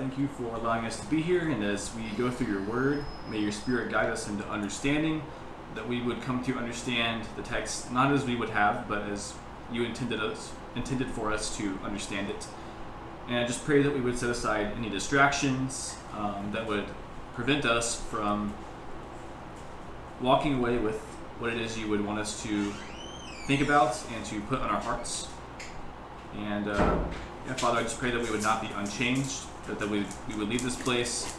thank you for allowing us to be here, and as we go through your word, may your Spirit guide us into understanding, that we would come to understand the text not as we would have, but as you intended for us to understand it. And I just pray that we would set aside any distractions that would prevent us from walking away with what it is you would want us to think about and to put on our hearts. And Father, I just pray that we would not be unchanged, that we would leave this place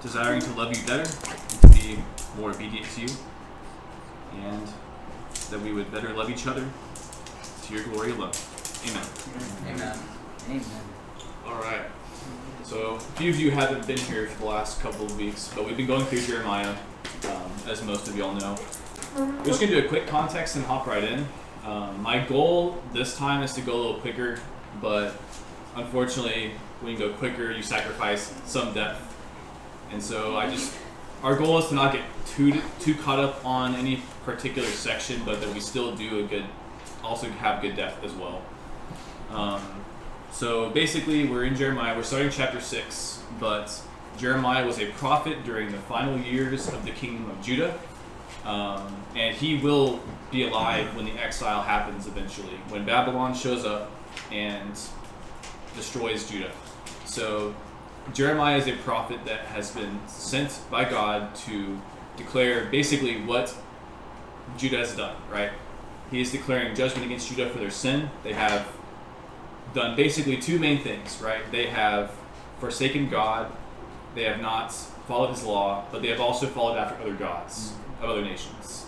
desiring to love you better and to be more obedient to you, and that we would better love each other to your glory alone. Amen. Amen. Amen. All right. So a few of you haven't been here for the last couple of weeks, but we've been going through Jeremiah, as most of y'all know. We're just going to do a quick context and hop right in. My goal this time is to go a little quicker, but unfortunately, when you go quicker, you sacrifice some depth. And so our goal is to not get too caught up on any particular section, but that we still do also have good depth as well. So basically, we're in Jeremiah. We're starting chapter 6, but Jeremiah was a prophet during the final years of the kingdom of Judah. And he will be alive when the exile happens eventually, when Babylon shows up and destroys Judah. So Jeremiah is a prophet that has been sent by God to declare basically what Judah has done, right? He is declaring judgment against Judah for their sin. They have done basically two main things, right? They have forsaken God, they have not followed his law, but they have also followed after other gods of other nations.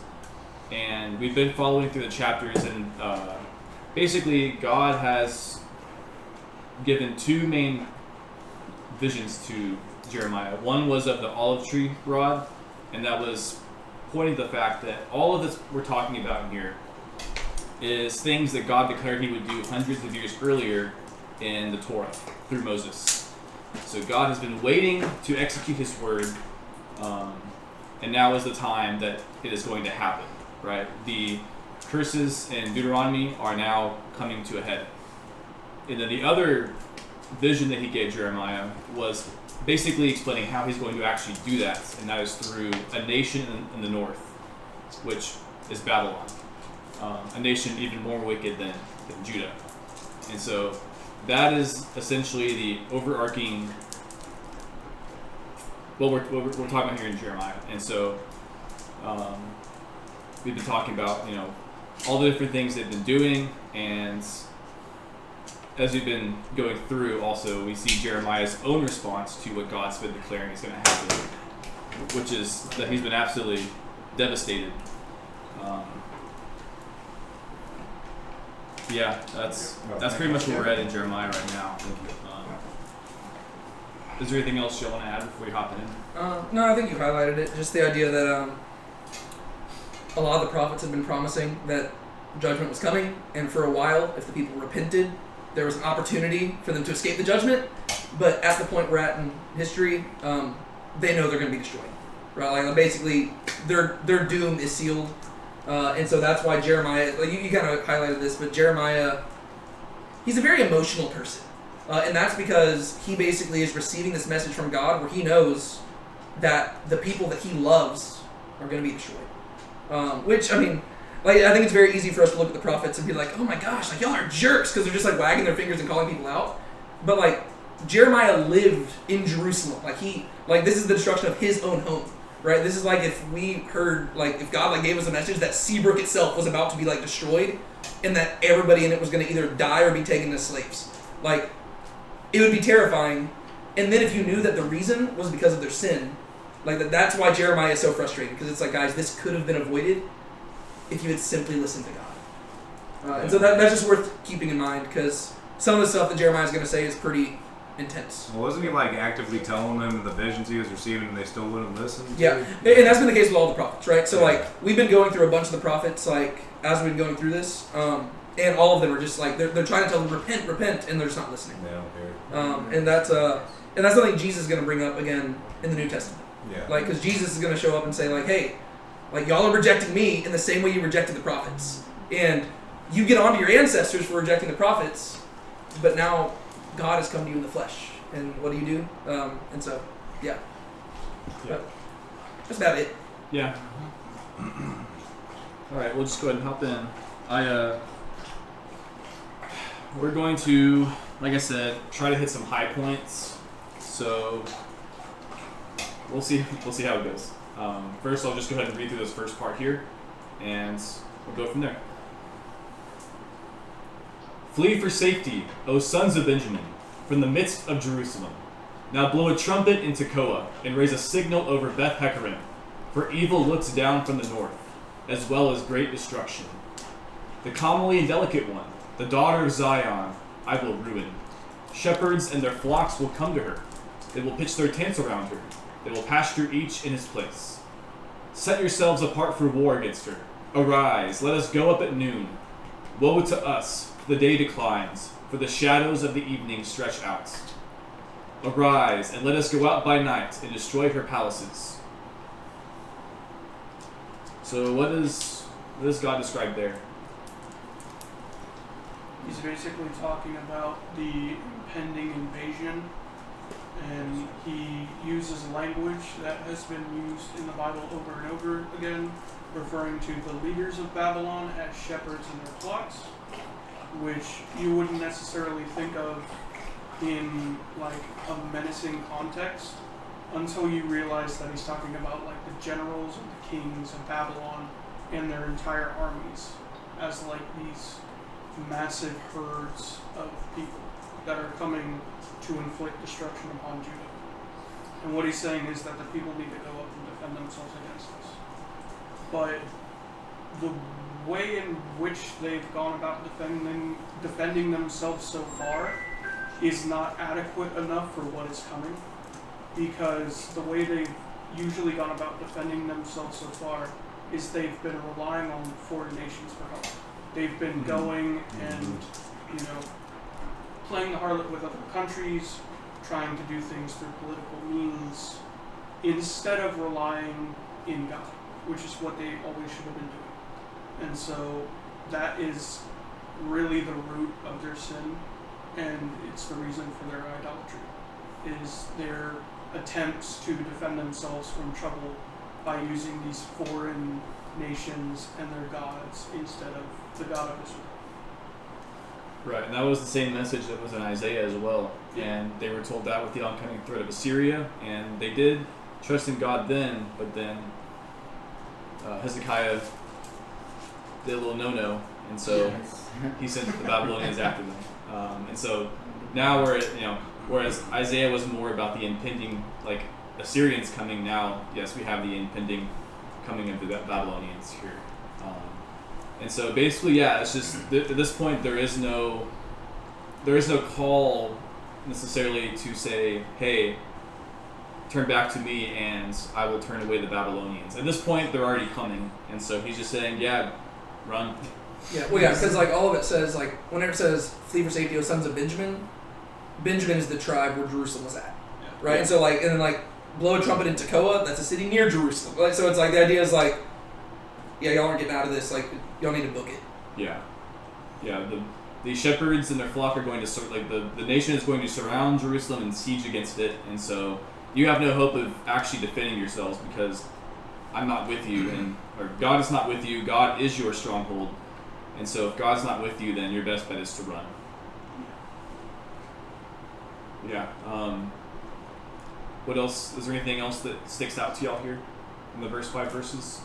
And we've been following through the chapters, and basically God has given two main visions to Jeremiah. One was of the olive tree rod, and that was pointing to the fact that all of this we're talking about in here is things that God declared he would do hundreds of years earlier in the Torah through Moses. So God has been waiting to execute his word, and now is the time that it is going to happen, right? The curses in Deuteronomy are now coming to a head. And then the other vision that he gave Jeremiah was basically explaining how he's going to actually do that, and that is through a nation in the north, which is Babylon, a nation even more wicked than Judah. And so that is essentially the overarching what we're talking about here in Jeremiah. And so we've been talking about all the different things they've been doing, and as we've been going through, also we see Jeremiah's own response to what God's been declaring is going to happen, which is that he's been absolutely devastated. That's pretty much where we're at in Jeremiah right now. Is there anything else you want to add before we hop in? No, I think you highlighted it. Just the idea that a lot of the prophets have been promising that judgment was coming, and for a while, if the people repented, there was an opportunity for them to escape the judgment. But at the point we're at in history, they know they're going to be destroyed. Right? Like basically, their doom is sealed. And so that's why Jeremiah, like you kind of highlighted this, but Jeremiah, he's a very emotional person. And that's because he basically is receiving this message from God where he knows that the people that he loves are going to be destroyed. Which, I mean, like I think it's very easy for us to look at the prophets and be like, oh my gosh, like y'all are jerks, because they're just like wagging their fingers and calling people out. But like, Jeremiah lived in Jerusalem. Like this is the destruction of his own home. Right, this is like if we heard, like if God like gave us a message that Seabrook itself was about to be like destroyed, and that everybody in it was going to either die or be taken as slaves. Like, it would be terrifying. And then if you knew that the reason was because of their sin, like that's why Jeremiah is so frustrated, because it's like, guys, this could have been avoided if you had simply listened to God. And so that's just worth keeping in mind, because some of the stuff that Jeremiah is going to say is pretty intense. Well, wasn't he like actively telling them the visions he was receiving and they still wouldn't listen? Yeah, and that's been the case with all the prophets, right? So like we've been going through a bunch of the prophets like as we've been going through this, and all of them are just like they're trying to tell them repent, and they're just not listening. They don't care. And that's something Jesus is going to bring up again in the New Testament. Yeah. Like because Jesus is going to show up and say like, hey, like y'all are rejecting me in the same way you rejected the prophets, and you get onto your ancestors for rejecting the prophets, but now God has come to you in the flesh, and what do you do? And so, yeah. Yeah. But that's about it. Yeah. All right, we'll just go ahead and hop in. We're going to, like I said, try to hit some high points. So we'll see how it goes. First, I'll just go ahead and read through this first part here, and we'll go from there. Flee for safety, O sons of Benjamin, from the midst of Jerusalem. Now blow a trumpet in Tekoa, and raise a signal over Beth Hekkerim, for evil looks down from the north, as well as great destruction. The comely and delicate one, the daughter of Zion, I will ruin. Shepherds and their flocks will come to her. They will pitch their tents around her. They will pasture each in his place. Set yourselves apart for war against her. Arise, let us go up at noon. Woe to us, for the day declines, for the shadows of the evening stretch out. Arise, and let us go out by night and destroy her palaces. So what does God describe there? He's basically talking about the impending invasion, and he uses language that has been used in the Bible over and over again, referring to the leaders of Babylon as shepherds and their flocks, which you wouldn't necessarily think of in like a menacing context until you realize that he's talking about like the generals and the kings of Babylon and their entire armies as like these massive herds of people that are coming to inflict destruction upon Judah. And what he's saying is that the people need to go up and defend themselves against this. But the way in which they've gone about defending themselves so far is not adequate enough for what is coming, because the way they've usually gone about defending themselves so far is they've been relying on foreign nations for help. They've been going and, playing the harlot with other countries, trying to do things through political means, instead of relying in God, which is what they always should have been doing. And so that is really the root of their sin, and it's the reason for their idolatry, is their attempts to defend themselves from trouble by using these foreign nations and their gods instead of the God of Israel. Right, and that was the same message that was in Isaiah as well. Yeah. And they were told that with the oncoming threat of Assyria, and they did trust in God then, but then Hezekiah did a little no-no, and so he sent the Babylonians after them. And so now we're at, whereas Isaiah was more about the impending, like, Assyrians coming, now, yes, we have the impending coming of the Babylonians here. And so basically, yeah, it's just, at this point, there is no call necessarily to say, hey, turn back to me and I will turn away the Babylonians. At this point, they're already coming. And so he's just saying, yeah, run. Yeah, well, yeah, because like all of it says, like whenever it says flee for safety, O sons of Benjamin, Benjamin is the tribe where Jerusalem was at, right? Yeah. And so like, and then like blow a trumpet in Tekoa, that's a city near Jerusalem. Like, so it's like the idea is like, yeah, y'all aren't getting out of this. Like, y'all need to book it. Yeah. The shepherds and their flock are going to the nation is going to surround Jerusalem and siege against it, and so you have no hope of actually defending yourselves because I'm not with you, or God is not with you. God is your stronghold. And so if God's not with you, then your best bet is to run. Yeah. What else? Is there anything else that sticks out to y'all here in the verse 5 verses?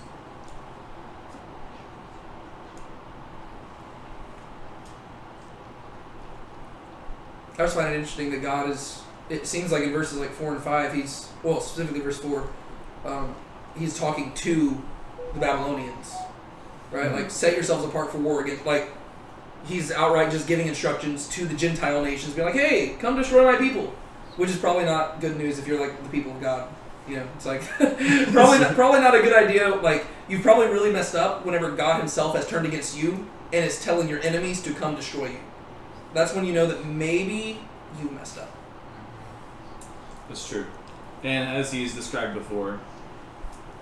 I just find it interesting that God is, it seems like in verses like 4 and 5, specifically verse 4, he's talking to the Babylonians. Right, like set yourselves apart for war against. Like he's outright just giving instructions to the Gentile nations, being like, "Hey, come destroy my people," which is probably not good news if you're like the people of God. It's like probably not a good idea. Like you've probably really messed up whenever God Himself has turned against you and is telling your enemies to come destroy you. That's when you know that maybe you messed up. That's true, and as he's described before,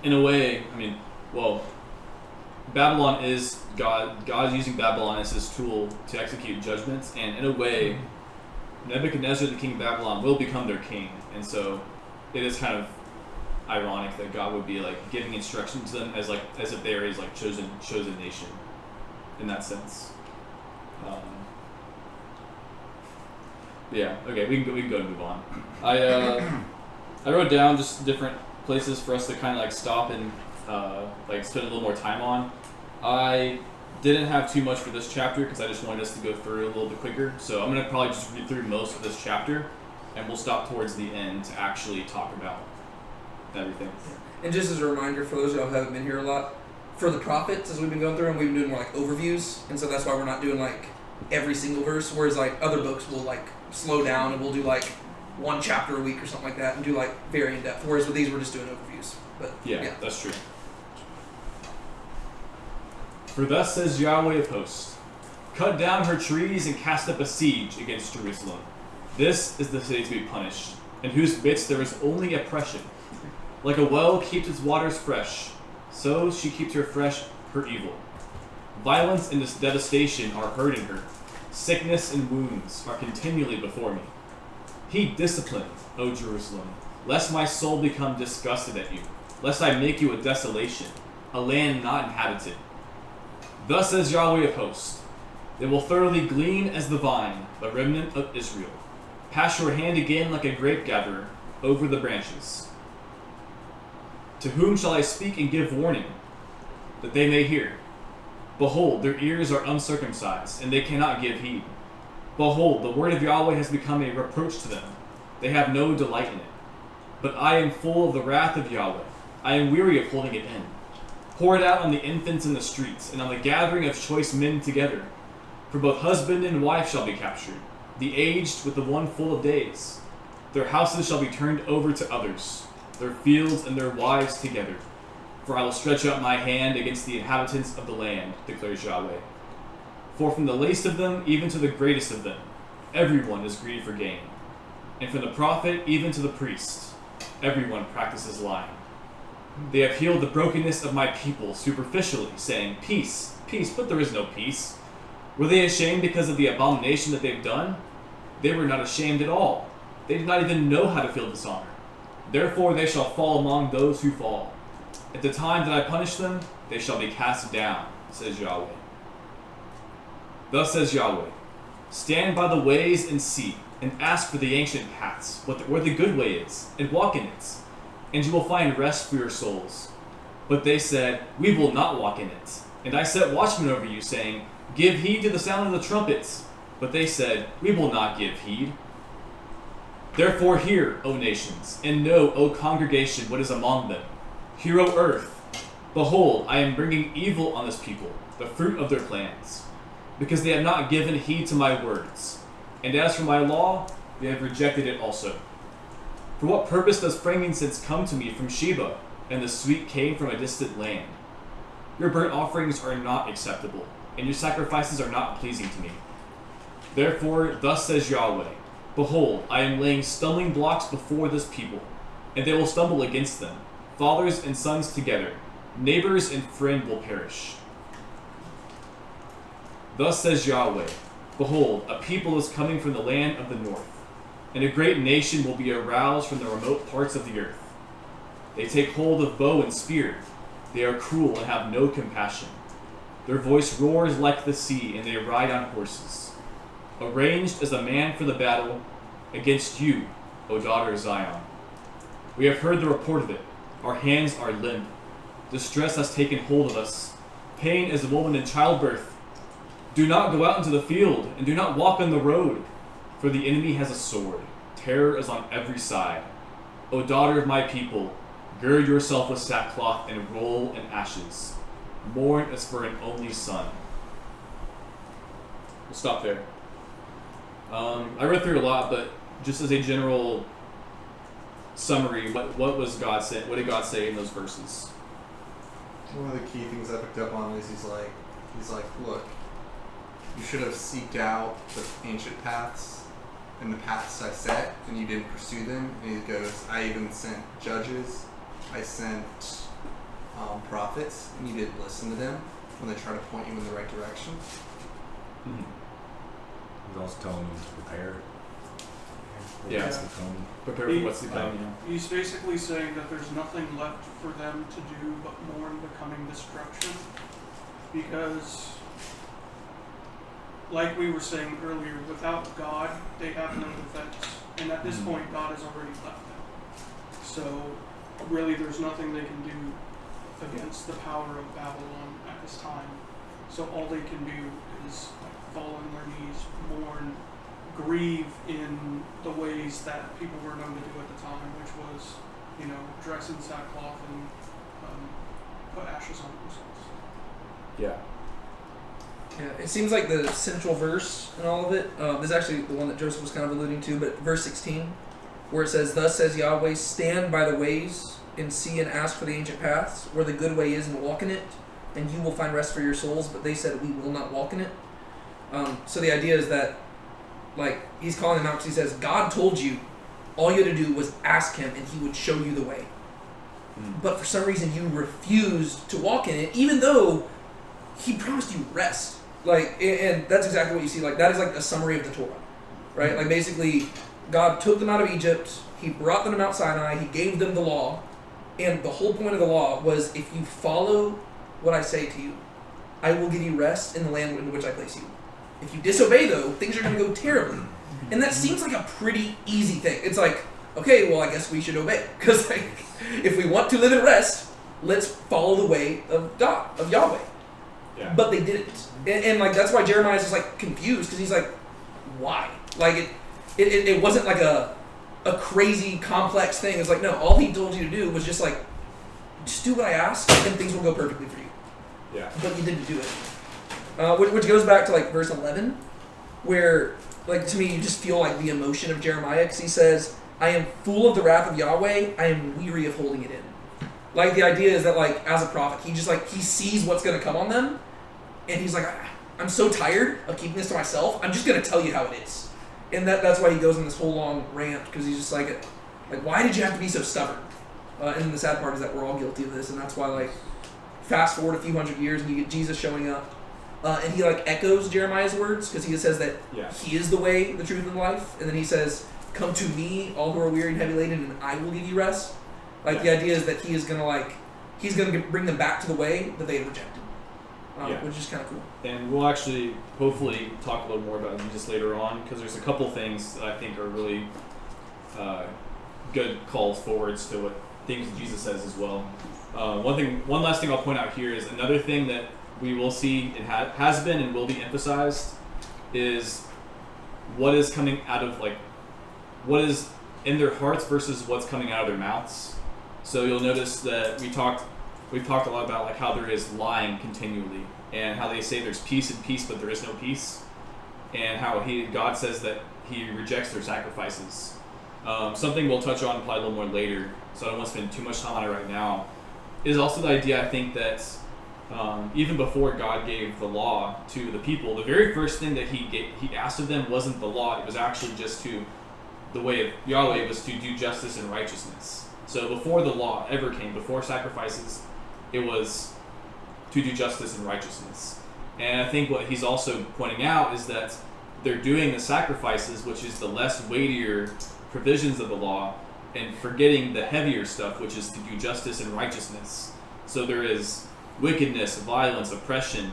in a way, Babylon is God. God's using Babylon as His tool to execute judgments, and in a way, Nebuchadnezzar, the king of Babylon, will become their king. And so it is kind of ironic that God would be like giving instruction to them as if they are his like chosen nation in that sense. Yeah. Okay. We can go and move on. I wrote down just different places for us to kind of like stop and like spend a little more time on. I didn't have too much for this chapter because I just wanted us to go through a little bit quicker. So I'm gonna probably just read through most of this chapter, and we'll stop towards the end to actually talk about everything. And just as a reminder for those of you who haven't been here a lot, for the prophets, as we've been going through them, we've been doing more like overviews, and so that's why we're not doing like every single verse, whereas like other books will like slow down and we'll do like one chapter a week or something like that and do like very in-depth, whereas with these we're just doing overviews. But yeah. That's true. For thus says Yahweh of hosts, cut down her trees and cast up a siege against Jerusalem. This is the city to be punished, in whose midst there is only oppression. Like a well keeps its waters fresh, so she keeps her evil. Violence and devastation are heard in her. Sickness and wounds are continually before me. Heed discipline, O Jerusalem, lest my soul become disgusted at you, lest I make you a desolation, a land not inhabited. Thus says Yahweh of hosts, they will thoroughly glean as the vine, the remnant of Israel. Pass your hand again like a grape gatherer over the branches. To whom shall I speak and give warning, that they may hear? Behold, their ears are uncircumcised, and they cannot give heed. Behold, the word of Yahweh has become a reproach to them. They have no delight in it. But I am full of the wrath of Yahweh. I am weary of holding it in. Pour it out on the infants in the streets, and on the gathering of choice men together. For both husband and wife shall be captured, the aged with the one full of days. Their houses shall be turned over to others, their fields and their wives together. For I will stretch out my hand against the inhabitants of the land, declares Yahweh. For from the least of them even to the greatest of them, everyone is greedy for gain. And from the prophet even to the priest, everyone practices lying. They have healed the brokenness of my people superficially, saying, peace, peace, but there is no peace. Were they ashamed because of the abomination that they've done? They were not ashamed at all. They did not even know how to feel dishonor. Therefore they shall fall among those who fall. At the time that I punish them, they shall be cast down, says Yahweh. Thus says Yahweh, stand by the ways and see, and ask for the ancient paths, where the good way is, and walk in it, and you will find rest for your souls. But they said, we will not walk in it. And I set watchmen over you, saying, give heed to the sound of the trumpets. But they said, we will not give heed. Therefore hear, O nations, and know, O congregation, what is among them. Hear, O earth. Behold, I am bringing evil on this people, the fruit of their plans, because they have not given heed to my words. And as for my law, they have rejected it also. For what purpose does frankincense come to me from Sheba, and the sweet cane from a distant land? Your burnt offerings are not acceptable, and your sacrifices are not pleasing to me. Therefore, thus says Yahweh, behold, I am laying stumbling blocks before this people, and they will stumble against them. Fathers and sons together, neighbors and friend will perish. Thus says Yahweh, behold, a people is coming from the land of the north, and a great nation will be aroused from the remote parts of the earth. They take hold of bow and spear. They are cruel and have no compassion. Their voice roars like the sea, and they ride on horses, arranged as a man for the battle against you, O daughter of Zion. We have heard the report of it. Our hands are limp. Distress has taken hold of us. Pain as a woman in childbirth. Do not go out into the field, and do not walk on the road, for the enemy has a sword. Terror is on every side. O daughter of my people, gird yourself with sackcloth and roll in ashes. Mourn as for an only son. We'll stop there. I read through a lot, but just as a general summary, what was God say? What did God say in those verses? One of the key things I picked up on is he's like, look, you should have seeked out the ancient paths and the paths I set, and you didn't pursue them. And he goes, I even sent judges, I sent prophets, and you didn't listen to them when they try to point you in the right direction. He's also telling them to prepare. Yeah. What's to come. Prepare for what's to come. Yeah. He's basically saying that there's nothing left for them to do but mourn the coming destruction. Because, like we were saying earlier, without God, they have no defense. And at this point, God has already left them. So, really, there's nothing they can do against the power of Babylon at this time. So all they can do is fall on their knees, mourn, grieve in the ways that people were known to do at the time, which was, dress in sackcloth and put ashes on themselves. Yeah. Yeah, it seems like the central verse in all of it, this is actually the one that Joseph was kind of alluding to, but verse 16, where it says, "Thus says Yahweh, stand by the ways and see and ask for the ancient paths, where the good way is, and walk in it, and you will find rest for your souls." But they said, "We will not walk in it." So the idea is that, he's calling them out because he says, God told you all you had to do was ask him, and he would show you the way. But for some reason, you refused to walk in it, even though he promised you rest. And that's exactly what you see. That is a summary of the Torah, right? Basically, God took them out of Egypt. He brought them to Mount Sinai. He gave them the law. And the whole point of the law was, if you follow what I say to you, I will give you rest in the land in which I place you. If you disobey, though, things are going to go terribly. And that seems like a pretty easy thing. It's okay, well, I guess we should obey. Because if we want to live in rest, let's follow the way of God, of Yahweh. Yeah. But they didn't. And that's why Jeremiah is just confused, because he's why? It wasn't a crazy complex thing. It's no, all he told you to do was just do what I asked and things will go perfectly for you. Yeah. But you didn't do it. Which goes back to verse 11, where to me you just feel the emotion of Jeremiah, because he says, "I am full of the wrath of Yahweh, I am weary of holding it in." The idea is that as a prophet, he just he sees what's going to come on them, and he's I'm so tired of keeping this to myself, I'm just going to tell you how it is. And that's why he goes on this whole long rant, because he's just why did you have to be so stubborn? And the sad part is that we're all guilty of this, and that's why fast forward a few hundred years and you get Jesus showing up, and he echoes Jeremiah's words, because he says that he is the way, the truth, and the life, and then he says, "Come to me, all who are weary and heavy laden, and I will give you rest." The idea is that he is gonna he's gonna bring them back to the way that they had rejected, which is kind of cool. And we'll actually hopefully talk a little more about Jesus later on, because there's a couple things that I think are really good calls forwards to what things Jesus says as well. One last thing I'll point out here is another thing that we will see, it has been and will be emphasized, is what is coming out of what is in their hearts versus what's coming out of their mouths. So you'll notice that we've talked a lot about how there is lying continually, and how they say there's peace in peace, but there is no peace, and how God says that he rejects their sacrifices. Something we'll touch on probably a little more later, so I don't want to spend too much time on it right now, is also the idea, I think, that even before God gave the law to the people, the very first thing that he asked of them wasn't the law. It was actually just the way of Yahweh was to do justice and righteousness. So before the law ever came, before sacrifices, it was to do justice and righteousness. And I think what he's also pointing out is that they're doing the sacrifices, which is the less weightier provisions of the law, and forgetting the heavier stuff, which is to do justice and righteousness. So there is wickedness, violence, oppression,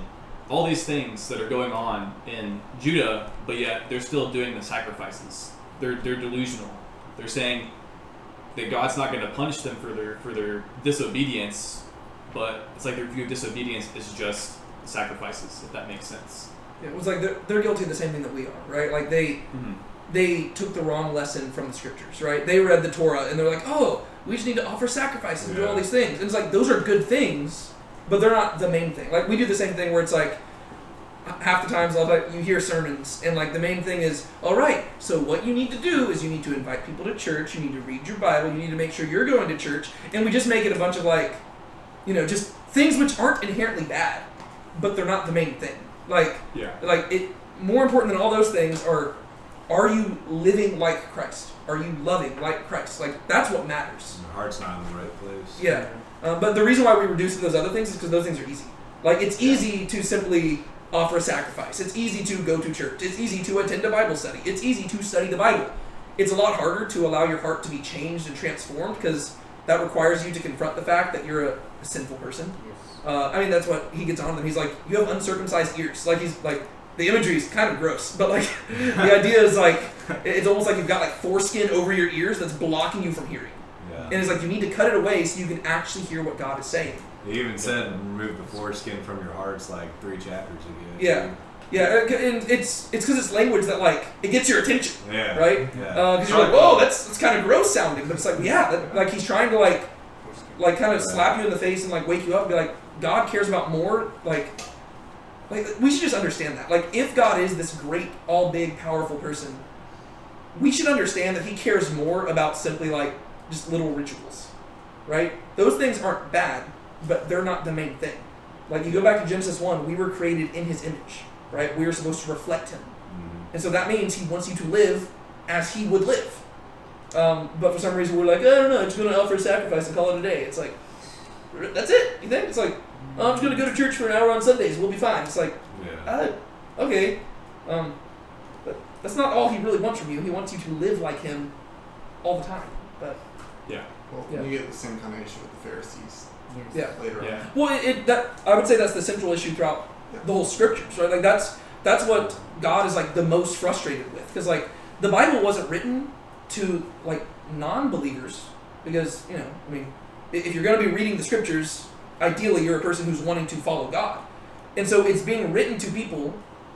all these things that are going on in Judah, but yet they're still doing the sacrifices. They're delusional. They're saying that God's not going to punish them for their disobedience, but it's their view of disobedience is just sacrifices, if that makes sense. Yeah, it was they're guilty of the same thing that we are, right? They took the wrong lesson from the scriptures, right? They read the Torah and they're oh, we just need to offer sacrifices and do all these things. And it's those are good things, but they're not the main thing. We do the same thing where it's half the times you hear sermons and the main thing is, all right, so what you need to do is you need to invite people to church, you need to read your Bible, you need to make sure you're going to church, and we just make it a bunch of just things which aren't inherently bad, but they're not the main thing. More important than all those things are you living like Christ? Are you loving like Christ? That's what matters. My heart's not in the right place. Yeah. But the reason why we reduce to those other things is because those things are easy. It's easy to simply offer a sacrifice. It's easy to go to church. It's easy to attend a Bible study. It's easy to study the Bible. it's a lot harder to allow your heart to be changed and transformed because that requires you to confront the fact that you're a sinful person. Yes. I mean, that's what he gets on them. He's like, you have uncircumcised ears. Like, he's like, the imagery is kind of gross, but like, the idea is like, it's almost like you've got like foreskin over your ears that's blocking you from hearing. Yeah. And it's like, you need to cut it away so you can actually hear what God is saying. He even said remove the foreskin from your hearts like 3 chapters ago. Yeah. Yeah, and it's because it's language that like it gets your attention, Yeah. right? Yeah. Because you're like, whoa, that's kind of gross sounding, but it's like, yeah, like he's trying to like kind of slap you in the face and like wake you up and be like, God cares about more. Like we should just understand that. Like, if God is this great, all big, powerful person, we should understand that He cares more about simply like just little rituals, right? Those things aren't bad, but they're not the main thing. Like, you go back to Genesis 1, we were created in His image, right? We are supposed to reflect Him. Mhm. And so that means He wants you to live as He would live. But for some reason, we're like, I don't know, I'm just going to offer a sacrifice and call it a day. It's like, that's it? You think? It's like, oh, I'm just going to go to church for an hour on Sundays. We'll be fine. It's like, Yeah. okay. But that's not all He really wants from you. He wants you to live like Him all the time. But Well, Yeah. you get the same kind of issue with the Pharisees Yes. yeah. later Yeah. on. Well, that I would say that's the central issue throughout the whole scriptures, right? Like that's what God is like the most frustrated with, because like the Bible wasn't written to like non-believers, because I mean, if you're going to be reading the scriptures, ideally you're a person who's wanting to follow God, and so it's being written to people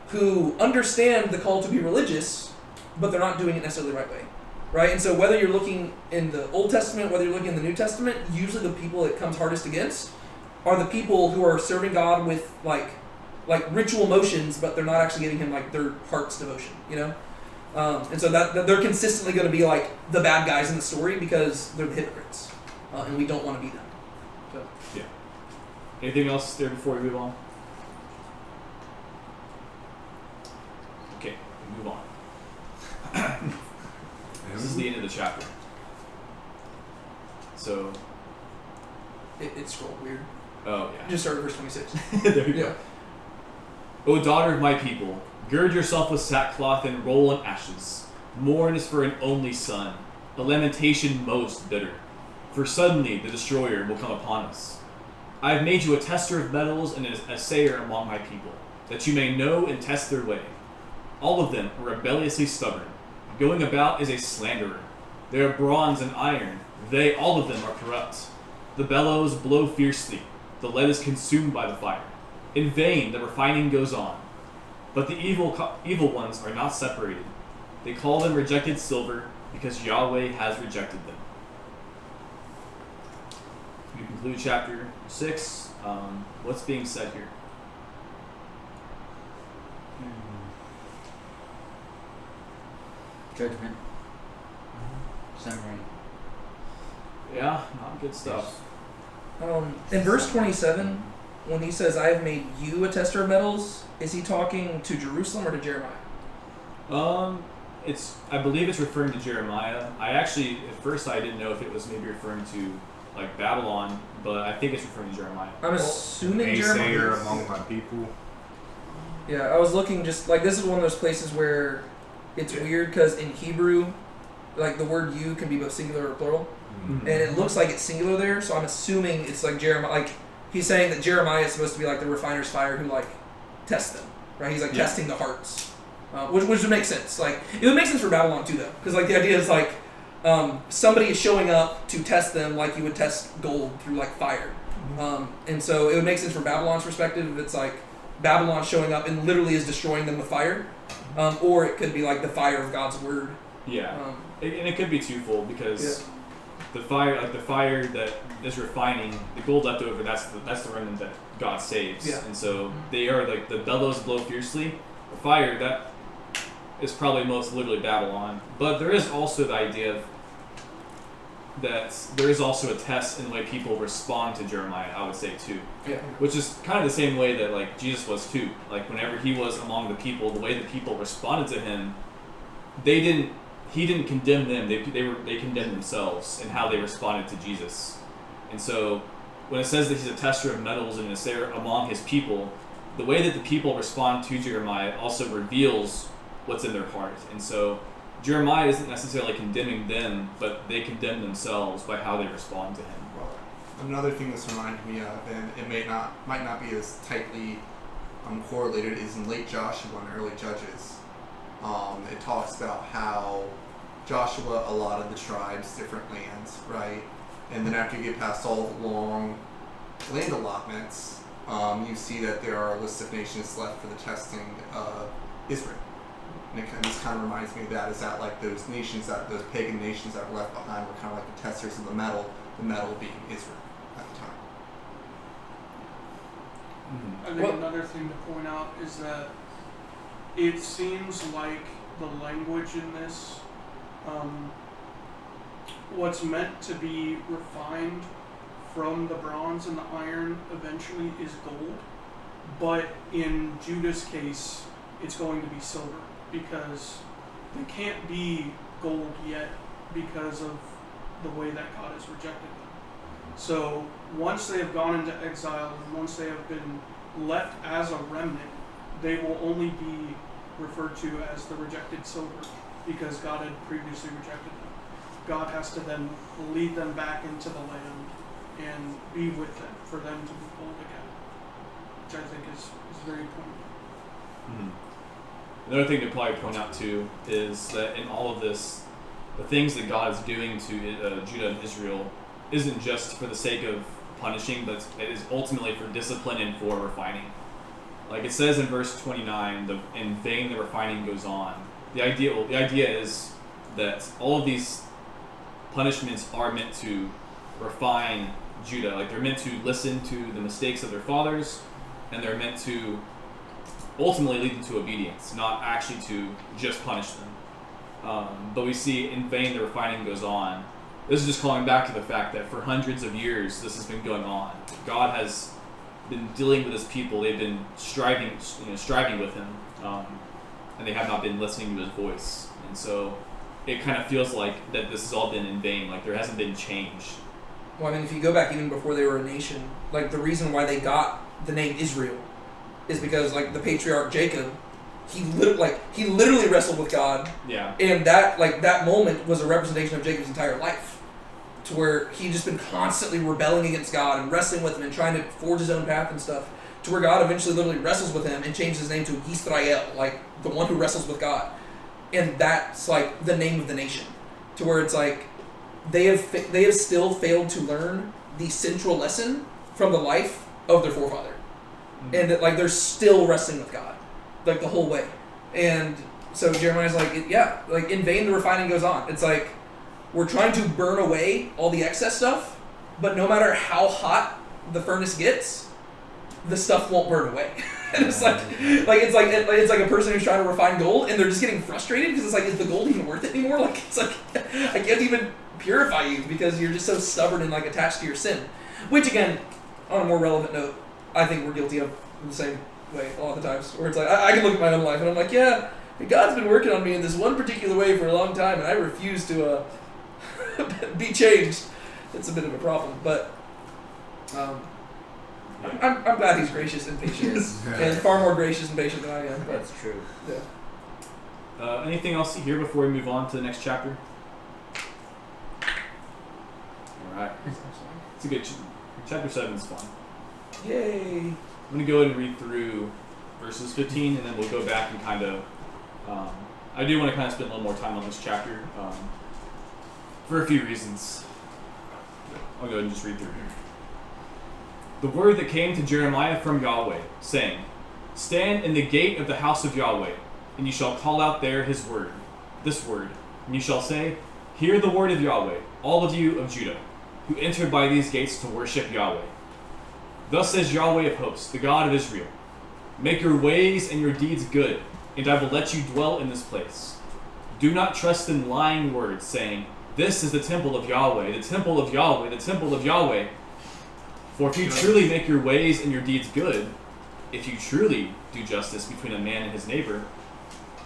who understand the call to be religious, but they're not doing it necessarily the right way. Right, and so whether you're looking in the Old Testament, whether you're looking in the New Testament, usually the people it comes hardest against are the people who are serving God with like ritual motions, but they're not actually giving Him like their heart's devotion, and so that they're consistently going to be like the bad guys in the story because they're the hypocrites, and we don't want to be them. So. Anything else there before we move on? Okay, we move on. This is the end of the chapter. So, It scrolled weird. oh yeah. Just started verse 26. There you go. O daughter of my people, gird yourself with sackcloth and roll in ashes. Mourn as for an only son, a lamentation most bitter. For suddenly the destroyer will come upon us. I have made you a tester of metals and an assayer among my people, that you may know and test their way. All of them are rebelliously stubborn, going about as a slanderer. They are bronze and iron. They, all of them, are corrupt. The bellows blow fiercely. The lead is consumed by the fire. In vain the refining goes on. But the evil ones are not separated. They call them rejected silver because Yahweh has rejected them. We conclude chapter 6. What's being said here? Judgment. Summary. Yeah, not good stuff. In verse 27, when he says, I have made you a tester of metals, is he talking to Jerusalem or to Jeremiah? I believe it's referring to Jeremiah. I actually, at first I didn't know if it was maybe referring to like Babylon, but I think it's referring to Jeremiah. I'm assuming Naysayer Jeremiah. among my people. Yeah, I was looking just like this is one of those places where it's weird because in Hebrew, like the word you can be both singular or plural, and it looks like it's singular there. So I'm assuming it's like Jeremiah. Like he's saying that Jeremiah is supposed to be like the refiner's fire who like tests them, right? He's like testing the hearts, which would make sense. Like it would make sense for Babylon too, though, because like the idea is like somebody is showing up to test them like you would test gold through like fire, and so it would make sense from Babylon's perspective if it's like Babylon showing up and literally is destroying them with fire, or it could be like the fire of God's word. Yeah, and it could be twofold because the fire that is refining the gold left over. That's the remnant that God saves. Yeah. And so they are like the bellows blow fiercely. The fire that is probably most literally Babylon, but there is also the idea of that there is also a test in the way people respond to Jeremiah. I would say too. Yeah. Which is kind of the same way that like Jesus was too. Like whenever he was among the people, the way the people responded to him, he didn't condemn them. They condemned themselves in how they responded to Jesus. And so when it says that he's a tester of metals and an assayer among his people, the way that the people respond to Jeremiah also reveals what's in their heart. And so Jeremiah isn't necessarily condemning them, but they condemn themselves by how they respond to him. Another thing this reminded me of, and it might not be as tightly correlated, is in late Joshua and early Judges. It talks about how Joshua allotted the tribes different lands, right? And then after you get past all the long land allotments, you see that there are a list of nations left for the testing of Israel. And this kind of reminds me of that, is that like those pagan nations that were left behind were kind of like the testers of the metal being Israel at the time. I think another thing to point out is that it seems like the language in this, what's meant to be refined from the bronze and the iron eventually is gold, but in Judah's case, it's going to be silver, because they can't be gold yet because of the way that God has rejected them. So once they have gone into exile and once they have been left as a remnant, they will only be referred to as the rejected silver, because God had previously rejected them. God has to then lead them back into the land and be with them for them to be gold again, which I think is very poignant. Another thing to probably point out too is that in all of this, the things that God is doing to Judah and Israel isn't just for the sake of punishing, but it is ultimately for discipline and for refining. Like it says in verse 29, in vain the refining goes on. The idea is that all of these punishments are meant to refine Judah. Like they're meant to listen to the mistakes of their fathers, and they're meant to ultimately lead them to obedience, not actually to just punish them. But we see in vain the refining goes on. This is just calling back to the fact that for hundreds of years this has been going on. God has been dealing with his people. They've been striving with him, and they have not been listening to his voice. And so it kind of feels like that this has all been in vain. Like there hasn't been change. Well, I mean, if you go back even before they were a nation, like the reason why they got the name Israel is because like the patriarch Jacob, he literally wrestled with God. Yeah. And that moment was a representation of Jacob's entire life, to where he'd just been constantly rebelling against God and wrestling with him and trying to forge his own path and stuff, to where God eventually literally wrestles with him and changes his name to Yisrael, like the one who wrestles with God. And that's like the name of the nation, to where it's like they have still failed to learn the central lesson from the life of their forefather. And that like they're still wrestling with God, like the whole way. And so Jeremiah's like, like in vain the refining goes on. It's like we're trying to burn away all the excess stuff, but no matter how hot the furnace gets, the stuff won't burn away. And it's like a person who's trying to refine gold, and they're just getting frustrated because it's like, is the gold even worth it anymore? Like it's like I can't even purify you because you're just so stubborn and like attached to your sin. Which again, on a more relevant note, I think we're guilty of in the same way a lot of the times, where it's like I can look at my own life and I'm like, yeah, God's been working on me in this one particular way for a long time, and I refuse to be changed. It's a bit of a problem, but I'm glad he's gracious and patient, and far more gracious and patient than I am. But, That's true. yeah. Anything else here before we move on to the next chapter? All right. It's a good chapter 7 is fun. Yay! I'm going to go ahead and read through verses 15, and then we'll go back and kind of... I do want to kind of spend a little more time on this chapter for a few reasons. I'll go ahead and just read through here. The word that came to Jeremiah from Yahweh, saying, Stand in the gate of the house of Yahweh, and you shall call out there this word, and you shall say, Hear the word of Yahweh, all of you of Judah, who entered by these gates to worship Yahweh. Thus says Yahweh of hosts, the God of Israel, Make your ways and your deeds good, and I will let you dwell in this place. Do not trust in lying words, saying, This is the temple of Yahweh, the temple of Yahweh, the temple of Yahweh. For if you truly make your ways and your deeds good, if you truly do justice between a man and his neighbor,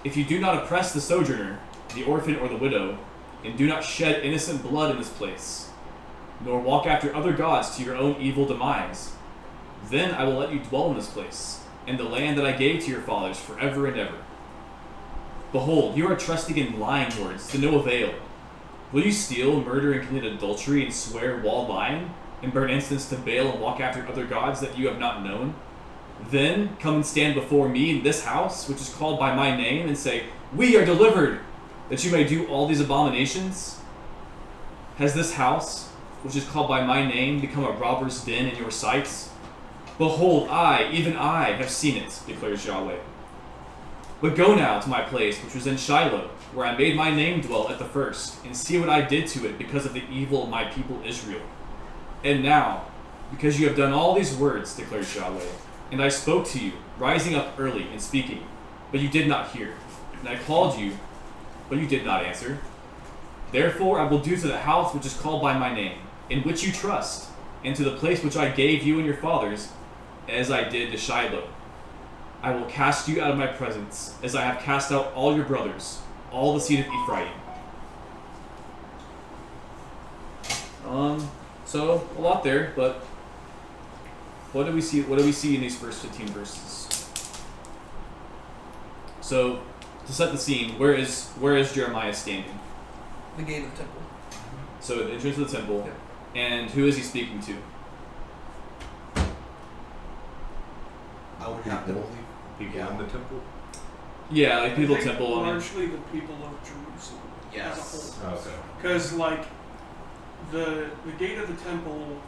if you do not oppress the sojourner, the orphan or the widow, and do not shed innocent blood in this place, nor walk after other gods to your own evil demise, then I will let you dwell in this place, and the land that I gave to your fathers forever and ever. Behold, you are trusting in lying words to no avail. Will you steal, murder, and commit adultery, and swear while lying, and burn incense to Baal and walk after other gods that you have not known? Then come and stand before me in this house, which is called by my name, and say, We are delivered, that you may do all these abominations? Has this house, which is called by my name, become a robber's den in your sights? Behold, I, even I, have seen it, declares Yahweh. But go now to my place, which was in Shiloh, where I made my name dwell at the first, and see what I did to it because of the evil of my people Israel. And now, because you have done all these words, declares Yahweh, and I spoke to you, rising up early and speaking, but you did not hear. And I called you, but you did not answer. Therefore I will do to the house which is called by my name, in which you trust, and to the place which I gave you and your fathers, as I did to Shiloh. I will cast you out of my presence, as I have cast out all your brothers, all the seed of Ephraim. So a lot there, but what do we see? What do we see in these first 15 verses? So, to set the scene, where is Jeremiah standing? The gate of the temple. So at the entrance of the temple, Yep. and who is he speaking to? I would have to believe. People in the temple. Yeah, like people I think temple. I mean, largely the people of Jerusalem as a whole. Okay. Because like the gate of the temple,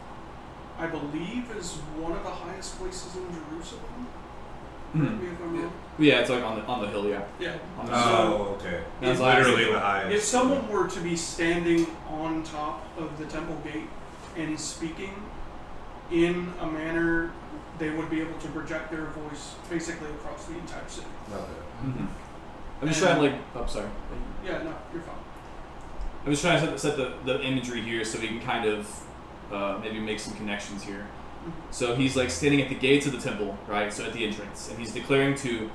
I believe, is one of the highest places in Jerusalem. Correct me if I'm wrong. yeah, it's like on the hill. Yeah. Yeah. On the hill. Oh, okay. That's It's like- literally the highest. If someone were to be standing on top of the temple gate and speaking in a manner, they would be able to project their voice basically across the entire city. Okay. Mhm. I'm just trying to like. Oh, sorry. Yeah, no, you're fine. I'm just trying to set the imagery here so we can kind of maybe make some connections here. So he's like standing at the gates of the temple, right? So at the entrance, and he's declaring to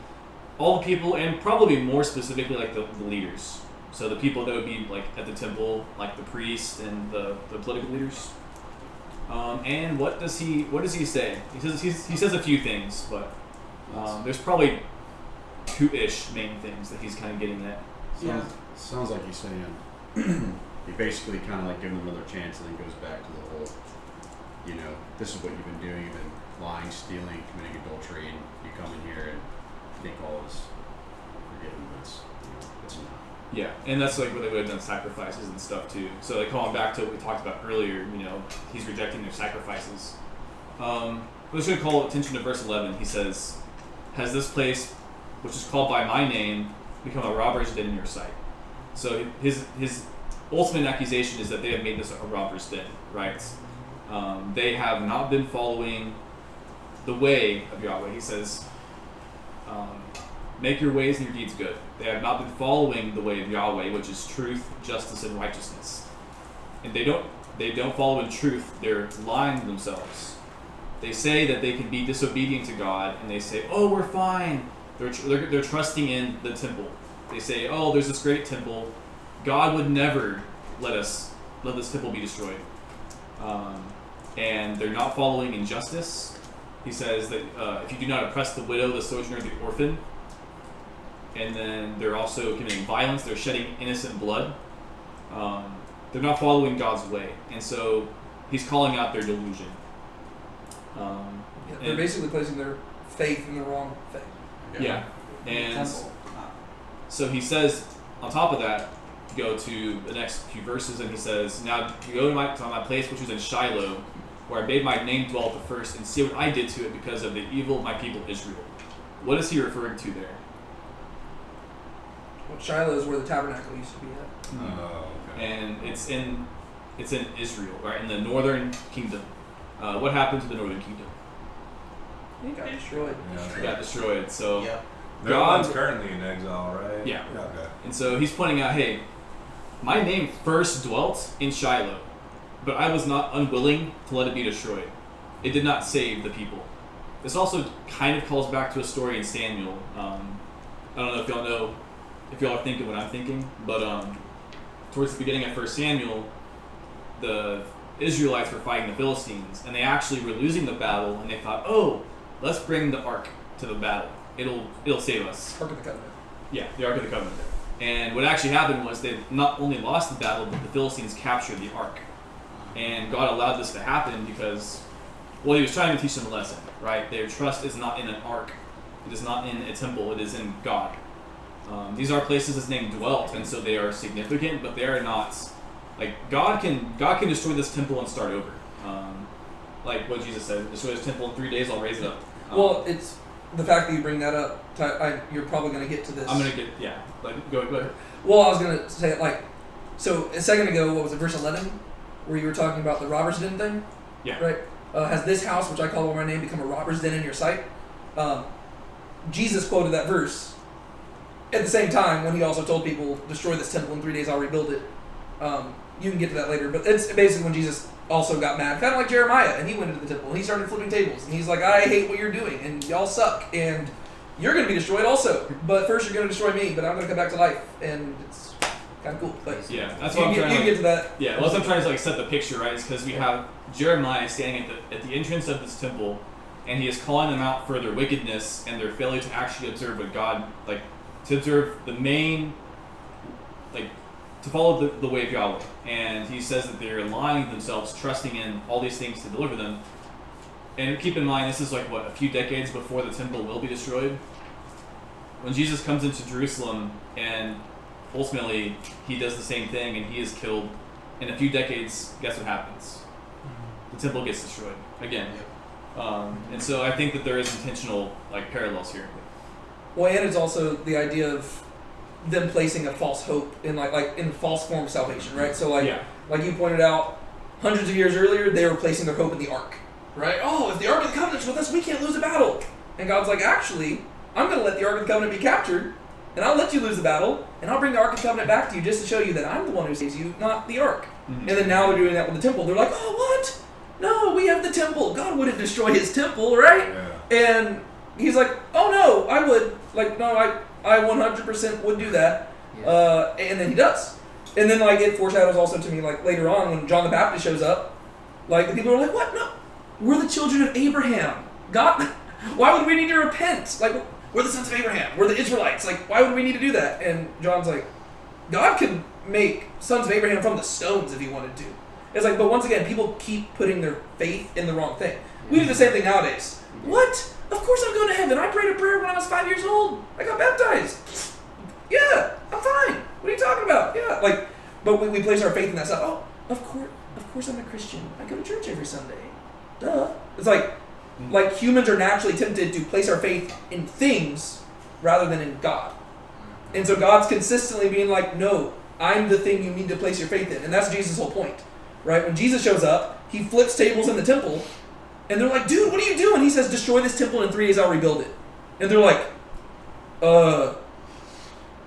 all the people, and probably more specifically like the leaders. So the people that would be like at the temple, like the priest and the political leaders. And what does he say? He says a few things, but there's probably two-ish main things that he's kind of getting at. Yeah. Sounds like he's saying he basically kind of like giving them another chance, and then goes back to the whole, this is what you've been doing. You've been lying, stealing, committing adultery, and you come in here and think all is forgiven, but it's not. Yeah, and that's like where they would have done sacrifices and stuff too. So like calling back to what we talked about earlier, he's rejecting their sacrifices. I'm just going to call attention to verse 11. He says, "Has this place, which is called by my name, become a robber's den in your sight?" So his ultimate accusation is that they have made this a robber's den, right? They have not been following the way of Yahweh. He says, make your ways and your deeds good. They have not been following the way of Yahweh, which is truth, justice, and righteousness. And they don't follow in truth. They're lying to themselves. They say that they can be disobedient to God, and they say, "Oh, we're fine." They're trusting in the temple. They say, "Oh, there's this great temple. God would never let this temple be destroyed." And they're not following in justice. He says that if you do not oppress the widow, the sojourner, the orphan, and then they're also committing violence. They're shedding innocent blood. They're not following God's way, and so he's calling out their delusion. They're And- basically placing their faith in the wrong thing. Yeah, and Temple. so he says, on top of that, go to the next few verses, and he says, "Now you go to my place which was in Shiloh, where I made my name dwell at the first, and see what I did to it because of the evil of my people Israel." What is he referring to there? Well, Shiloh is where the tabernacle used to be at. Oh, okay. And it's in Israel, right, in the northern kingdom. What happened to the northern kingdom? It got destroyed. It got destroyed. So Yep. They're the God- ones currently in exile, right? Yeah. Okay. And so he's pointing out, hey, my name first dwelt in Shiloh, but I was not unwilling to let it be destroyed. It did not save the people. This also kind of calls back to a story in Samuel. I don't know if y'all are thinking what I'm thinking, but towards the beginning of 1 Samuel, the Israelites were fighting the Philistines, and they actually were losing the battle, and they thought, "Oh, let's bring the ark to the battle. It'll save us." Ark of the Covenant. Yeah, the Ark of the Covenant there. And what actually happened was they not only lost the battle, but the Philistines captured the Ark. And God allowed this to happen because, well, he was trying to teach them a lesson, right? Their trust is not in an ark. It is not in a temple. It is in God. These are places his name dwelt, and so they are significant, but they are not, like, God can destroy this temple and start over. Like what Jesus said, destroy this temple in 3 days, I'll raise it up. Well, it's the fact that you bring that up. You're probably going to get to this. I'm going to get, yeah. Like, go ahead. Well, I was going to say, like, so a second ago, what was it, verse 11, where you were talking about the robber's den thing? Yeah. Right? Has this house, which I call by my name, become a robber's den in your sight? Jesus quoted that verse at the same time when he also told people, destroy this temple in 3 days, I'll rebuild it. You can get to that later, but it's basically when Jesus also got mad, kind of like Jeremiah, and he went into the temple, and he started flipping tables, and he's like, I hate what you're doing, and y'all suck, and you're going to be destroyed also, but first you're going to destroy me, but I'm going to come back to life, and it's kind of cool. But Yeah, that's you what I'm can trying to, get to that. yeah, what I'm trying to, like, set the picture, right, is because we have Jeremiah standing at the entrance of this temple, and he is calling them out for their wickedness and their failure to actually observe what God, like, to observe the main, like, to follow the way of Yahweh. And he says that they're lying to themselves, trusting in all these things to deliver them. And keep in mind, this is like, what, a few decades before the temple will be destroyed? When Jesus comes into Jerusalem, and ultimately he does the same thing, and he is killed, in a few decades, guess what happens? The temple gets destroyed again. And so I think that there is intentional, like, parallels here. Well, and it's also the idea of them placing a false hope in like in false form of salvation, right? So like you pointed out, hundreds of years earlier, they were placing their hope in the Ark, right? Oh, if the Ark of the Covenant's with us, we can't lose a battle. And God's like, actually, I'm going to let the Ark of the Covenant be captured, and I'll let you lose the battle, and I'll bring the Ark of the Covenant back to you just to show you that I'm the one who saves you, not the Ark. Mm-hmm. And then now they're doing that with the temple. They're like, oh, what? No, we have the temple. God wouldn't destroy his temple, right? Yeah. And he's like, oh no, I would. Like, no, I 100% would do that. Yeah. And then he does. And then, like, it foreshadows also to me, like, later on when John the Baptist shows up, like, the people are like, what? No, we're the children of Abraham. God, why would we need to repent? Like, we're the sons of Abraham. We're the Israelites. Like, why would we need to do that? And John's like, God could make sons of Abraham from the stones if he wanted to. It's like, but once again, people keep putting their faith in the wrong thing. We do the same thing nowadays. What? Of course I'm going to heaven. I prayed a prayer when I was 5 years old. I got baptized. Yeah, I'm fine. What are you talking about? Yeah, like, but we place our faith in that stuff. Oh, of course I'm a Christian. I go to church every Sunday. Duh. It's like humans are naturally tempted to place our faith in things rather than in God. And so God's consistently being like, no, I'm the thing you need to place your faith in. And that's Jesus' whole point, right? When Jesus shows up, he flips tables in the temple, and they're like, dude, what are you doing? He says, destroy this temple, and in 3 days I'll rebuild it. And they're like,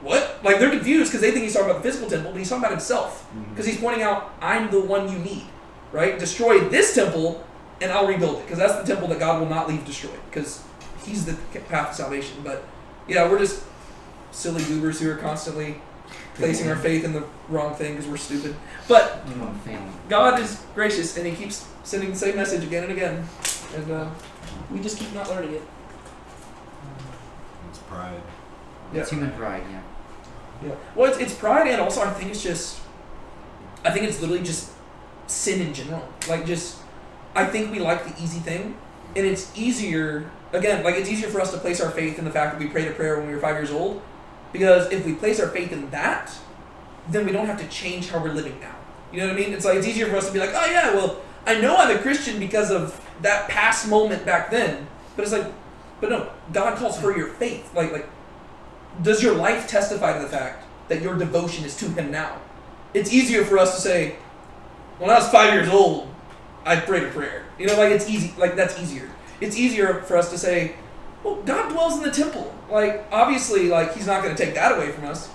what? Like, they're confused because they think he's talking about the physical temple, but he's talking about himself. Because he's pointing out, I'm the one you need, right? Destroy this temple, and I'll rebuild it. Because that's the temple that God will not leave destroyed. Because he's the path to salvation. But, yeah, we're just silly goobers who are constantly placing our faith in the wrong thing because we're stupid. But God is gracious, and he keeps sending the same message again and again. And we just keep not learning it. It's pride. Yeah. It's human pride, yeah. Yeah. Well, it's pride, and also I think it's literally just sin in general. Like, just, I think we like the easy thing, and it's easier, again, like, it's easier for us to place our faith in the fact that we prayed a prayer when we were 5 years old, because if we place our faith in that, then we don't have to change how we're living now. You know what I mean? It's like, it's easier for us to be like, oh yeah, well, I know I'm a Christian because of that past moment back then, but it's like, but no, God calls for your faith. Like, does your life testify to the fact that your devotion is to him now? It's easier for us to say, when I was 5 years old, I prayed a prayer. You know, like, it's easy, like, that's easier. It's easier for us to say, well, God dwells in the temple. Like, obviously, like, he's not going to take that away from us.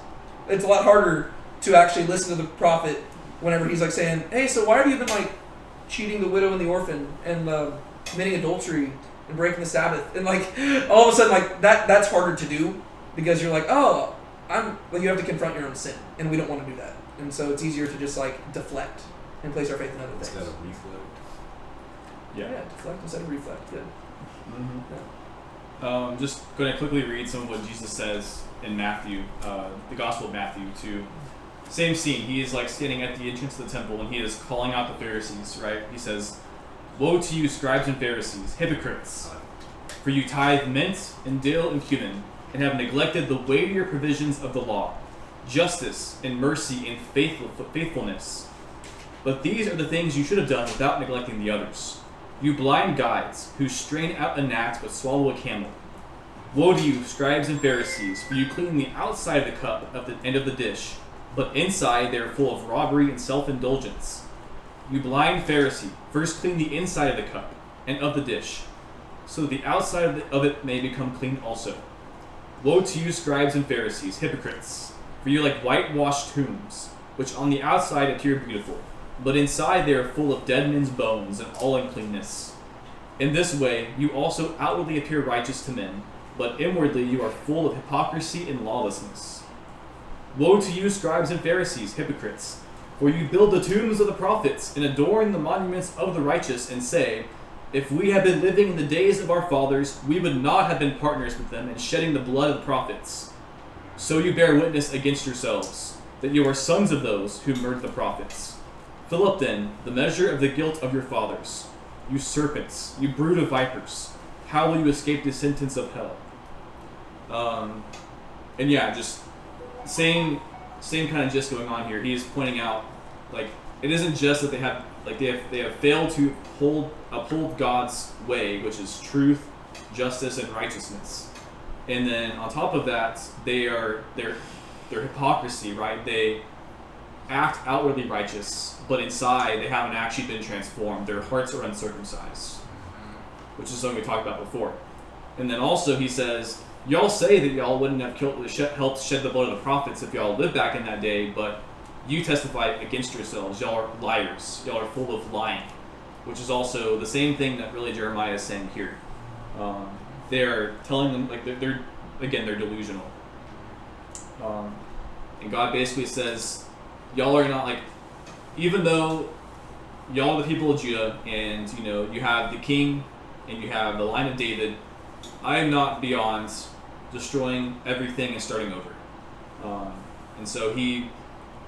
It's a lot harder to actually listen to the prophet whenever he's, like, saying, hey, so why have you been, like, cheating the widow and the orphan and committing adultery and breaking the Sabbath? And, like, all of a sudden, like, that's harder to do because you're like, oh, you have to confront your own sin, and we don't want to do that. And so it's easier to just, like, deflect and place our faith in other things. Instead of reflect. Yeah, deflect instead of reflect. Good. Mm-hmm. Yeah. Just going to quickly read some of what Jesus says in Matthew, the Gospel of Matthew, too. Same scene. He is like standing at the entrance of the temple, and he is calling out the Pharisees, right? He says, "Woe to you, scribes and Pharisees, hypocrites! For you tithe mint and dill and cumin, and have neglected the weightier provisions of the law, justice and mercy and faithfulness. But these are the things you should have done without neglecting the others. You blind guides, who strain out a gnat but swallow a camel. Woe to you, scribes and Pharisees, for you clean the outside of the cup and of the dish, but inside they are full of robbery and self-indulgence. You blind Pharisee, first clean the inside of the cup and of the dish, so that the outside of it may become clean also. Woe to you, scribes and Pharisees, hypocrites, for you are like whitewashed tombs, which on the outside appear beautiful, but inside they are full of dead men's bones and all uncleanness. In this way you also outwardly appear righteous to men, but inwardly you are full of hypocrisy and lawlessness. Woe to you, scribes and Pharisees, hypocrites, for you build the tombs of the prophets and adorn the monuments of the righteous, and say, if we had been living in the days of our fathers, we would not have been partners with them in shedding the blood of the prophets. So you bear witness against yourselves, that you are sons of those who murdered the prophets. Fill up then the measure of the guilt of your fathers. You serpents, you brood of vipers, how will you escape the sentence of hell?" And yeah, just same kind of gist going on here. He is pointing out, like, it isn't just that they have failed to uphold God's way, which is truth, justice, and righteousness. And then on top of that, their hypocrisy, right? They act outwardly righteous, but inside they haven't actually been transformed. Their hearts are uncircumcised, which is something we talked about before. And then also he says, y'all say that y'all wouldn't have helped shed the blood of the prophets if y'all lived back in that day, but you testify against yourselves. Y'all are liars. Y'all are full of lying, which is also the same thing that really Jeremiah is saying here. They're telling them, like, they're delusional. And God basically says, y'all are not, like, even though y'all are the people of Judah, and you have the king and you have the line of David, I am not beyond destroying everything and starting over. And so he,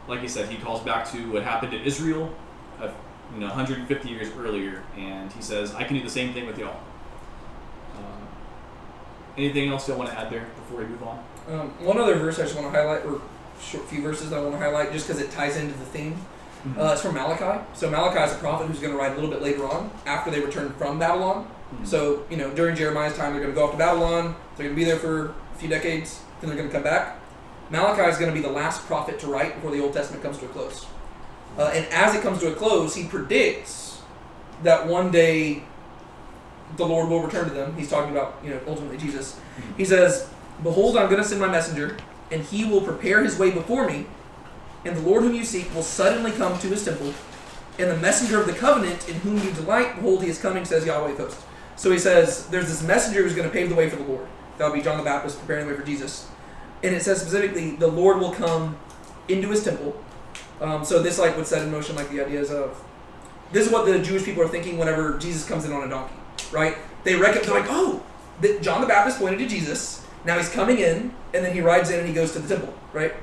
like he said, he calls back to what happened to Israel 150 years earlier, and he says, I can do the same thing with y'all. Anything else y'all want to add there before we move on? One other verse I just want to highlight, or few verses I want to highlight, just because it ties into the theme. It's from Malachi. So Malachi is a prophet who's going to write a little bit later on, after they return from Babylon. Mm-hmm. So, during Jeremiah's time, they're going to go off to Babylon. They're going to be there for a few decades. Then they're going to come back. Malachi is going to be the last prophet to write before the Old Testament comes to a close. And as it comes to a close, he predicts that one day the Lord will return to them. He's talking about, ultimately Jesus. He says, "Behold, I'm going to send my messenger, and he will prepare his way before me. And the Lord whom you seek will suddenly come to his temple. And the messenger of the covenant in whom you delight, behold, he is coming, says Yahweh of hosts." So he says, there's this messenger who's going to pave the way for the Lord. That would be John the Baptist preparing the way for Jesus. And it says specifically, the Lord will come into his temple. So this would set in motion the ideas of, this is what the Jewish people are thinking whenever Jesus comes in on a donkey, right? They're like, oh, John the Baptist pointed to Jesus. Now he's coming in, and then he rides in and he goes to the temple, right?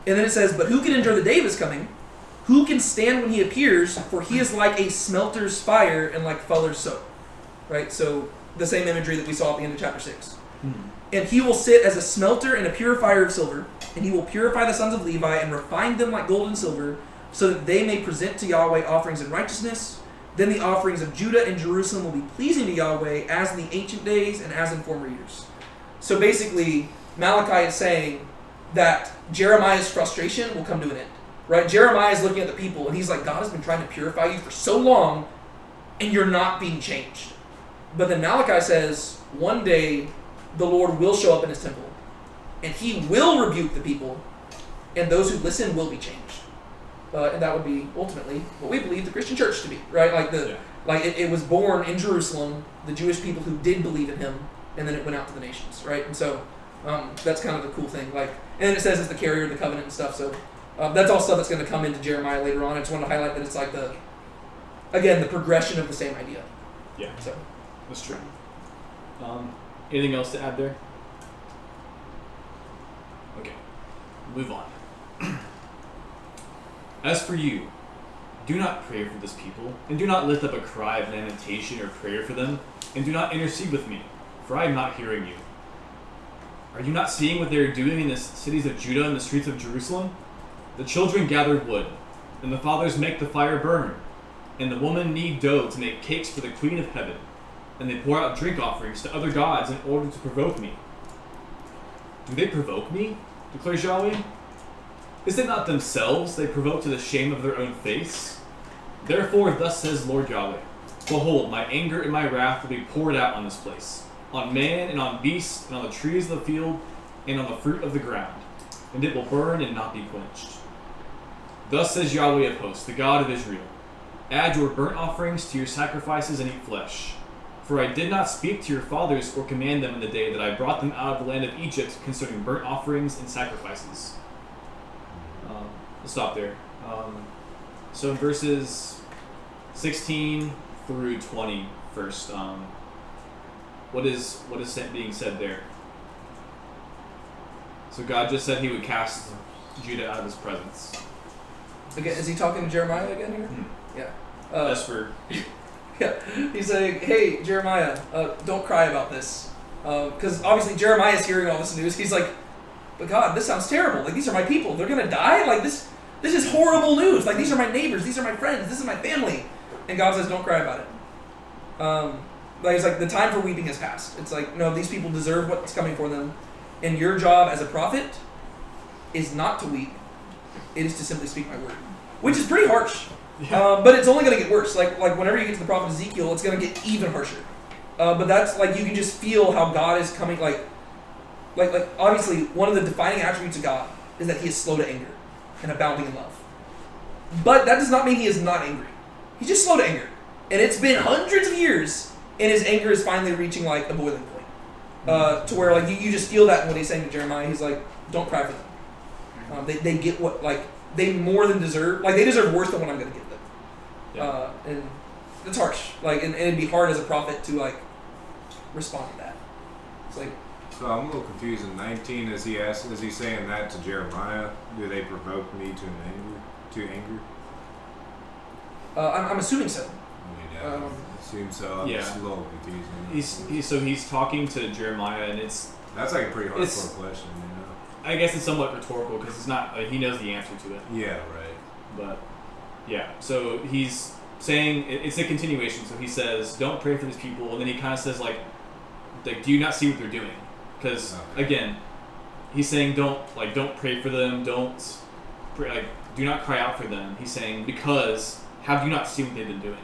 And then it says, but who can endure the day of his coming? Who can stand when he appears? For he is like a smelter's fire and like fuller's soap, right? So the same imagery that we saw at the end of chapter 6. And he will sit as a smelter and a purifier of silver, and he will purify the sons of Levi and refine them like gold and silver, so that they may present to Yahweh offerings in righteousness. Then the offerings of Judah and Jerusalem will be pleasing to Yahweh as in the ancient days and as in former years. So basically, Malachi is saying that Jeremiah's frustration will come to an end. Right? Jeremiah is looking at the people, and he's like, God has been trying to purify you for so long, and you're not being changed. But then Malachi says, one day the Lord will show up in his temple, and he will rebuke the people, and those who listen will be changed. And that would be ultimately what we believe the Christian church to be, right? It was born in Jerusalem, the Jewish people who did believe in him, and then it went out to the nations, right? And so that's kind of the cool thing. And then it says it's the carrier of the covenant and stuff. So that's all stuff that's going to come into Jeremiah later on. I just want to highlight that it's the progression of the same idea. Yeah, so that's true. Anything else to add there? Okay, move on. As for you, do not pray for this people, and do not lift up a cry of lamentation or prayer for them, and do not intercede with me, for I am not hearing you. Are you not seeing what they are doing in the cities of Judah and the streets of Jerusalem? The children gather wood, and the fathers make the fire burn, and the women knead dough to make cakes for the Queen of Heaven, and they pour out drink offerings to other gods in order to provoke me. Do they provoke me? Declares Yahweh. Is it not themselves they provoke to the shame of their own face? Therefore, thus says Lord Yahweh, behold, my anger and my wrath will be poured out on this place, on man and on beast, and on the trees of the field, and on the fruit of the ground, and it will burn and not be quenched. Thus says Yahweh of hosts, the God of Israel, add your burnt offerings to your sacrifices and eat flesh. For I did not speak to your fathers or command them in the day that I brought them out of the land of Egypt concerning burnt offerings and sacrifices. Let's stop there. So in verses 16 through 20 first, what is being said there? So God just said he would cast Judah out of his presence. Again, is he talking to Jeremiah again here? Yeah. That's for Yeah, he's saying, hey, Jeremiah, don't cry about this. Because obviously Jeremiah's hearing all this news. He's like, but God, this sounds terrible. Like, these are my people. They're going to die? Like, this is horrible news. Like, these are my neighbors. These are my friends. This is my family. And God says, don't cry about it. Like, it's like, the time for weeping has passed. It's like, no, these people deserve what's coming for them. And your job as a prophet is not to weep. It is to simply speak my word. Which is pretty harsh. yeah. But it's only going to get worse. Like whenever you get to the prophet Ezekiel, it's going to get even harsher. But that's like you can just feel how God is coming. Like obviously one of the defining attributes of God is that He is slow to anger and abounding in love. But that does not mean He is not angry. He's just slow to anger, and it's been hundreds of years, and His anger is finally reaching like a boiling point. To where like you just feel that when He's saying to Jeremiah, He's like, "Don't cry for them. They get what like they more than deserve. Like they deserve worse than what I'm going to give them." Yeah. And it's harsh. Like, and it'd be hard as a prophet to like respond to that. It's like, So I'm a little confused. In 19, is he saying that to Jeremiah? Do they provoke me to anger? I'm assuming so. I mean, yeah, I assume so. I'm yeah. just a little confused. He's talking to Jeremiah, and That's like a pretty hardcore it's- question, you know? I guess it's somewhat rhetorical because it's not he knows the answer to it. Yeah, right. But yeah, so he's saying it's a continuation. So he says, "Don't pray for these people," and then he kind of says like, "Do you not see what they're doing?" Because again, he's saying don't pray for them, don't pray, like do not cry out for them. He's saying because have you not seen what they've been doing?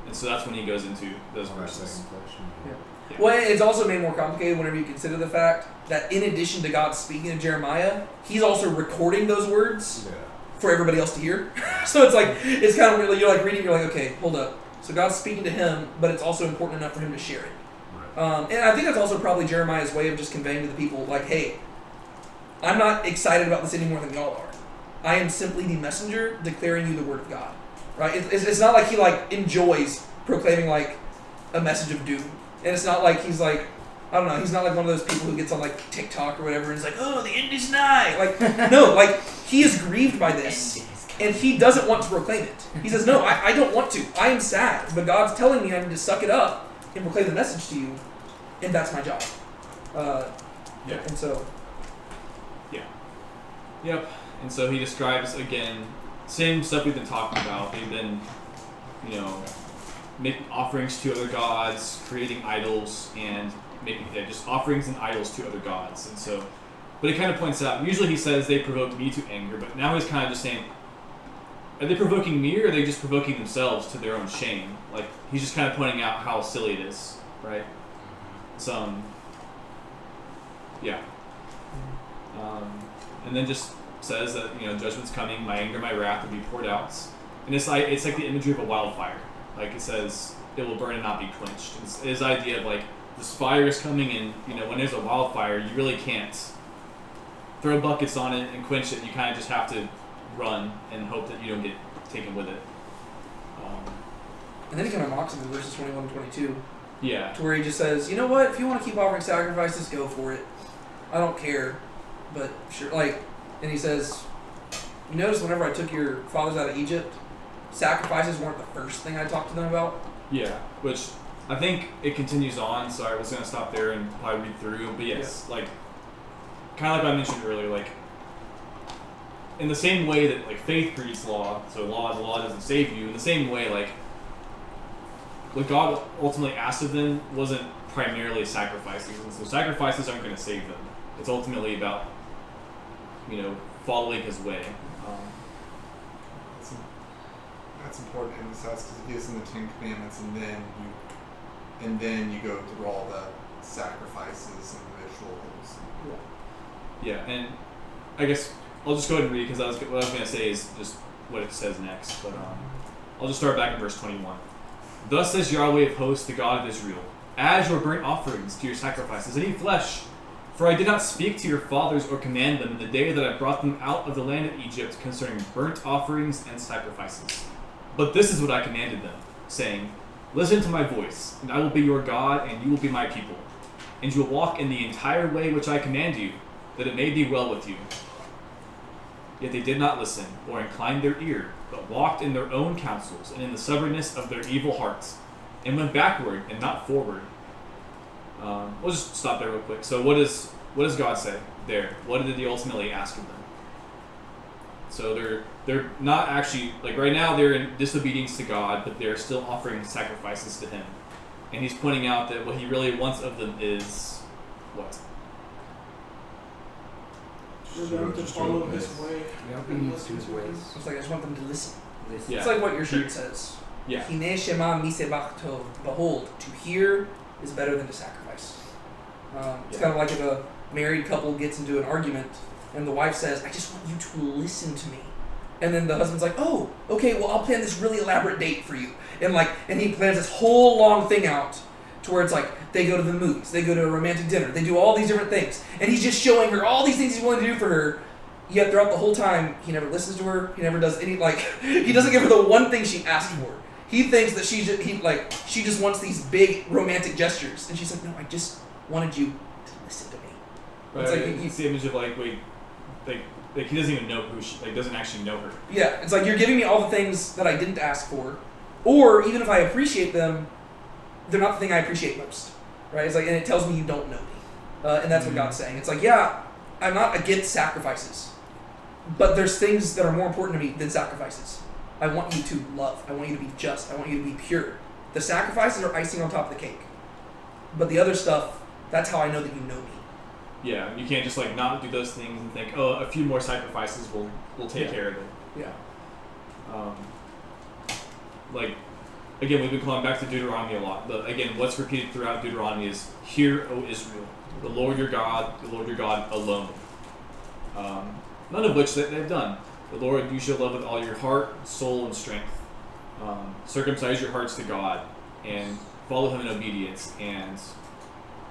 And so that's when he goes into those verses. Second question. Yeah. Well, it's also made more complicated whenever you consider the fact that in addition to God speaking to Jeremiah, He's also recording those words Yeah. for everybody else to hear. So it's like it's kind of weird. You're like reading. You're like, okay, hold up. So God's speaking to him, but it's also important enough for him to share it. Right. And I think that's also probably Jeremiah's way of just conveying to the people, like, hey, I'm not excited about this any more than y'all are. I am simply the messenger declaring you the word of God. Right? It's not like he like enjoys proclaiming like a message of doom, and it's not like he's like, I don't know, he's not like one of those people who gets on like TikTok or whatever and is like, oh, the end is nigh. Like, no, like he is grieved by this, and he doesn't want to proclaim it. He says, no, I don't want to. I am sad, but God's telling me I need to suck it up and proclaim the message to you, and that's my job. Yeah. And so, Yep. And so he describes again same stuff we've been talking about. They've been, making offerings to other gods, creating idols, and making just offerings and idols to other gods. And so, but he kind of points out. Usually he says they provoke me to anger, but now he's kind of just saying, are they provoking me, or are they just provoking themselves to their own shame? Like he's just kind of pointing out how silly it is, right? So, yeah. And then just says that judgment's coming, my anger, my wrath will be poured out, and it's like the imagery of a wildfire. Like it says, it will burn and not be quenched. It's his idea of like this fire is coming, and when there's a wildfire, you really can't throw buckets on it and quench it. You kind of just have to run and hope that you don't get taken with it. and then he kind of mocks him in verses 21 and 22. Yeah. to where he just says, you know what, if you want to keep offering sacrifices, go for it. I don't care, but sure. Like, and he says, you notice whenever I took your fathers out of Egypt, sacrifices weren't the first thing I talked to them about. Yeah, which I think it continues on. So I was gonna stop there and probably read through. But yes, like kind of like I mentioned earlier, like in the same way that like faith creates law, so the law doesn't save you. In the same way, like what God ultimately asked of them wasn't primarily sacrifices, and so sacrifices aren't going to save them. It's ultimately about following His way. That's important in the sense because it gives them the Ten Commandments, and then you go through all the sacrifices and rituals. Yeah, and I guess I'll just go ahead and read because what I was going to say is just what it says next. But I'll just start back in verse 21. Thus says Yahweh of hosts, the God of Israel, add your burnt offerings to your sacrifices, and eat flesh. For I did not speak to your fathers or command them in the day that I brought them out of the land of Egypt concerning burnt offerings and sacrifices. But this is what I commanded them, saying, listen to my voice, and I will be your God, and you will be my people. And you will walk in the entire way which I command you, that it may be well with you. Yet they did not listen, or incline their ear, but walked in their own counsels, and in the stubbornness of their evil hearts, and went backward and not forward. We'll just stop there real quick. So what does God say there? What did He ultimately ask of them? So they're not actually, like right now they're in disobedience to God, but they're still offering sacrifices to Him. And He's pointing out that what He really wants of them is what? For them to follow His way. Obedience to His ways. It's like I just want them to listen. Listen. Yeah. It's like what your shirt says. Yeah. Hine shema misebach tov. Behold, to hear is better than to sacrifice. It's Yeah. kind of like if a married couple gets into an argument and the wife says, I just want you to listen to me. And then the husband's like, oh, okay, well, I'll plan this really elaborate date for you. And he plans this whole long thing out to where it's like, they go to the movies, they go to a romantic dinner, they do all these different things. And he's just showing her all these things he's willing to do for her. Yet throughout the whole time, he never listens to her. He never does any, he doesn't give her the one thing she asked for. He thinks that she just wants these big romantic gestures. And she's like, no, I just wanted you to listen to me. It's like It's the image of he doesn't even know who she, doesn't actually know her. Yeah, it's like you're giving me all the things that I didn't ask for. Or even if I appreciate them, they're not the thing I appreciate most. Right? It's like, and it tells me you don't know me. And that's what God's saying. It's like, yeah, I'm not against sacrifices. But there's things that are more important to me than sacrifices. I want you to love. I want you to be just. I want you to be pure. The sacrifices are icing on top of the cake. But the other stuff, that's how I know that you know me. Yeah, you can't just not do those things and think, oh, a few more sacrifices will take care of it. Yeah. Again, we've been calling back to Deuteronomy a lot, but again, what's repeated throughout Deuteronomy is, hear, O Israel, the Lord your God alone. None of which that they've done. The Lord you shall love with all your heart, soul, and strength. Circumcise your hearts to God, and follow Him in obedience, and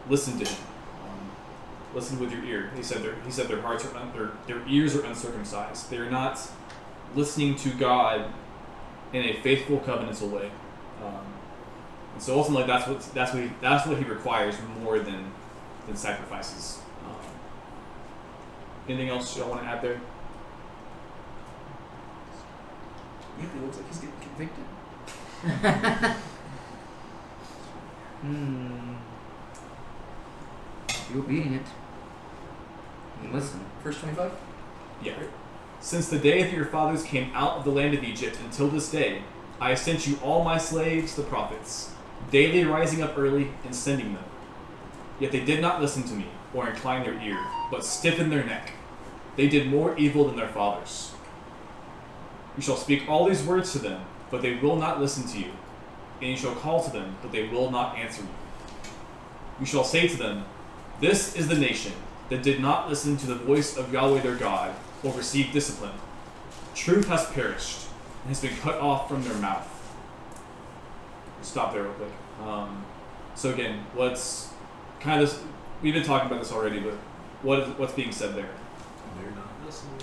listen to Him. Listen with your ear. He said their hearts are their ears are uncircumcised. They're not listening to God in a faithful, covenantal way. And so ultimately, that's what He requires more than sacrifices. Anything else y'all want to add there? It looks like he's getting convicted. Be obedient. And listen. Verse 25. Yeah. Since the day that your fathers came out of the land of Egypt until this day, I have sent you all my slaves, the prophets, daily rising up early and sending them. Yet they did not listen to me, or incline their ear, but stiffened their neck. They did more evil than their fathers. You shall speak all these words to them, but they will not listen to you. And you shall call to them, but they will not answer you. You shall say to them, this is the nation that did not listen to the voice of Yahweh their God, or receive discipline. Truth has perished, and has been cut off from their mouth. Stop there real quick. So again, what's kind of this, we've been talking about this already, but what's being said there? They're not listening.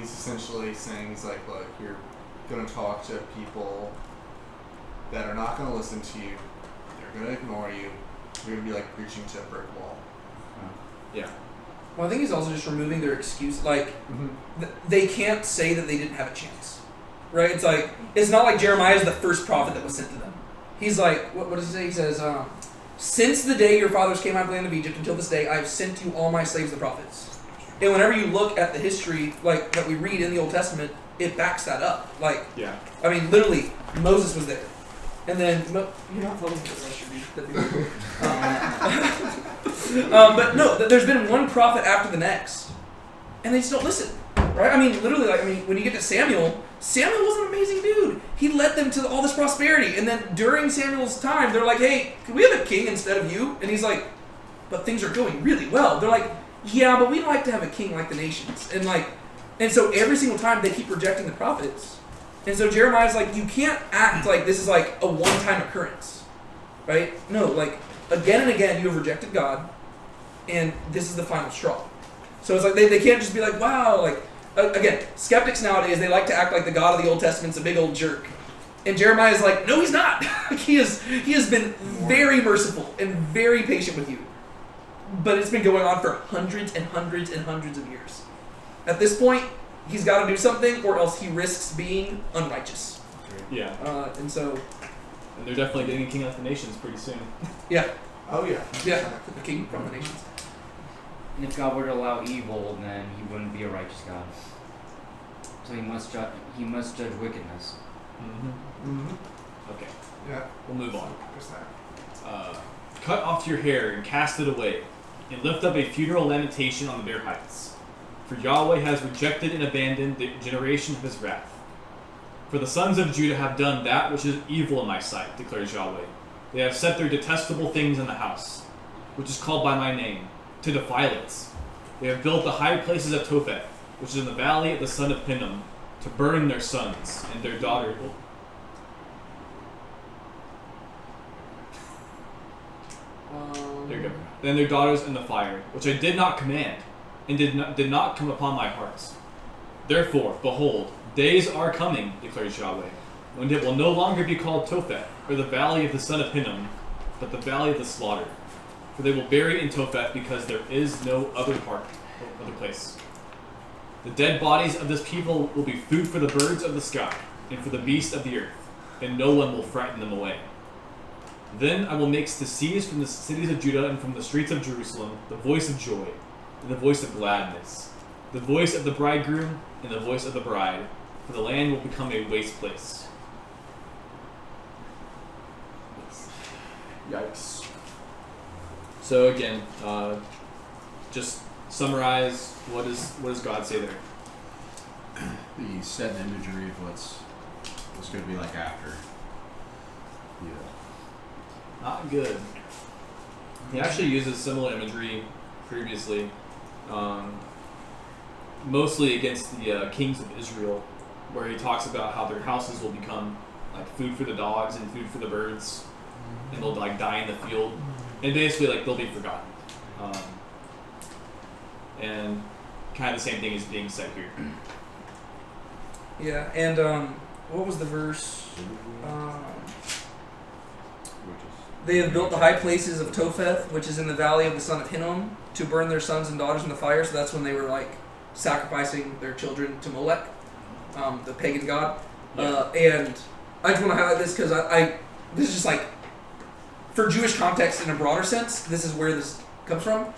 He's essentially saying, he's like, look, you're going to talk to people that are not going to listen to you. They're going to ignore you. You're going to be like preaching to a brick wall. Yeah. Well, I think he's also just removing their excuse. Like, they can't say that they didn't have a chance, right? It's like, it's not like Jeremiah is the first prophet that was sent to them. He's like, what does he say? He says, since the day your fathers came out of the land of Egypt until this day, I have sent you all my slaves, the prophets. And whenever you look at the history, like, that we read in the Old Testament, it backs that up. Like, Yeah. I mean, literally, Moses was there. And then, you're not following this, I should be. But no, there's been one prophet after the next. And they just don't listen. Right? I mean, literally, like, when you get to Samuel was an amazing dude. He led them to all this prosperity. And then during Samuel's time, they're like, hey, can we have a king instead of you? And he's like, but things are going really well. They're like, yeah, but we'd like to have a king like the nations. And so every single time they keep rejecting the prophets. And so Jeremiah's like, you can't act like this is like a one-time occurrence. Right? No, like, again and again you have rejected God. And this is the final straw. So it's like they can't just be like, wow, like, again, skeptics nowadays, they like to act like the God of the Old Testament's a big old jerk. And Jeremiah's like, no, he's not. He has been very merciful and very patient with you. But it's been going on for hundreds and hundreds and hundreds of years. At this point, he's got to do something or else he risks being unrighteous. Yeah. And so... And they're definitely getting a king of the nations pretty soon. Yeah. Oh, yeah. Yeah. The king from the nations. And if God were to allow evil, then he wouldn't be a righteous God. So he must judge wickedness. Okay. Yeah. We'll move on. There's that. Cut off your hair and cast it away, and lift up a funeral lamentation on the bare heights. For Yahweh has rejected and abandoned the generation of his wrath. For the sons of Judah have done that which is evil in my sight, declares Yahweh. They have set their detestable things in the house, which is called by my name, to defile it. They have built the high places of Topheth, which is in the valley of the son of Hinnom, to burn their sons and their daughters. There you go. Then their daughters in the fire, which I did not command, and did not come upon my heart. Therefore, behold, days are coming, declares Yahweh, when it will no longer be called Topheth, or the valley of the son of Hinnom, but the valley of the slaughter. For they will bury in Topheth, because there is no other place. The dead bodies of this people will be food for the birds of the sky, and for the beasts of the earth, and no one will frighten them away. Then I will make to cease from the cities of Judah and from the streets of Jerusalem the voice of joy, and the voice of gladness, the voice of the bridegroom, and the voice of the bride, for the land will become a waste place. Yikes. So again, just summarize, what does God say there? The set imagery of what's going to be like after. Yeah. Not good. He actually uses similar imagery previously, mostly against the kings of Israel, where he talks about how their houses will become like food for the dogs and food for the birds, and they'll like die in the field, and basically like they'll be forgotten. And kind of the same thing is being said here. Yeah, and what was the verse? They have built the high places of Topheth, which is in the valley of the son of Hinnom, to burn their sons and daughters in the fire. So that's when they were like sacrificing their children to Molech, the pagan god. Yeah. And I just want to highlight this because this is just like, for Jewish context in a broader sense, this is where this comes from.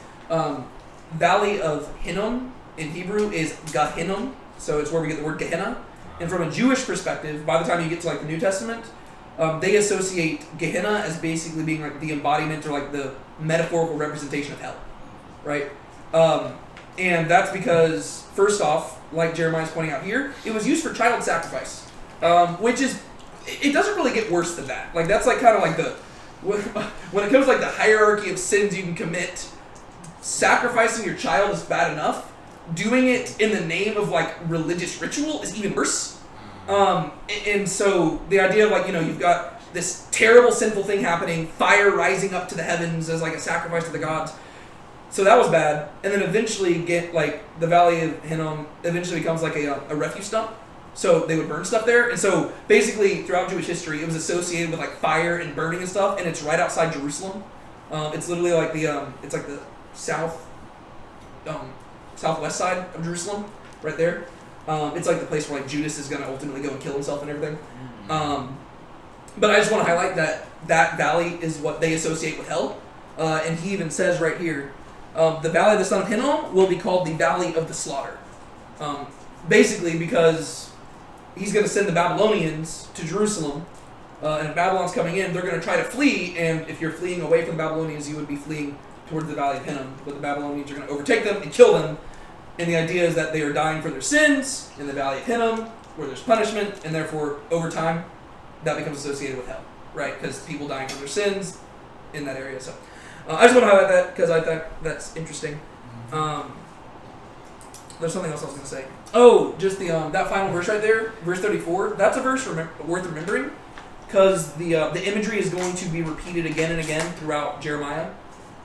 Valley of Hinnom in Hebrew is Gehinnom, so it's where we get the word Gehenna. And from a Jewish perspective, by the time you get to like the New Testament, they associate Gehenna as basically being like the embodiment or like the metaphorical representation of hell, right? And that's because, first off, like Jeremiah's pointing out here, it was used for child sacrifice, which is, it doesn't really get worse than that. Like that's like kind of like the, when it comes to like the hierarchy of sins you can commit, sacrificing your child is bad enough. Doing it in the name of like religious ritual is even worse. And so the idea of like, you know, you've got this terrible sinful thing happening, fire rising up to the heavens as like a sacrifice to the gods. So that was bad. And then eventually get like the Valley of Hinnom eventually becomes like a refuse dump. So they would burn stuff there, and so basically throughout Jewish history, it was associated with like fire and burning and stuff. And it's right outside Jerusalem. It's literally like it's like the southwest side of Jerusalem, right there. It's like the place where like Judas is gonna ultimately go and kill himself and everything. But I just want to highlight that valley is what they associate with hell. And he even says right here, the valley of the son of Hinnom will be called the valley of the slaughter. Basically because he's going to send the Babylonians to Jerusalem, and if Babylon's coming in, they're going to try to flee, and if you're fleeing away from the Babylonians, you would be fleeing towards the valley of Hinnom, but the Babylonians are going to overtake them and kill them, and the idea is that they are dying for their sins in the valley of Hinnom, where there's punishment, and therefore, over time, that becomes associated with hell, right? Because people dying for their sins in that area, so... I just want to highlight that because I think that's interesting. There's something else I was going to say. Oh, just the that final verse right there, verse 34. That's a verse worth remembering because the imagery is going to be repeated again and again throughout Jeremiah,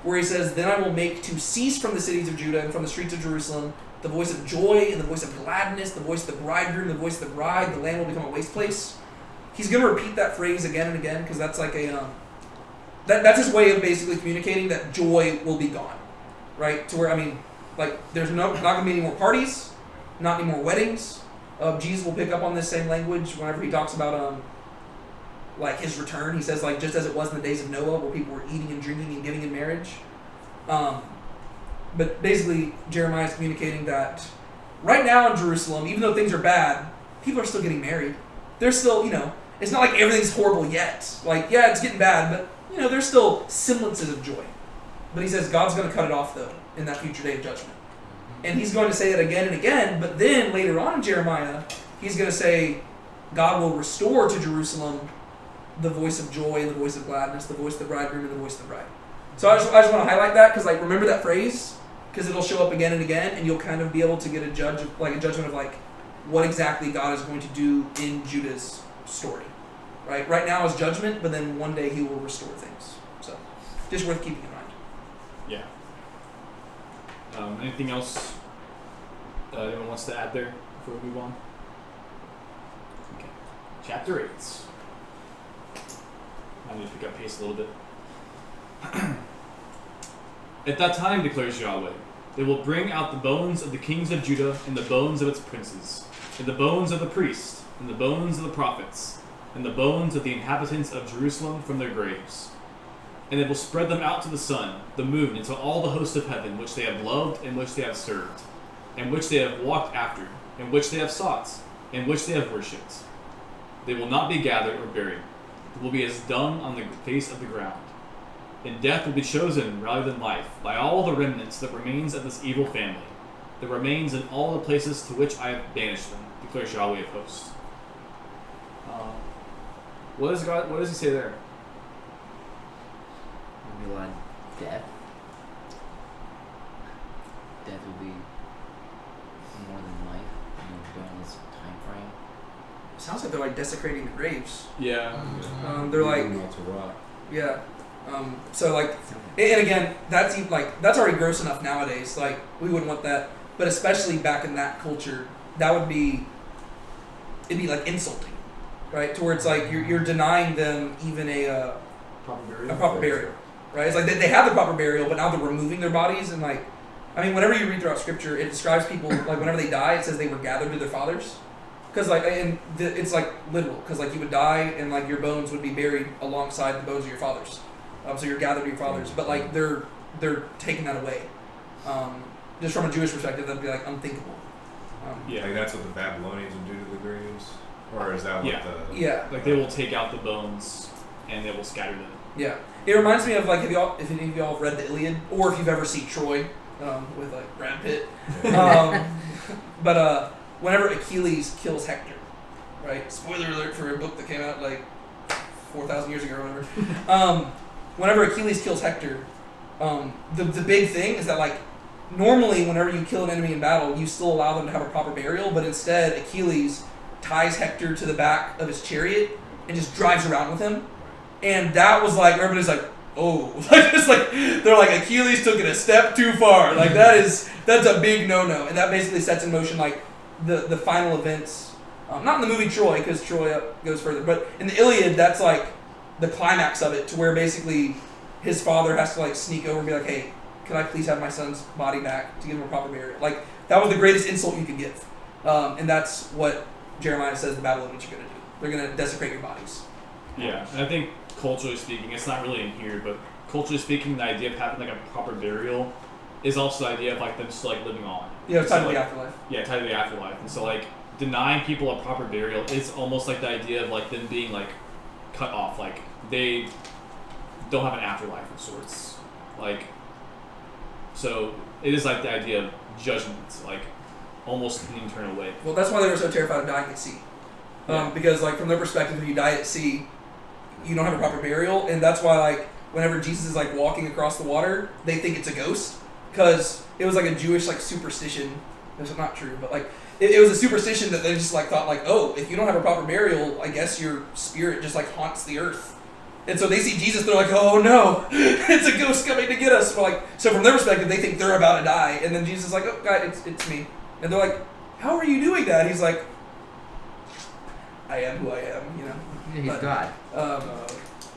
where he says, "Then I will make to cease from the cities of Judah and from the streets of Jerusalem the voice of joy and the voice of gladness, the voice of the bridegroom, the voice of the bride. The land will become a waste place." He's going to repeat that phrase again and again because that's like a that's his way of basically communicating that joy will be gone, right? To where, like, there's not going to be any more parties, not any more weddings. Jesus will pick up on this same language whenever he talks about, like, his return. He says, like, just as it was in the days of Noah, where people were eating and drinking and giving in marriage. But basically, Jeremiah is communicating that right now in Jerusalem, even though things are bad, people are still getting married. They're still, it's not like everything's horrible yet. Like, yeah, it's getting bad, but there's still semblances of joy. But he says God's going to cut it off, though, in that future day of judgment. And he's going to say that again and again, but then later on in Jeremiah, he's going to say God will restore to Jerusalem the voice of joy and the voice of gladness, the voice of the bridegroom and the voice of the bride. So I just want to highlight that because, like, remember that phrase because it'll show up again and again, and you'll kind of be able to get a judgment of like what exactly God is going to do in Judah's story. Right now is judgment, but then one day he will restore things. So, just worth keeping in mind. Yeah. Anything else anyone wants to add there before we move on? Okay. Chapter 8. I need to pick up pace a little bit. At that time, declares Yahweh, they will bring out the bones of the kings of Judah and the bones of its princes, and the bones of the priests, and the bones of the prophets, and the bones of the inhabitants of Jerusalem from their graves. And they will spread them out to the sun, the moon, and to all the host of heaven, which they have loved, and which they have served, and which they have walked after, and which they have sought, and which they have worshipped. They will not be gathered or buried. They will be as dung on the face of the ground. And death will be chosen rather than life by all the remnants that remains of this evil family, that remains in all the places to which I have banished them, declares Yahweh of hosts. What does he say there? Will be like death. Death will be more than life during this time frame. Sounds like they're like desecrating the graves. Yeah. They're like, Leaving them all to rot. yeah. So like, and again, that's already gross enough nowadays. Like, we wouldn't want that, but especially back in that culture, it'd be like insulting, right? To where it's like you're denying them even a proper burial, right? It's like they have the proper burial, but now they're removing their bodies and like, whenever you read throughout Scripture, it describes people like whenever they die, it says they were gathered to their fathers, because like it's like literal, because like you would die and like your bones would be buried alongside the bones of your fathers. So you're gathered to your fathers, but like they're taking that away. Just from a Jewish perspective, that'd be like unthinkable. Yeah. Like that's what the Babylonians would do to the graves, or is that what the? Yeah. Like they will take out the bones and they will scatter them. Yeah. It reminds me of like if any of y'all have read the Iliad, or if you've ever seen Troy with like Brad Pitt. But whenever Achilles kills Hector, right? Spoiler alert for a book that came out like 4,000 years ago or whatever. Whenever Achilles kills Hector, the big thing is that like normally whenever you kill an enemy in battle, you still allow them to have a proper burial, but instead Achilles ties Hector to the back of his chariot and just drives around with him. And that was like, everybody's like, oh, like it's like they're like Achilles took it a step too far. Like that's a big no-no, and that basically sets in motion like the final events Not in the movie Troy, because Troy goes further, but in the Iliad, that's like the climax of it, to where basically his father has to like sneak over and be like, "Hey, can I please have my son's body back to give him a proper burial?" Like that was the greatest insult you could give, and that's what Jeremiah says the Babylonians are going to do. They're going to desecrate your bodies. Yeah, and I think culturally speaking, it's not really in here, but culturally speaking, the idea of having like a proper burial is also the idea of like them just like living on. Yeah, it's tied to like, the afterlife. Yeah, tied to the afterlife, and so like denying people a proper burial is almost like the idea of like them being like cut off, like they don't have an afterlife of sorts, like. So it is like the idea of judgment, like almost an eternal way. Well, that's why they were so terrified of dying at sea. Yeah. Because, like, from their perspective, if you die at sea, you don't have a proper burial, and that's why, like, whenever Jesus is like walking across the water, they think it's a ghost, because it was like a Jewish like superstition. It's not true, but like it was a superstition that they just like thought like, oh, if you don't have a proper burial, I guess your spirit just like haunts the earth. And so they see Jesus, they're like, oh no, it's a ghost coming to get us. So from their perspective, they think they're about to die. And then Jesus is like, oh God, it's me. And they're like, how are you doing that? He's like, I am who I am, you know. He's But, God.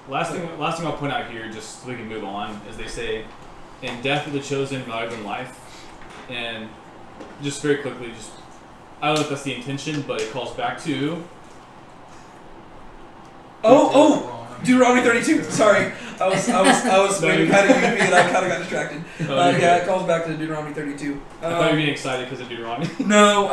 Last thing I'll point out here, just so we can move on, is they say, "In death are the chosen rather than life," and just very quickly, I don't know if that's the intention, but it calls back to. Deuteronomy 32. Sorry, I was maybe kind of goofy and I kind of got distracted. Yeah, it calls back to Deuteronomy 32. I thought you were getting excited because of Deuteronomy. No,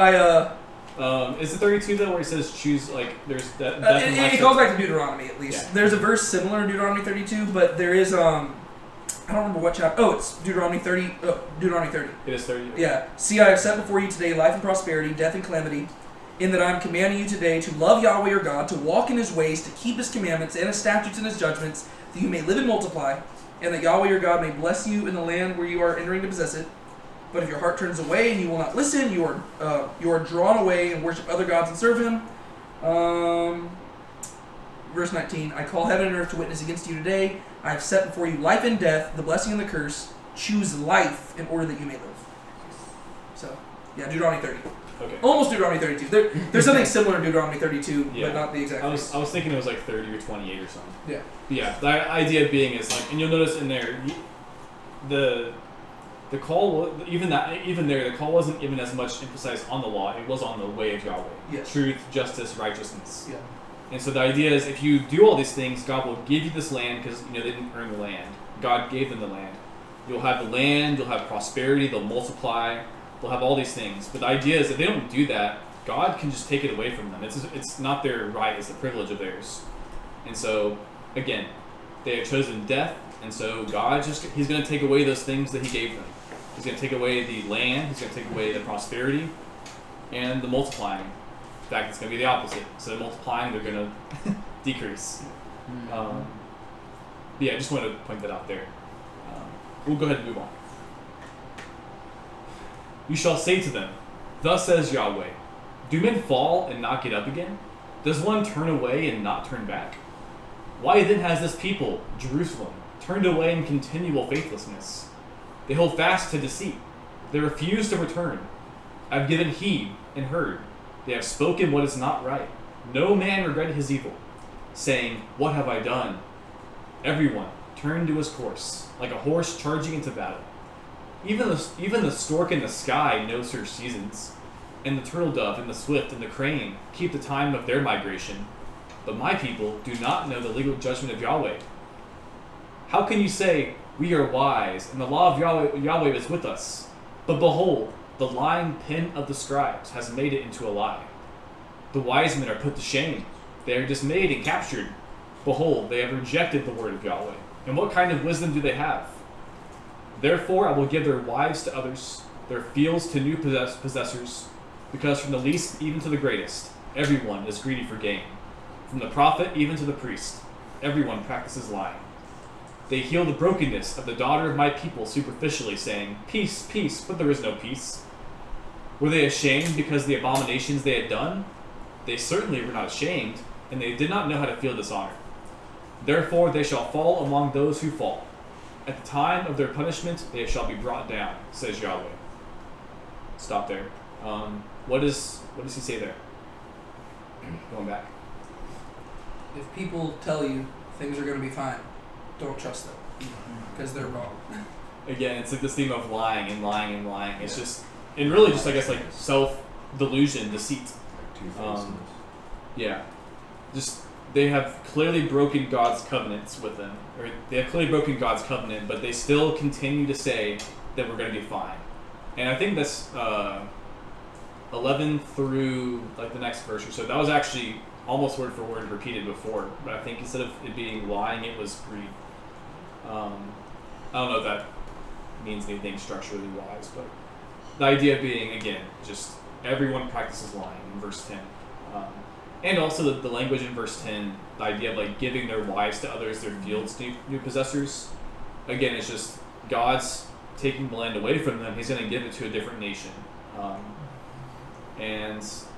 Is it 32 though, where it says choose like there's that? it calls back to Deuteronomy at least. Yeah. There's a verse similar in Deuteronomy 32, but there is I don't remember what chapter. Oh, it's Deuteronomy 30. Deuteronomy 30. It is 30. Yeah. See, I have set before you today life and prosperity, death and calamity, in that I am commanding you today to love Yahweh your God, to walk in his ways, to keep his commandments and his statutes and his judgments, that you may live and multiply, and that Yahweh your God may bless you in the land where you are entering to possess it. But if your heart turns away and you will not listen, you are drawn away and worship other gods and serve him. Verse 19, I call heaven and earth to witness against you today. I have set before you life and death, the blessing and the curse. Choose life in order that you may live. So, yeah, Deuteronomy 30. Okay. Almost Deuteronomy 32. There's something similar in Deuteronomy 32, Yeah. but not the exact I was thinking it was like 30 or 28 or something. Yeah. But yeah, the idea being is like, and you'll notice in there, the call, even there, the call wasn't even as much emphasized on the law. It was on the way of Yahweh. Yes. Truth, justice, righteousness. Yeah. And so the idea is, if you do all these things, God will give you this land because they didn't earn the land. God gave them the land. You'll have the land. You'll have prosperity. They'll multiply. They'll have all these things. But the idea is, if they don't do that, God can just take it away from them. It's not their right. It's a privilege of theirs. And so, again, they have chosen death. And so God He's going to take away those things that He gave them. He's going to take away the land. He's going to take away the prosperity and the multiplying. In fact, it's going to be the opposite. Instead of multiplying, they're going to decrease. But yeah, I just wanted to point that out there. We'll go ahead and move on. You shall say to them, thus says Yahweh, do men fall and not get up again? Does one turn away and not turn back? Why then has this people, Jerusalem, turned away in continual faithlessness? They hold fast to deceit. They refuse to return. I have given heed and heard. They have spoken what is not right. No man regretted his evil, saying, what have I done? Everyone turned to his course, like a horse charging into battle. Even the stork in the sky knows her seasons, and the turtle dove and the swift and the crane keep the time of their migration. But my people do not know the legal judgment of Yahweh. How can you say, we are wise, and the law of Yahweh is with us? But behold, the lying pen of the scribes has made it into a lie. The wise men are put to shame. They are dismayed and captured. Behold, they have rejected the word of Yahweh. And what kind of wisdom do they have? Therefore I will give their wives to others, their fields to new possessors, because from the least even to the greatest, everyone is greedy for gain. From the prophet even to the priest, everyone practices lying. They heal the brokenness of the daughter of my people superficially, saying, peace, peace, but there is no peace. Were they ashamed because of the abominations they had done? They certainly were not ashamed, and they did not know how to feel dishonor. Therefore they shall fall among those who fall. At the time of their punishment they shall be brought down, says Yahweh. Stop there. What does he say there? going back. If people tell you things are going to be fine, don't trust them because they're wrong. Again, it's like this theme of lying and lying and lying. It's just, and really just, I guess, like self-delusion, deceit. Two-facedness. Yeah. Just, they have clearly broken God's covenants with them. Or they have clearly broken God's covenant, but they still continue to say that we're going to be fine. And I think that's 11 through like the next verse or so. That was actually almost word for word repeated before, but I think instead of it being lying, it was greed. I don't know if that means anything structurally wise, but the idea being, again, just everyone practices lying in verse 10. And also the language in verse 10, the idea of like giving their wives to others, their fields to new possessors. Again, it's just God's taking the land away from them. He's going to give it to a different nation.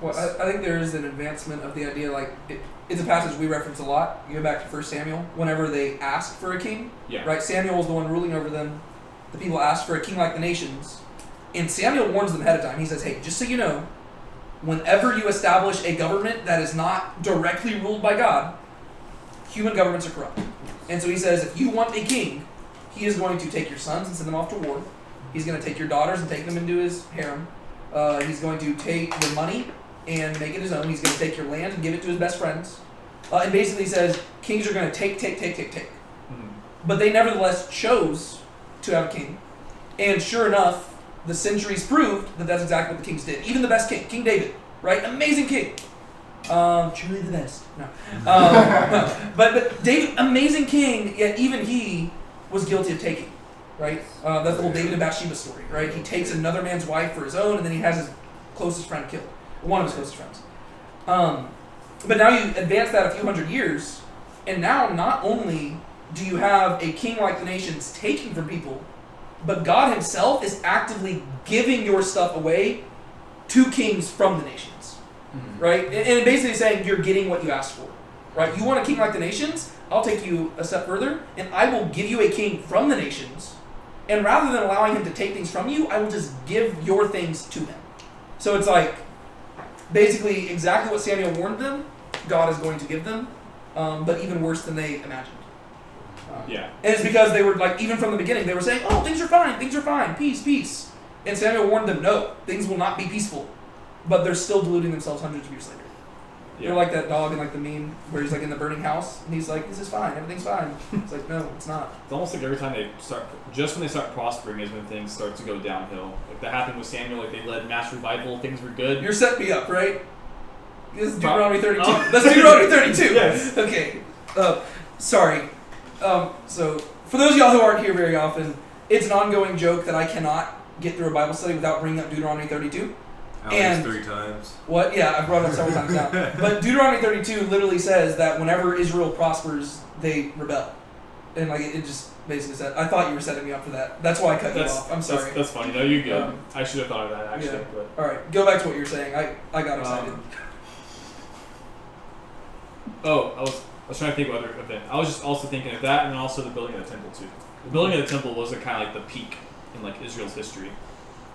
Well, I think there is an advancement of the idea, like, it's a passage we reference a lot. You go back to 1 Samuel, whenever they asked for a king, yeah. right? Samuel was the one ruling over them. The people asked for a king like the nations. And Samuel warns them ahead of time. He says, hey, just so you know, whenever you establish a government that is not directly ruled by God, human governments are corrupt. And so he says, if you want a king, he is going to take your sons and send them off to war. He's going to take your daughters and take them into his harem. He's going to take your money and make it his own. He's going to take your land and give it to his best friends. And basically says, kings are going to take. Mm-hmm. But they nevertheless chose to have a king. And sure enough, the centuries proved that that's exactly what the kings did. Even the best king, King David, right? Amazing king. Truly the best. No. But David, amazing king, yet even he was guilty of taking, right? That's the whole David and Bathsheba story, right? He takes another man's wife for his own, and then he has his closest friend killed. One of his closest friends. But now you advance that a few hundred years, and now not only do you have a king like the nations taking from people, but God himself is actively giving your stuff away to kings from the nations, right? And basically saying you're getting what you asked for, right? You want a king like the nations? I'll take you a step further, and I will give you a king from the nations, and rather than allowing him to take things from you, I will just give your things to him. So it's like, basically exactly what Samuel warned them, God is going to give them, but even worse than they imagined. Yeah. And it's because they were like, even from the beginning, they were saying, oh, things are fine, peace. And Samuel warned them, no, things will not be peaceful. But they're still deluding themselves hundreds of years later. Yeah. They're like that dog in like the meme where he's like in the burning house, and he's like, this is fine, everything's fine. It's like, no, it's not. It's almost like every time they start, just when they start prospering is when things start to go downhill. Like that happened with Samuel, like they led mass revival, things were good. You're setting me up, right? This is Deuteronomy 32. That's Deuteronomy 32. Yes. Okay. Sorry. So, for those of y'all who aren't here very often, it's an ongoing joke that I cannot get through a Bible study without bringing up Deuteronomy 32. At least 3 times. What? Yeah, I've brought it up several times now. But Deuteronomy 32 literally says that whenever Israel prospers, they rebel. And like it just basically said, I thought you were setting me up for that. That's why I cut you off. I'm sorry. That's funny. No, you're good. I should have thought of that actually. Yeah. But. Alright, go back to what you were saying. I got excited. I was trying to think of other events. I was just also thinking of that, and then also the building of the temple too. The building of the temple was kind of like the peak in like Israel's history,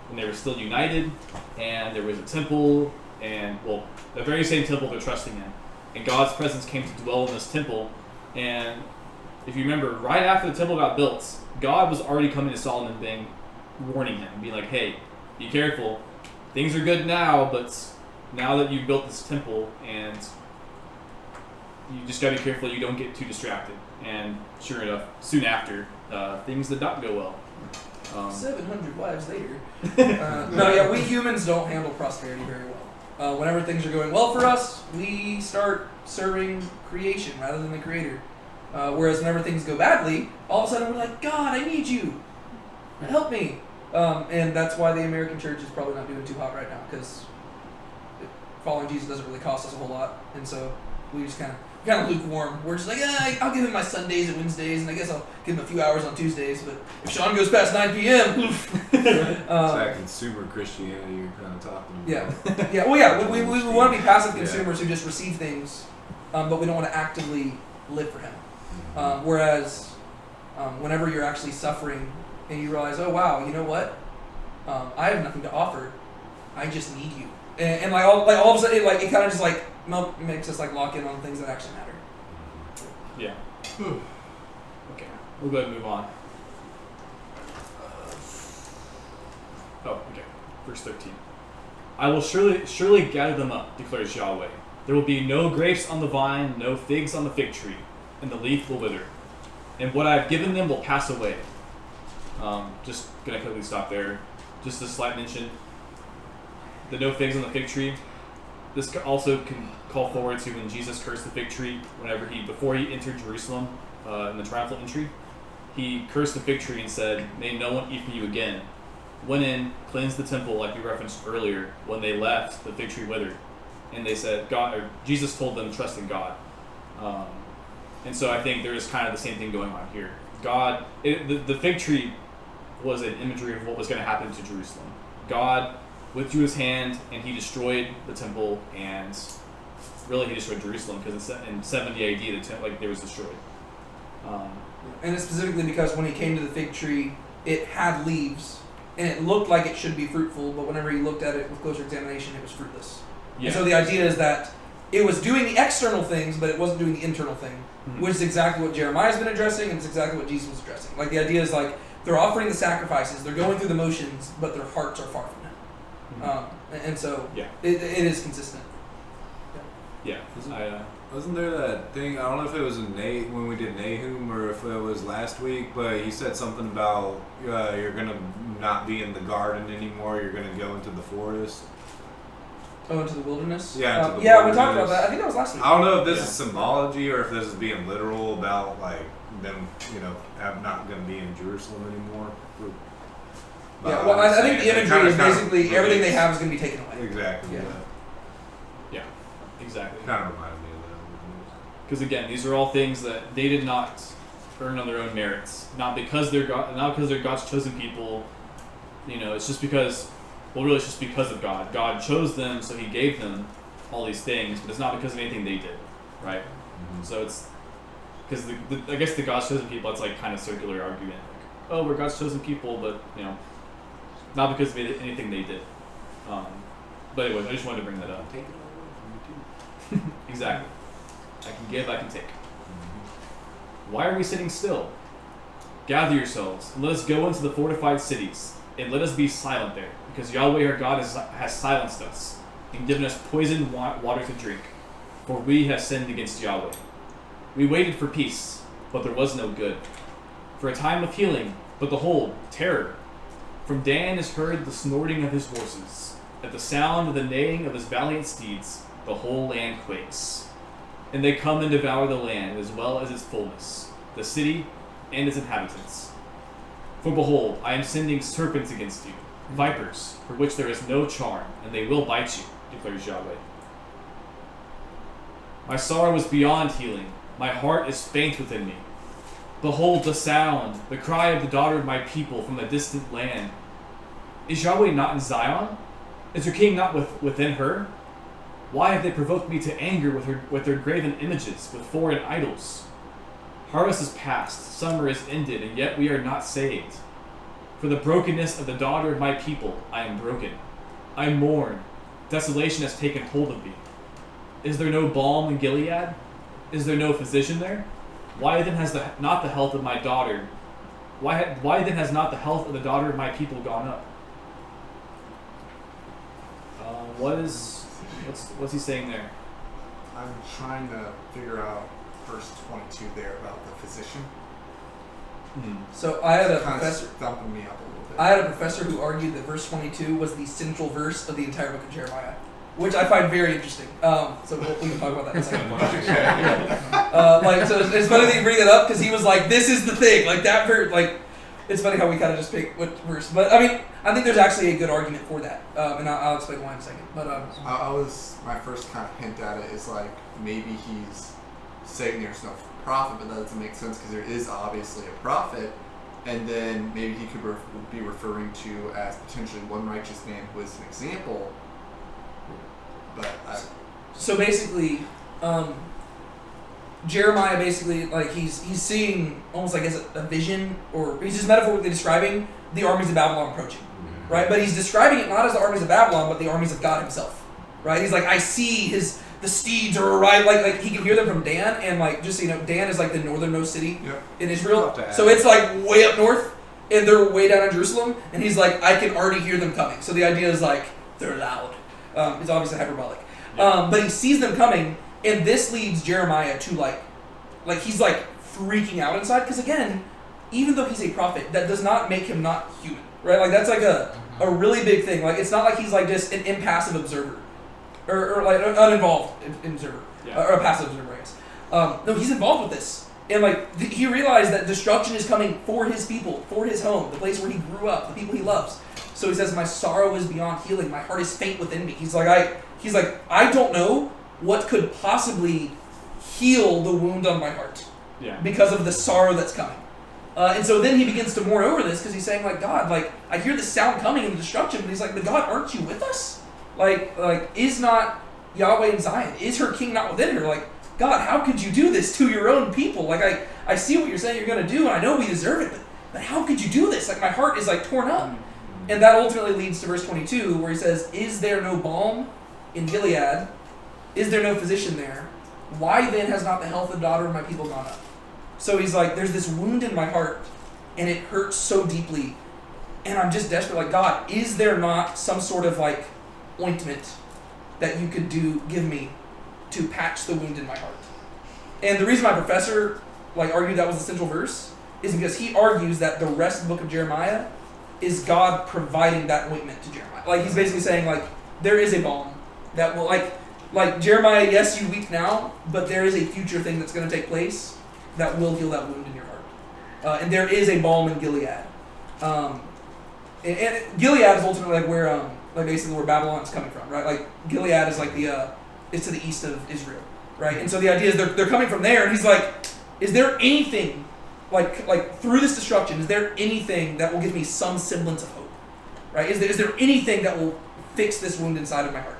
when they were still united, and there was a temple, and well, the very same temple they're trusting in, and God's presence came to dwell in this temple. And if you remember, right after the temple got built, God was already coming to Solomon, warning him, being like, "Hey, be careful. Things are good now, but now that you've built this temple and." You just gotta be careful you don't get too distracted. And sure enough, soon after, things did not go well. 700 wives later. We humans don't handle prosperity very well. Whenever things are going well for us, we start serving creation rather than the creator. Whereas whenever things go badly, all of a sudden we're like, God, I need you. Help me. And that's why the American church is probably not doing too hot right now, because following Jesus doesn't really cost us a whole lot. And so we just kind of lukewarm. We're just like, I'll give him my Sundays and Wednesdays, and I guess I'll give him a few hours on Tuesdays, but if Sean goes past 9 p.m. It's that consumer Christianity you're kind of talking about. We want to be passive consumers who just receive things, but we don't want to actively live for him. Whereas whenever you're actually suffering and you realize, oh wow, you know what? I have nothing to offer. I just need you. And all of a sudden, it kind of just like makes us like lock in on things that actually matter. Yeah. Okay. We'll go ahead and move on. Okay. Verse 13. I will surely gather them up, declares Yahweh. There will be no grapes on the vine, no figs on the fig tree, and the leaf will wither. And what I have given them will pass away. Just going to quickly stop there. Just a slight mention. The no figs on the fig tree. This also can call forward to when Jesus cursed the fig tree before he entered Jerusalem in the triumphal entry. He cursed the fig tree and said, "May no one eat from you again." Went in, cleansed the temple like we referenced earlier. When they left, the fig tree withered. And they said, Jesus told them, trust in God. And so I think there is kind of the same thing going on here. The fig tree was an imagery of what was going to happen to Jerusalem. God withdrew his hand and he destroyed the temple, and really he destroyed Jerusalem because in 70 AD the temple was destroyed. And it's specifically because when he came to the fig tree, it had leaves and it looked like it should be fruitful, but whenever he looked at it with closer examination, it was fruitless. Yeah. And so the idea is that it was doing the external things, but it wasn't doing the internal thing, which is exactly what Jeremiah's been addressing, and it's exactly what Jesus was addressing. Like, the idea is like they're offering the sacrifices, they're going through the motions, but their hearts are far from him. And so it is consistent. Yeah. Wasn't there that thing? I don't know if it was when we did Nahum or if it was last week, but he said something about you're gonna not be in the garden anymore. You're gonna go into the forest. Oh, into the wilderness? Yeah, into the we wilderness. talked about that. I think that was last week. I don't know if this is symbology or if this is being literal about like them, not going to be in Jerusalem anymore. Yeah, well, I think the imagery is basically everything they have is going to be taken away. Exactly. Yeah, exactly. Kind of reminded me of that. Because again, these are all things that they did not earn on their own merits, not because they're God's chosen people. It's just because. Well, really, it's just because of God. God chose them, so He gave them all these things, but it's not because of anything they did, right? Mm-hmm. So it's because I guess the God's chosen people. It's like kind of circular argument, like, oh, we're God's chosen people, but not because of anything they did. But anyway, I just wanted to bring that up. Take it away from me too. Exactly. I can give, I can take. Mm-hmm. Why are we sitting still? Gather yourselves and let us go into the fortified cities, and let us be silent there. Because Yahweh our God has silenced us and given us poisoned water to drink, for we have sinned against Yahweh. We waited for peace, but there was no good. For a time of healing, but behold, terror. From Dan is heard the snorting of his horses. At the sound of the neighing of his valiant steeds, the whole land quakes. And they come and devour the land as well as its fullness, the city and its inhabitants. For behold, I am sending serpents against you, vipers, for which there is no charm, and they will bite you, declares Yahweh. My sorrow is beyond healing. My heart is faint within me. Behold the sound, the cry of the daughter of my people from a distant land. Is Yahweh not in Zion? Is her king not within her? Why have they provoked me to anger with their graven images, with foreign idols? Harvest is past, summer is ended, and yet we are not saved. For the brokenness of the daughter of my people, I am broken. I mourn. Desolation has taken hold of me. Is there no balm in Gilead? Is there no physician there? Why then has not the health of my daughter? Why then has not the health of the daughter of my people gone up? What's he saying there? I'm trying to figure out verse 22 there about the physician. So I had a Kind of professor. stumping me up a little bit. I had a professor who argued that verse 22 was the central verse of the entire book of Jeremiah, which I find very interesting. So we can talk about that in a second. So it's funny that you bring that up because he was like, "This is the thing." Like that verse. Like it's funny how we kind of just pick what verse. But I mean, I think there's actually a good argument for that, and I'll explain why in a second. But my first kind of hint at it is like maybe he's saying there's no prophet, but that doesn't make sense because there is obviously a prophet, and then maybe he could be referring to as potentially one righteous man who is an example. But so basically, Jeremiah basically like he's seeing almost like as a vision, or he's just metaphorically describing the armies of Babylon approaching, right? But he's describing it not as the armies of Babylon, but the armies of God Himself, right? He's like, I see the steeds are arriving. Like he can hear them from Dan, and like just so you know, Dan is like the northernmost city Yep. in Israel. About to ask. So it's like way up north, and they're way down in Jerusalem. And he's like, I can already hear them coming. So the idea is like they're loud. It's obviously hyperbolic, but he sees them coming, and this leads Jeremiah to like he's like freaking out inside because again, even though he's a prophet, that does not make him not human, right? Like that's like a really big thing. Like it's not like he's like just an impassive observer, or like an uninvolved observer, or a passive observer, I guess. No, he's involved with this, and like he realized that destruction is coming for his people, for his home, the place where he grew up, the people he loves. So he says, "My sorrow is beyond healing. My heart is faint within me." He's like, I don't know what could possibly heal the wound on my heart because of the sorrow that's coming. And so then he begins to mourn over this because he's saying, like, God, like, I hear the sound coming and the destruction, but he's like, but God, aren't you with us? Like, is not Yahweh in Zion? Is her king not within her? Like, God, how could you do this to your own people? Like, I see what you're saying you're going to do, and I know we deserve it, but how could you do this? Like, my heart is, like, torn up. And that ultimately leads to verse 22, where he says, is there no balm in Gilead? Is there no physician there? Why then has not the health of the daughter of my people gone up? So he's like, there's this wound in my heart, and it hurts so deeply, and I'm just desperate. Like, God, is there not some sort of like ointment that you could give me to patch the wound in my heart? And the reason my professor like argued that was the central verse is because he argues that the rest of the book of Jeremiah is God providing that ointment to Jeremiah. Like he's basically saying like there is a balm that will like Jeremiah, yes, you weep now, but there is a future thing that's going to take place that will heal that wound in your heart. And there is a balm in Gilead. And Gilead is ultimately like where like basically where Babylon is coming from, right? Like Gilead is like it's to the east of Israel, right? And so the idea is they're coming from there, and he's like, is there anything like through this destruction, is there anything that will give me some semblance of hope, right? Is there anything that will fix this wound inside of my heart?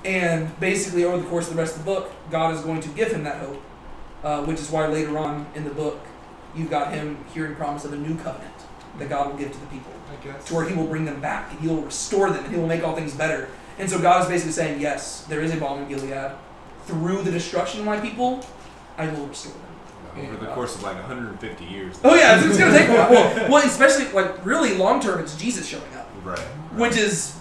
And basically over the course of the rest of the book, God is going to give him that hope, which is why later on in the book, you've got him hearing promise of a new covenant that God will give to the people, I guess. to where he will bring them back, and he will restore them, and he will make all things better. And so God is basically saying, yes, there is a balm in Gilead. Through the destruction of my people, I will restore them. Over the course of like 150 years. Oh yeah, it's going to take a while. Well, especially like really long term, it's Jesus showing up, Right. which is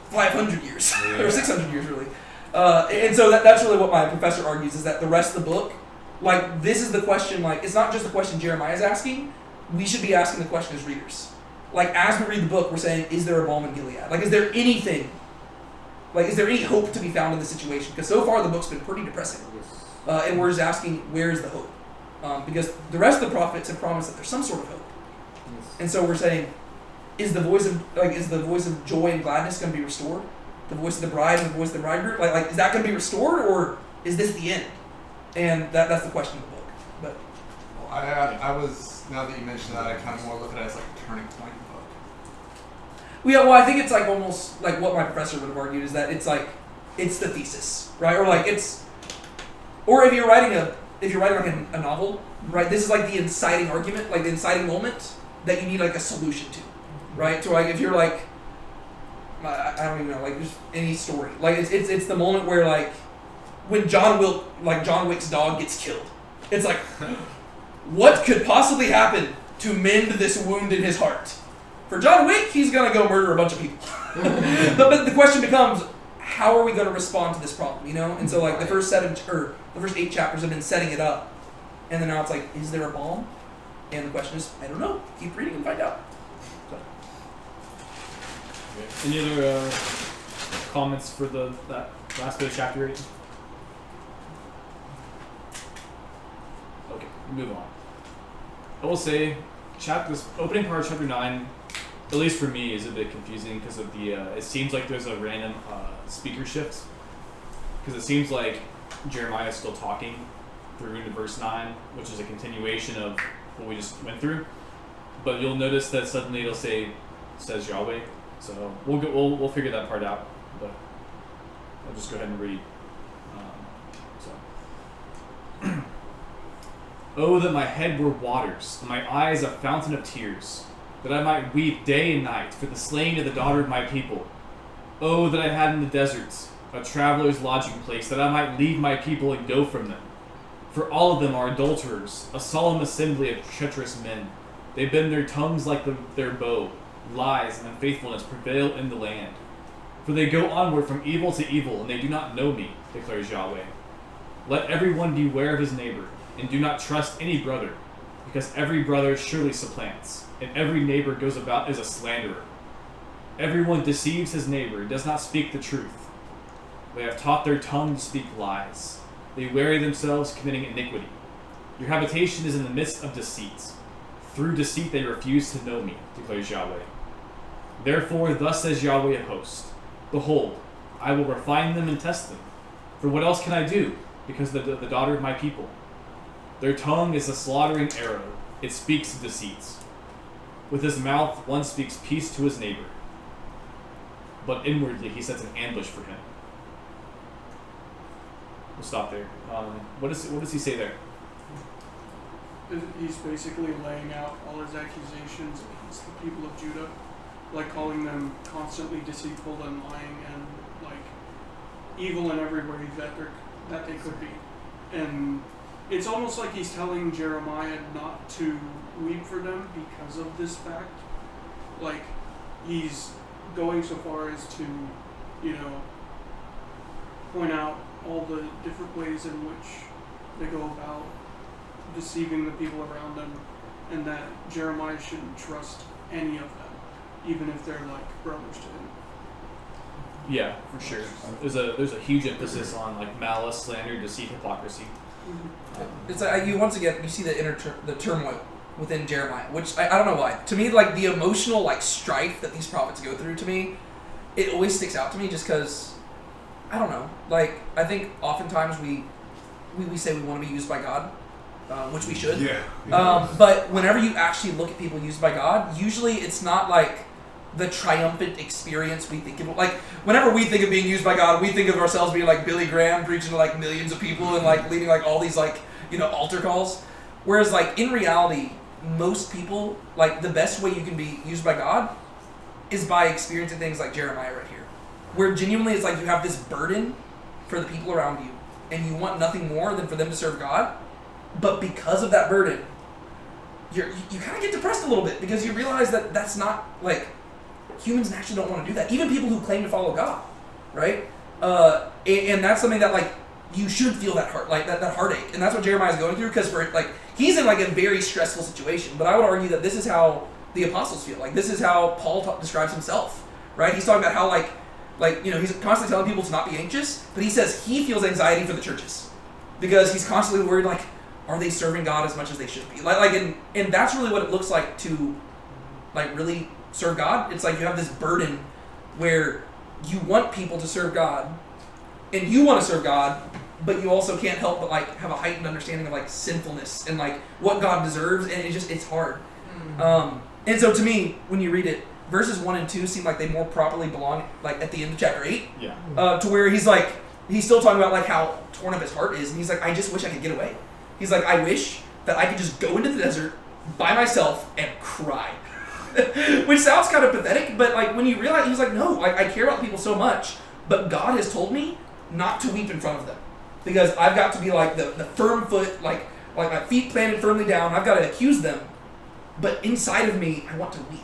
500 years Yeah. or 600 years really. And so that's really what my professor argues, is that the rest of the book, like this is the question, like it's not just the question Jeremiah is asking, we should be asking the question as readers. Like as we read the book, we're saying, is there a balm in Gilead? Like is there anything, like is there any hope to be found in this situation? Because so far the book's been pretty depressing. And we're just asking, where is the hope? Because the rest of the prophets have promised that there's some sort of hope. And so we're saying, is the voice of joy and gladness going to be restored? The voice of the bride and the voice of the bridegroom? Like is that going to be restored, or is this the end? And that's the question of the book. But Well, I was, now that you mentioned that, I kind of more look at it as like a turning point book. well, I think it's like almost like what my professor would have argued, is that it's like it's the thesis, right? Or like or if you're writing like a novel, right? This is like the inciting argument, like the inciting moment that you need like a solution to, right? So like if you're like, I don't even know, like just any story, like it's the moment where like when John Wick's dog gets killed, it's like, what could possibly happen to mend this wound in his heart? For John Wick, he's gonna go murder a bunch of people. but the question becomes, how are we going to respond to this problem, you know? And so like the first 8 chapters have been setting it up, and then now it's like, is there a balm? And the question is, I don't know. Keep reading and find out. So. Any other comments for that last bit of chapter 8? Okay, move on. I will say, this opening part of chapter 9, at least for me, is a bit confusing because of the. It seems like there's a random speaker shift, because it seems like Jeremiah is still talking through into verse 9, which is a continuation of what we just went through. But you'll notice that suddenly it'll says Yahweh. So we'll figure that part out. But I'll just go ahead and read. Oh, that my head were waters, and my eyes a fountain of tears, that I might weep day and night for the slaying of the daughter of my people. Oh, that I had in the deserts a traveler's lodging place, that I might leave my people and go from them. For all of them are adulterers, a solemn assembly of treacherous men. They bend their tongues like their bow. Lies and unfaithfulness prevail in the land. For they go onward from evil to evil, and they do not know me, declares Yahweh. Let everyone beware of his neighbor, and do not trust any brother, because every brother surely supplants, and every neighbor goes about as a slanderer. Everyone deceives his neighbor and does not speak the truth. They have taught their tongue to speak lies. They weary themselves committing iniquity. Your habitation is in the midst of deceit. Through deceit they refuse to know me, declares Yahweh. Therefore, thus says Yahweh of hosts, Behold, I will refine them and test them. For what else can I do? Because the daughter of my people. Their tongue is a slaughtering arrow. It speaks deceits. With his mouth one speaks peace to his neighbor, but inwardly he sets an ambush for him. We'll stop there. What does he say there? He's basically laying out all his accusations against the people of Judah, like calling them constantly deceitful and lying and like evil in every way that they could be. And it's almost like he's telling Jeremiah not to weep for them because of this fact. Like, he's going so far as to, point out all the different ways in which they go about deceiving the people around them, and that Jeremiah shouldn't trust any of them, even if they're like brothers to him. Yeah, for sure. There's a huge emphasis on like malice, slander, deceit, hypocrisy. It's like you once again you see the turmoil within Jeremiah, which I don't know why. To me, like the emotional like strife that these prophets go through, to me, it always sticks out to me just because I don't know. Like I think oftentimes we say we want to be used by God, which we should. Yeah. But whenever you actually look at people used by God, usually it's not like the triumphant experience we think of. Like, whenever we think of being used by God, we think of ourselves being like Billy Graham preaching to like millions of people and like leading like all these like, altar calls. Whereas like in reality, most people, like the best way you can be used by God is by experiencing things like Jeremiah right here. Where genuinely it's like you have this burden for the people around you and you want nothing more than for them to serve God. But because of that burden, you kind of get depressed a little bit because you realize that that's not like, humans naturally don't want to do that. Even people who claim to follow God, right? And that's something that like you should feel that heart, like that heartache, and that's what Jeremiah is going through because for like he's in like a very stressful situation. But I would argue that this is how the apostles feel. Like this is how Paul describes himself, right? He's talking about how like he's constantly telling people to not be anxious, but he says he feels anxiety for the churches because he's constantly worried like, are they serving God as much as they should be? And that's really what it looks like to like really serve God. It's like you have this burden where you want people to serve God and you want to serve God, but you also can't help but like have a heightened understanding of like sinfulness and like what God deserves, and it's hard. And so to me, when you read it, verses 1 and 2 seem like they more properly belong like at the end of chapter 8. Yeah. To where he's still talking about like how torn up his heart is, and he's like, I just wish I could get away. He's like, I wish that I could just go into the desert by myself and cry. Which sounds kind of pathetic, but like when you realize, he's like, no, like I care about people so much, but God has told me not to weep in front of them because I've got to be like the firm foot, like my feet planted firmly down. I've got to accuse them, but inside of me, I want to weep.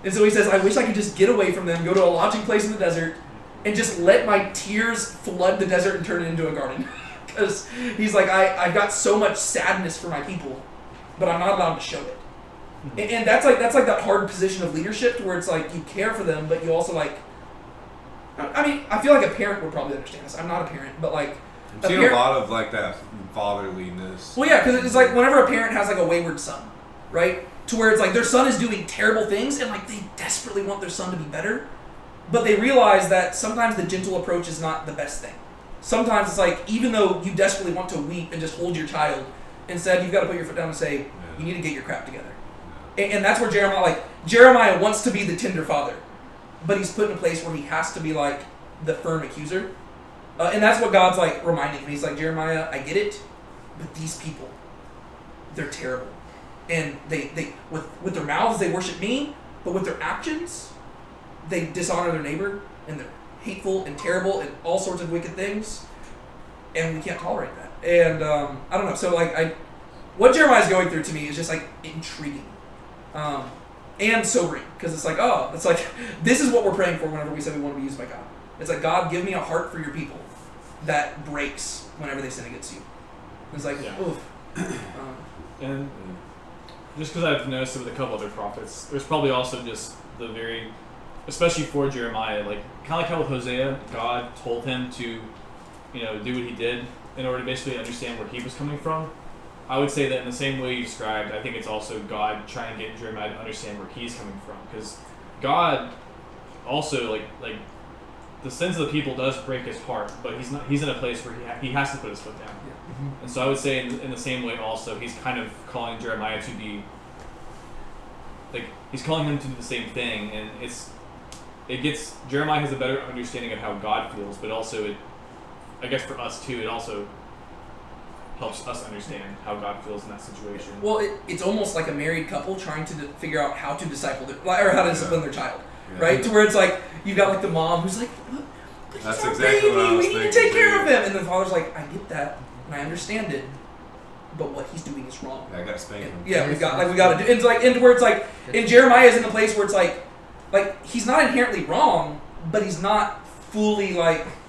And so he says, I wish I could just get away from them, go to a lodging place in the desert, and just let my tears flood the desert and turn it into a garden. Because he's like, I've got so much sadness for my people, but I'm not allowed to show it. And that's like that hard position of leadership to where it's like you care for them, but you also like. I mean, I feel like a parent would probably understand this. I'm not a parent, but like. I'm seeing a lot of like that fatherliness. Well, yeah, because it's like whenever a parent has like a wayward son, right? To where it's like their son is doing terrible things and like they desperately want their son to be better, but they realize that sometimes the gentle approach is not the best thing. Sometimes it's like even though you desperately want to weep and just hold your child, instead you've got to put your foot down and say, you need to get your crap together. And that's where Jeremiah wants to be the tender father, but he's put in a place where he has to be like the firm accuser. And that's what God's like reminding him. He's like, Jeremiah, I get it, but these people, they're terrible. And they with their mouths they worship me, but with their actions, they dishonor their neighbor and hateful and terrible and all sorts of wicked things, and we can't tolerate that. And I don't know. So like what Jeremiah's going through to me is just like intriguing, and sobering, because it's like, oh, it's like this is what we're praying for whenever we say we want to be used by God. It's like, God, give me a heart for your people that breaks whenever they sin against you. It's like, Yeah. oof. And just because I've noticed it with a couple other prophets, there's probably also just the very, especially for Jeremiah, like kind of like how with Hosea, God told him to, do what he did in order to basically understand where he was coming from. I would say that in the same way you described, I think it's also God trying to get Jeremiah to understand where he's coming from, because God also like the sins of the people does break his heart, but he's in a place where he has to put his foot down. And so I would say in the same way also, he's kind of calling Jeremiah to be, like, he's calling him to do the same thing, and Jeremiah has a better understanding of how God feels, but also I guess for us too, it also helps us understand how God feels in that situation. Well, it's almost like a married couple trying to figure out how to disciple or how to discipline their child, right? To where it's like, you've got like the mom who's like, but That's he's our exactly baby, what I was we need to thinking take care too. of him. And the father's like, I get that, and I understand it, but what he's doing is wrong. I gotta spank him. Yeah, we got to do. It's like, and where it's like, and Jeremiah is in a place where it's like he's not inherently wrong, but he's not fully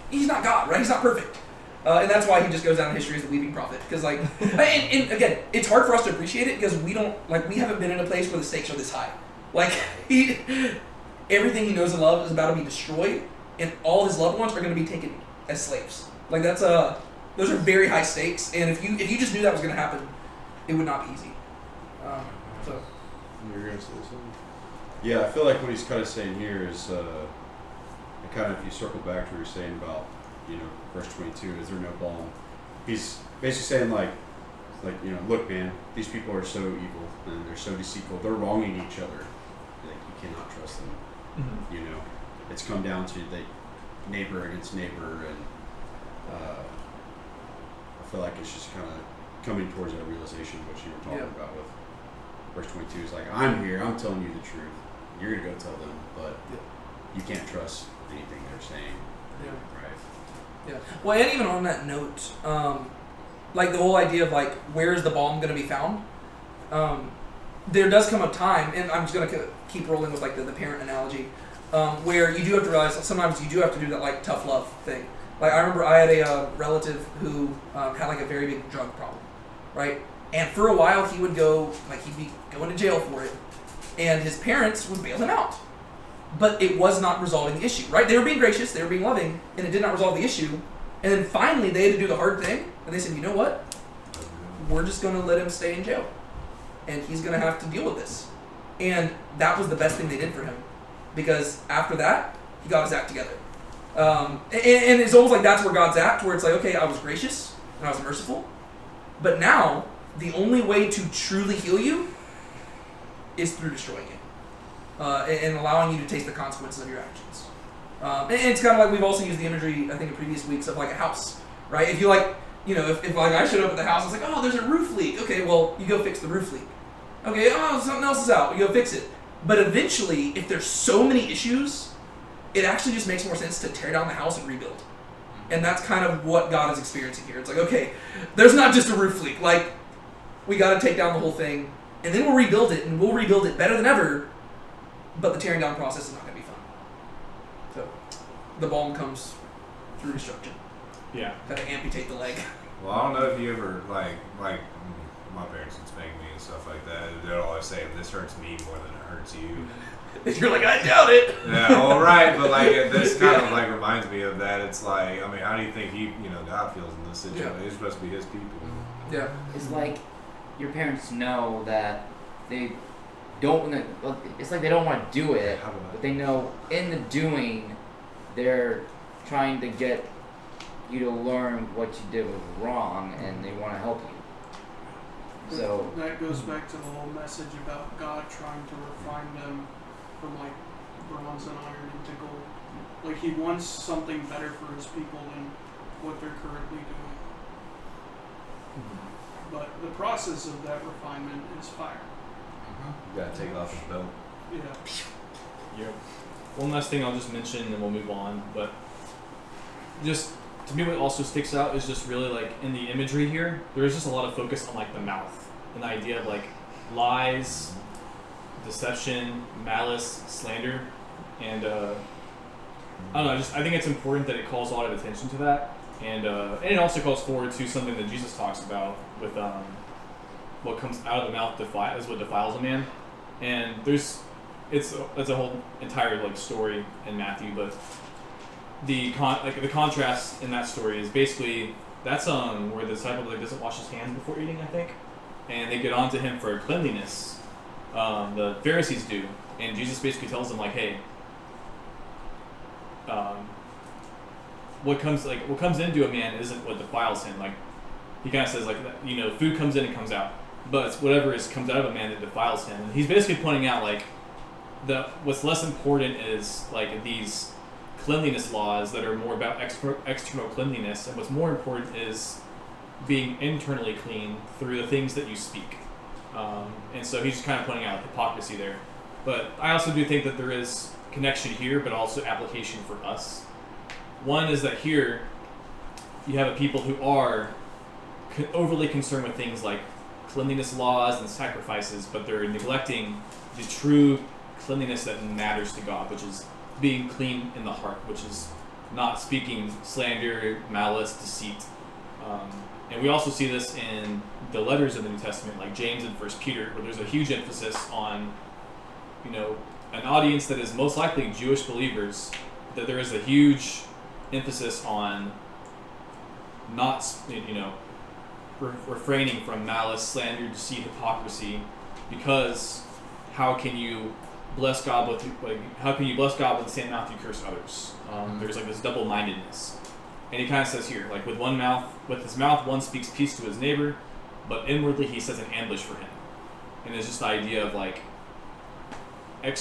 he's not God, right? He's not perfect, and that's why he just goes down in history as the weeping prophet. Because and again, it's hard for us to appreciate it because we haven't been in a place where the stakes are this high. Like everything he knows and loves is about to be destroyed, and all his loved ones are going to be taken as slaves. Like that's those are very high stakes, and if you just knew that was going to happen, it would not be easy. So You were gonna say something? Yeah, I feel like what he's kind of saying here is, kind of if you circle back to what you're saying about, verse 22, is there no balm? He's basically saying look, man, these people are so evil and they're so deceitful. They're wronging each other. Like, you cannot trust them. Mm-hmm. It's come down to neighbor against neighbor, and I feel like it's just kind of coming towards that realization of what you were talking about with verse 22 is like, I'm here, I'm telling you the truth. You're going to go tell them, but you can't trust anything they're saying. Yeah. Right? yeah. Well, and even on that note, the whole idea of where's the balm going to be found? There does come a time, and I'm just going to keep rolling with the parent analogy, where you do have to realize that sometimes you do have to do that tough love thing. I remember I had a relative who had a very big drug problem, right? And for a while he would go, he'd be going to jail for it, and his parents would bail him out. But it was not resolving the issue, right? They were being gracious, they were being loving, and it did not resolve the issue. And then finally they had to do the hard thing, and they said, you know what? We're just going to let him stay in jail, and he's going to have to deal with this. And that was the best thing they did for him, because after that, he got his act together. And it's almost like that's where God's at, where it's like, okay, I was gracious, and I was merciful, but now the only way to truly heal you is through destroying it, and allowing you to taste the consequences of your actions. And it's kind of like we've also used the imagery, I think, in previous weeks of a house, right? If you if I showed up at the house, it's like, oh, there's a roof leak. Okay, well, you go fix the roof leak. Okay, oh, something else is out. You go fix it. But eventually, if there's so many issues, it actually just makes more sense to tear down the house and rebuild. And that's kind of what God is experiencing here. It's like, okay, there's not just a roof leak. We got to take down the whole thing, and then we'll rebuild it, and we'll rebuild it better than ever, but the tearing down process is not going to be fun. So, the balm comes through destruction. Yeah. Got to amputate the leg. Well, I don't know if you ever, my parents would spank me and stuff like that. They'd always say, this hurts me more than it hurts you. And you're like, I doubt it. Yeah, all right, but this kind of reminds me of that. It's how do you think God feels in this situation? Yeah. It's supposed to be His people. Yeah. It's like your parents know that they don't. It's like they don't want to do it, but they know in the doing, they're trying to get you to learn what you did was wrong, and they want to help you. So that goes back to the whole message about God trying to refine them from bronze and iron into gold. He wants something better for His people than what they're currently doing. But the process of that refinement is fire. You gotta take it off his belt. Yeah. Yep. one last thing I'll just mention, and then we'll move on. But just to me, what also sticks out is just really like in the imagery here. There is just a lot of focus on like the mouth and the idea of like lies, deception, malice, slander, and I don't know. I think it's important that it calls a lot of attention to that, and it also calls forward to something that Jesus talks about with what comes out of the mouth is what defiles a man, and it's a whole entire like story in Matthew, but the contrast in that story is basically that's where the disciple like doesn't wash his hands before eating, I think, and they get on to him for cleanliness. The Pharisees do, and Jesus basically tells them like, hey, what comes into a man isn't what defiles him. Like he kind of says like, you know, food comes in and comes out, but it's whatever comes out of a man that defiles him. And he's basically pointing out like what's less important is like these cleanliness laws that are more about external cleanliness, and what's more important is being internally clean through the things that you speak. And so he's just kind of pointing out hypocrisy there. But I also do think that there is connection here, but also application for us. One is that here you have a people who are overly concerned with things like cleanliness laws and sacrifices, but they're neglecting the true cleanliness that matters to God, which is being clean in the heart, which is not speaking slander, malice, deceit. And we also see this in the letters of the New Testament, like James and 1 Peter, where there's a huge emphasis on, you know, an audience that is most likely Jewish believers, that there is a huge emphasis on not, you know, refraining from malice, slander, deceit, hypocrisy, because how can you bless God with the same mouth you curse others? There's like this double-mindedness. And he kind of says here, like with his mouth one speaks peace to his neighbor, but inwardly he sets an ambush for him. And it's just the idea of like in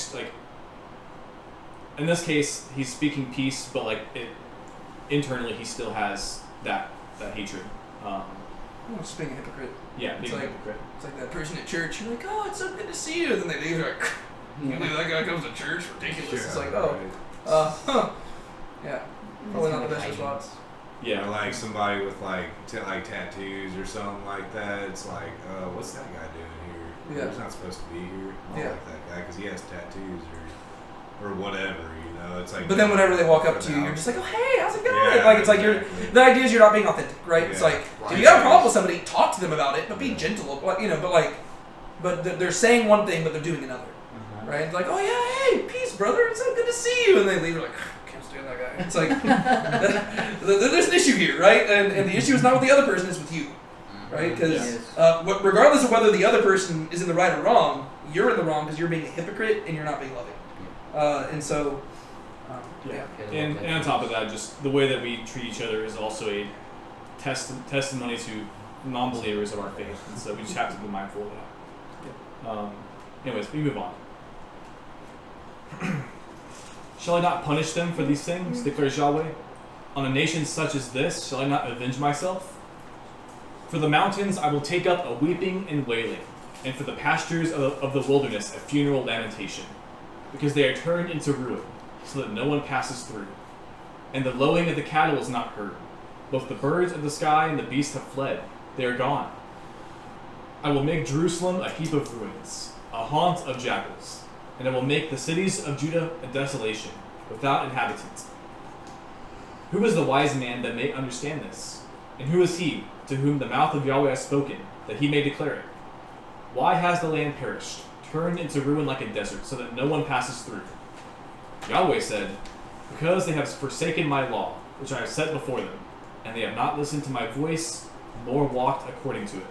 this case he's speaking peace, but like internally he still has that hatred. Just being a hypocrite. Yeah, being a hypocrite. It's like that person at church. You're like, oh, it's so good to see you. And then they leave. You're like, you believe that guy comes to church? Ridiculous. It's like, oh, yeah. Probably not the best response. Yeah, or like somebody with like tattoos or something like that. It's like, what's that guy doing here? Yeah. He's not supposed to be here. I don't like that guy because he has tattoos or whatever. You know, it's like. But then whenever they walk up to you, you're just like, oh hey, how's it going? Yeah, like it's like exactly. the idea is you're not being authentic, right? Yeah. It's like, Right. if you got a problem with somebody, talk to them about it, but be gentle, you know. But they're saying one thing, but they're doing another, right? It's like, oh yeah, hey, peace, brother. It's so good to see you, and they leave. You're like, can't stand that guy. It's like there's an issue here, right? And the issue is not with the other person; it's with you, right? Because regardless of whether the other person is in the right or wrong, you're in the wrong because you're being a hypocrite and you're not being loving. And so, yeah. And on top of that, just the way that we treat each other is also a testimony to non-believers of our faith, and so we just have to be mindful of that. Anyways, we move on. Shall I not punish them for these things, declares Yahweh? On a nation such as this, shall I not avenge myself? For the mountains I will take up a weeping and wailing, and for the pastures of the wilderness a funeral lamentation, because they are turned into ruin, so that no one passes through. And the lowing of the cattle is not heard. Both the birds of the sky and the beasts have fled. They are gone. I will make Jerusalem a heap of ruins, a haunt of jackals, and I will make the cities of Judah a desolation, without inhabitant. Who is the wise man that may understand this? And who is he to whom the mouth of Yahweh has spoken, that he may declare it? Why has the land perished, turned into ruin like a desert, so that no one passes through? Yahweh said, because they have forsaken my law, which I have set before them, and they have not listened to my voice, nor walked according to it,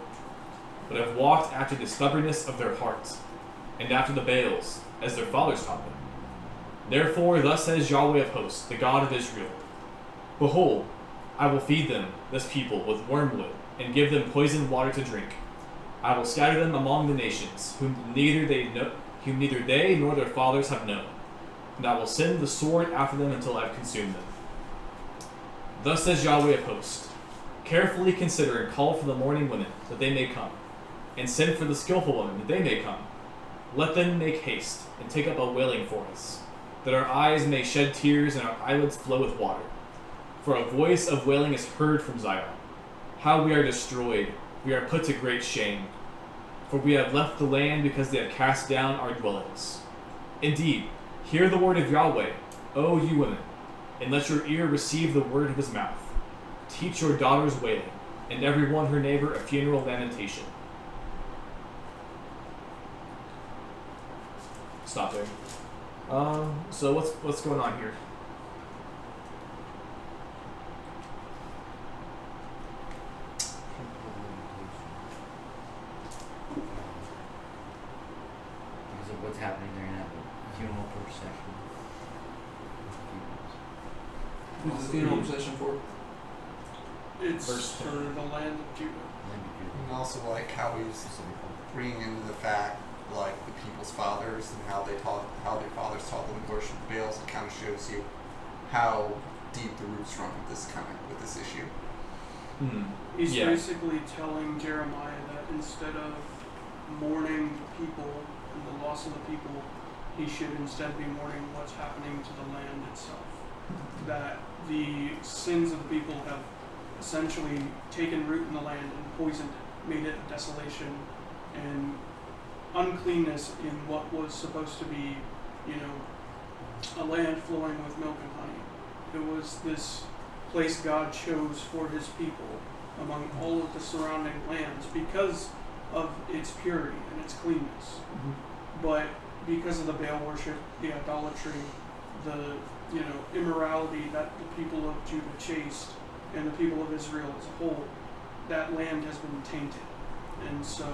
but have walked after the stubbornness of their hearts, and after the Baals, as their fathers taught them. Therefore, thus says Yahweh of hosts, the God of Israel, behold, I will feed them, this people, with wormwood, and give them poisoned water to drink. I will scatter them among the nations, whom neither they nor their fathers have known, and I will send the sword after them until I have consumed them. Thus says Yahweh of hosts, carefully consider and call for the mourning women, that they may come, and send for the skillful women, that they may come. Let them make haste, and take up a wailing for us. that our eyes may shed tears and our eyelids flow with water. For a voice of wailing is heard from Zion. How we are destroyed, we are put to great shame. For we have left the land because they have cast down our dwellings. Indeed, hear the word of Yahweh, O you women, and let your ear receive the word of his mouth. Teach your daughters wailing, and every one her neighbor a funeral lamentation. Stop there. So what's going on here? Because of what's happening there now, the funeral procession. Who's the funeral procession for? It's Verse for the land of Judah. And also like how he's bringing into the fact like the people's fathers and how their fathers taught them to worship the Baals. It kind of shows you how deep the roots run with this issue. He's Yeah. basically telling Jeremiah that instead of mourning the people and the loss of the people, he should instead be mourning what's happening to the land itself. That the sins of the people have essentially taken root in the land and poisoned it, made it a desolation and uncleanness in what was supposed to be, a land flowing with milk and honey. It was this place God chose for his people among all of the surrounding lands because of its purity and its cleanness. But because of the Baal worship, the idolatry, the immorality that the people of Judah chased and the people of Israel as a whole, that land has been tainted. And so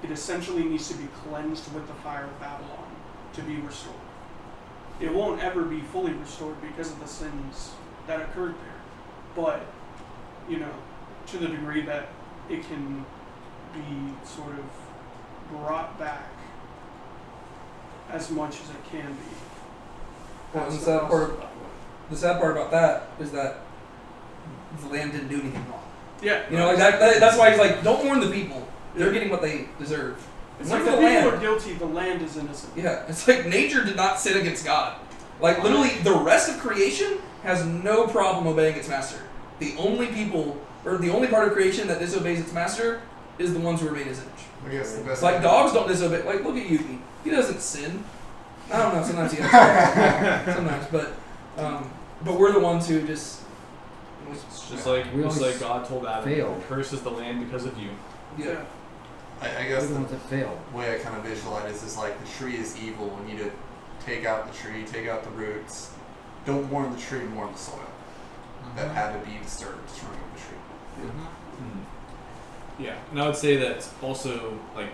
it essentially needs to be cleansed with the fire of Babylon to be restored. It won't ever be fully restored because of the sins that occurred there. But, to the degree that it can be sort of brought back as much as it can be. Well, and That's the sad part about that is that the land didn't do anything wrong. Yeah. That's why he's like, don't mourn the people. They're getting what they deserve. It's Mourn like for the the people land. are guilty, the land is innocent. Yeah, it's like nature did not sin against God. Like literally, the rest of creation has no problem obeying its master. The only people, or the only part of creation that disobeys its master, is the ones who are made in his image. I guess the best. Like dogs don't disobey. Like look at Yuki. He doesn't sin. I don't know. Sometimes he does. Sometimes, but we're the ones who just. It's just like God told Adam, fail. curse is the land because of you. Yeah. I We're guess the the ones that fail. way I kind of visualize this is like the tree is evil. We need to take out the tree, take out the roots. Don't mourn the tree, mourn the soil that had to be disturbed to remove the tree. Yeah, and I would say that also, like,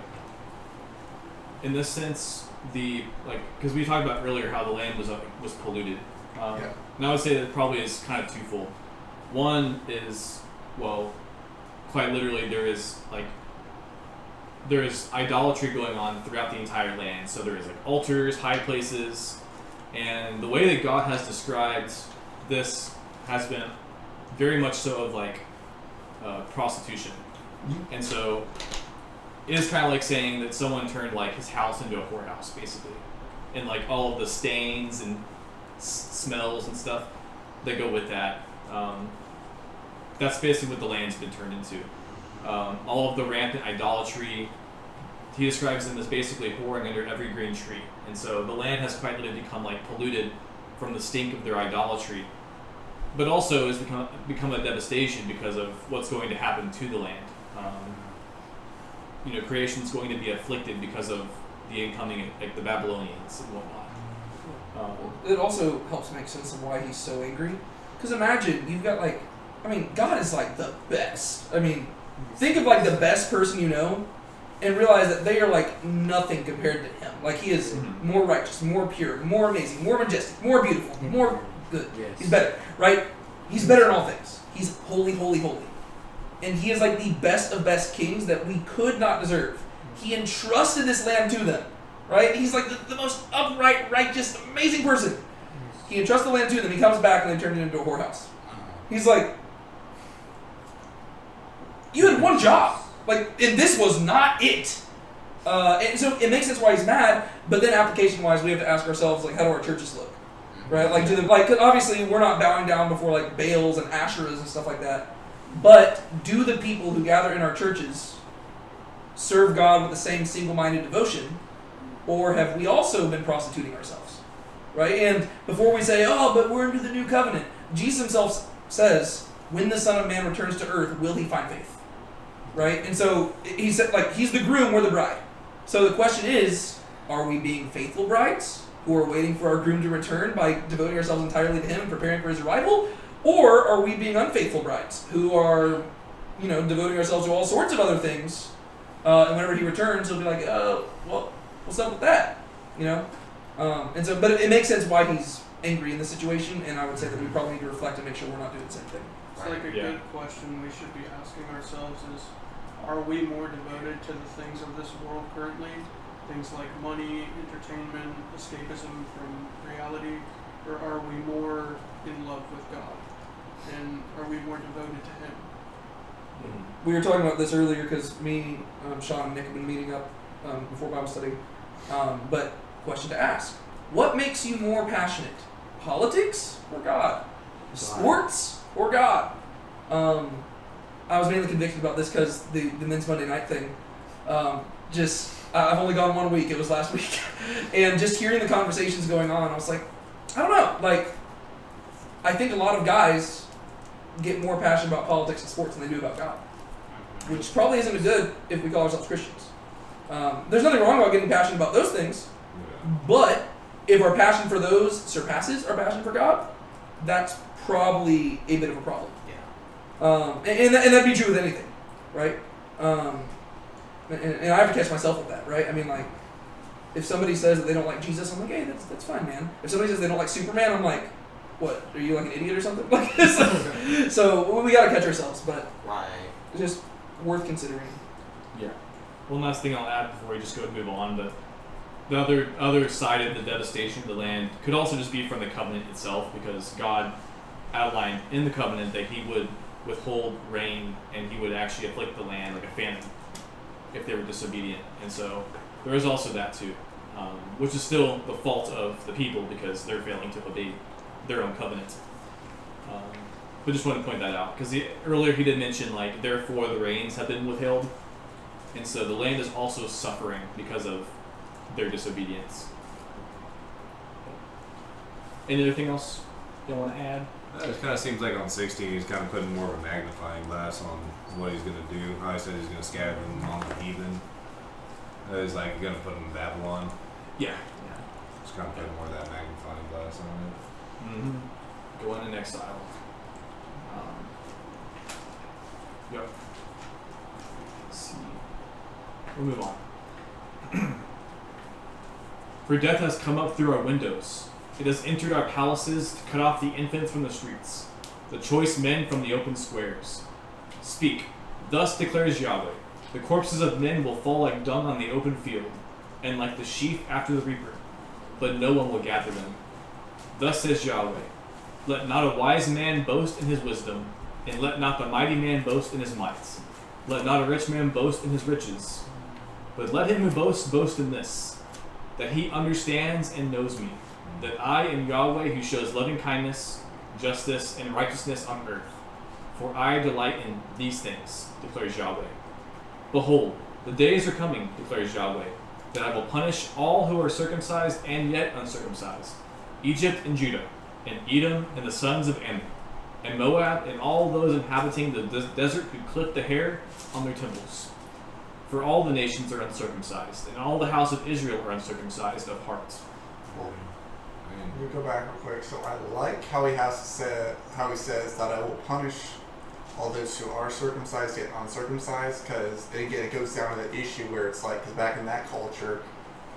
in this sense, because we talked about earlier how the land was polluted. Yeah. And I would say that it probably is kind of twofold. One is, well, quite literally, there is idolatry going on throughout the entire land. So there is like altars, high places, and the way that God has described this has been very much so of like prostitution. And so it is kind of like saying that someone turned like his house into a whorehouse, basically, and like all of the stains and smells and stuff that go with that. That's basically what the land's been turned into. All of the rampant idolatry, he describes them as basically whoring under every green tree. And so the land has quite literally become like polluted from the stink of their idolatry, but also has become a devastation because of what's going to happen to the land. Creation is going to be afflicted because of the incoming, like the Babylonians and whatnot. It also helps make sense of why he's so angry. Because imagine, you've got God is like the best. Think of like the best person you know and realize that they are like nothing compared to him. Like he is more righteous, more pure, more amazing, more majestic, more beautiful, more good. Yes. He's better, right? He's better in all things. He's holy, holy, holy. And he is like the best of best kings that we could not deserve. He entrusted this land to them, right? He's like the most upright, righteous, amazing person. He entrusts the land to them. He comes back and they turn it into a whorehouse. He's like, you had one job, and this was not it. And so it makes sense why he's mad, but then application-wise, we have to ask ourselves, like, how do our churches look? Right? Like, 'cause obviously we're not bowing down before, like, Baals and Asherahs and stuff like that, but do the people who gather in our churches serve God with the same single-minded devotion, or have we also been prostituting ourselves? Right? And before we say, oh, but we're under the new covenant, Jesus himself says, when the Son of Man returns to earth, will he find faith? Right? And so he said, like, he's the groom, we're the bride. So the question is, are we being faithful brides who are waiting for our groom to return by devoting ourselves entirely to him and preparing for his arrival? Or are we being unfaithful brides who are, devoting ourselves to all sorts of other things, and whenever he returns, he'll be like, well, what's up with that? And so, but it makes sense why he's angry in this situation, and I would say that we probably need to reflect and make sure we're not doing the same thing. It's like a good question we should be asking ourselves is, are we more devoted to the things of this world currently? Things like money, entertainment, escapism from reality? Or are we more in love with God? And are we more devoted to Him? We were talking about this earlier because me, Sean, and Nick have been meeting up before Bible study. But question to ask: what makes you more passionate, politics or God? Sports or God? I was mainly convicted about this because the men's Monday night thing. I've only gone 1 week. It was last week, and just hearing the conversations going on, I was like, I don't know. Like, I think a lot of guys get more passionate about politics and sports than they do about God, which probably isn't good if we call ourselves Christians. There's nothing wrong about getting passionate about those things, but if our passion for those surpasses our passion for God, that's probably a bit of a problem. And that'd be true with anything, right? And I have to catch myself with that, right? I mean, like, if somebody says that they don't like Jesus, I'm like, hey, that's fine, man. If somebody says they don't like Superman, I'm like, what? Are you like an idiot or something? Like, so we gotta catch ourselves, but it's just worth considering. Yeah. One last thing I'll add before we just go and move on, but the other side of the devastation of the land could also just be from the covenant itself, because God outlined in the covenant that He would withhold rain and He would actually afflict the land like a famine if they were disobedient. And so there is also that too, which is still the fault of the people because they're failing to obey their own covenant. But just wanted to point that out because earlier he did mention, like, therefore the rains have been withheld, and so the land is also suffering because of their disobedience. Anything else you want to add? It kind of seems like on 16 he's kind of putting more of a magnifying glass on what he's going to do. How he said he's going to scatter them among the heathen. He's like going to put them in Babylon. Yeah. Just kind of putting more of that magnifying glass on it. Mm-hmm. Going in exile. Yep. Let's see. We'll move on. For death has come up through our windows. It has entered our palaces to cut off the infants from the streets, the choice men from the open squares. Speak, thus declares Yahweh. The corpses of men will fall like dung on the open field, and like the sheaf after the reaper, but no one will gather them. Thus says Yahweh, let not a wise man boast in his wisdom, and let not the mighty man boast in his might. Let not a rich man boast in his riches, but let him who boasts boast in this, that he understands and knows me, that I am Yahweh who shows loving kindness, justice, and righteousness on earth. For I delight in these things, declares Yahweh. Behold, the days are coming, declares Yahweh, that I will punish all who are circumcised and yet uncircumcised, Egypt and Judah, and Edom and the sons of Ammon, and Moab and all those inhabiting the desert who clip the hair on their temples. For all the nations are uncircumcised, and all the house of Israel are uncircumcised of heart. Let me go back real quick. So I like how he says that I will punish all those who are circumcised yet uncircumcised, because again it goes down to that issue where it's like, because back in that culture,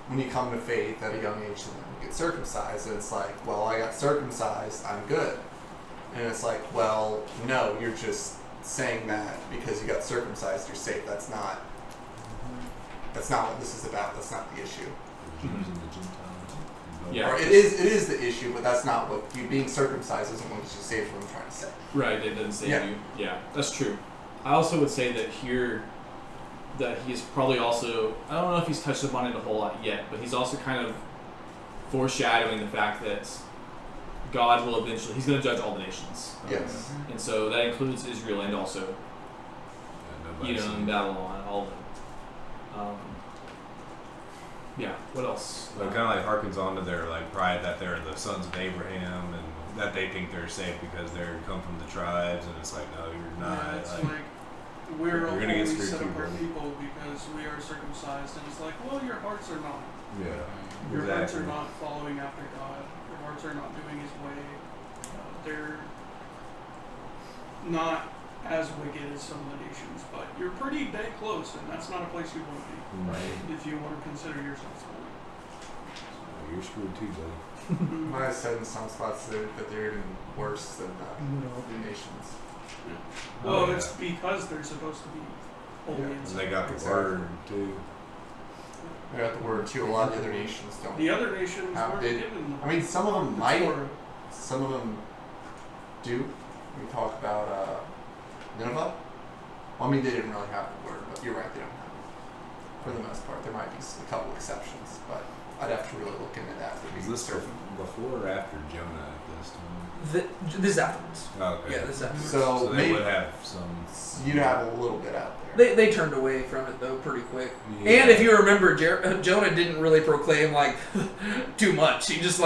when you come to faith at a young age, then you get circumcised, and it's like, well, I got circumcised, I'm good. And it's like, well, no, you're just saying that because you got circumcised, you're safe. That's not what this is about. That's not the issue. Yeah. Or it is the issue, but that's not what you being circumcised isn't what you say, is what I'm trying to say. Right, it doesn't say Yeah. you. Yeah, that's true. I also would say that here, that he's probably also, I don't know if he's touched upon it a whole lot yet, but he's also kind of foreshadowing the fact that God will eventually, he's going to judge all the nations. Yes. And so that includes Israel and also, and Babylon, all of them. Yeah, what else? But it kind of like harkens on to their like pride that they're the sons of Abraham and that they think they're safe because they come from the tribes, and it's like, no, you're not. Yeah, it's like, like we're you're gonna get only screwed set too, apart bro. people because we are circumcised, and it's like, well, your hearts are not. yeah, Your hearts exactly. are not following after God. Your hearts are not doing His way. They're not as wicked as some of the nations, but you're pretty dead close, and that's not a place you want to be Right. if you want to consider yourself holy. Oh, you're screwed too, buddy. Might have said in some spots that they're even worse than the nations. Well, Oh, yeah. it's because they're supposed to be holy Yeah, and And set they got the Exactly. word too. I got the word too. A lot of the other nations don't. The other nations How weren't did- given I mean, some of them the might. Torah. Some of them do. We talk about Nineveh. Well, I mean, they didn't really have the word, but you're right, they don't have it. For the most part, there might be a couple exceptions, but I'd have to really look into that to Is be this certain. before or after Jonah at this time? This is afterwards. Oh, okay. Yeah, this is afterwards. So, So they maybe would have some. you'd have a little bit out there. They turned away from it though pretty quick. Yeah. And if you remember, Jonah didn't really proclaim like too much. He just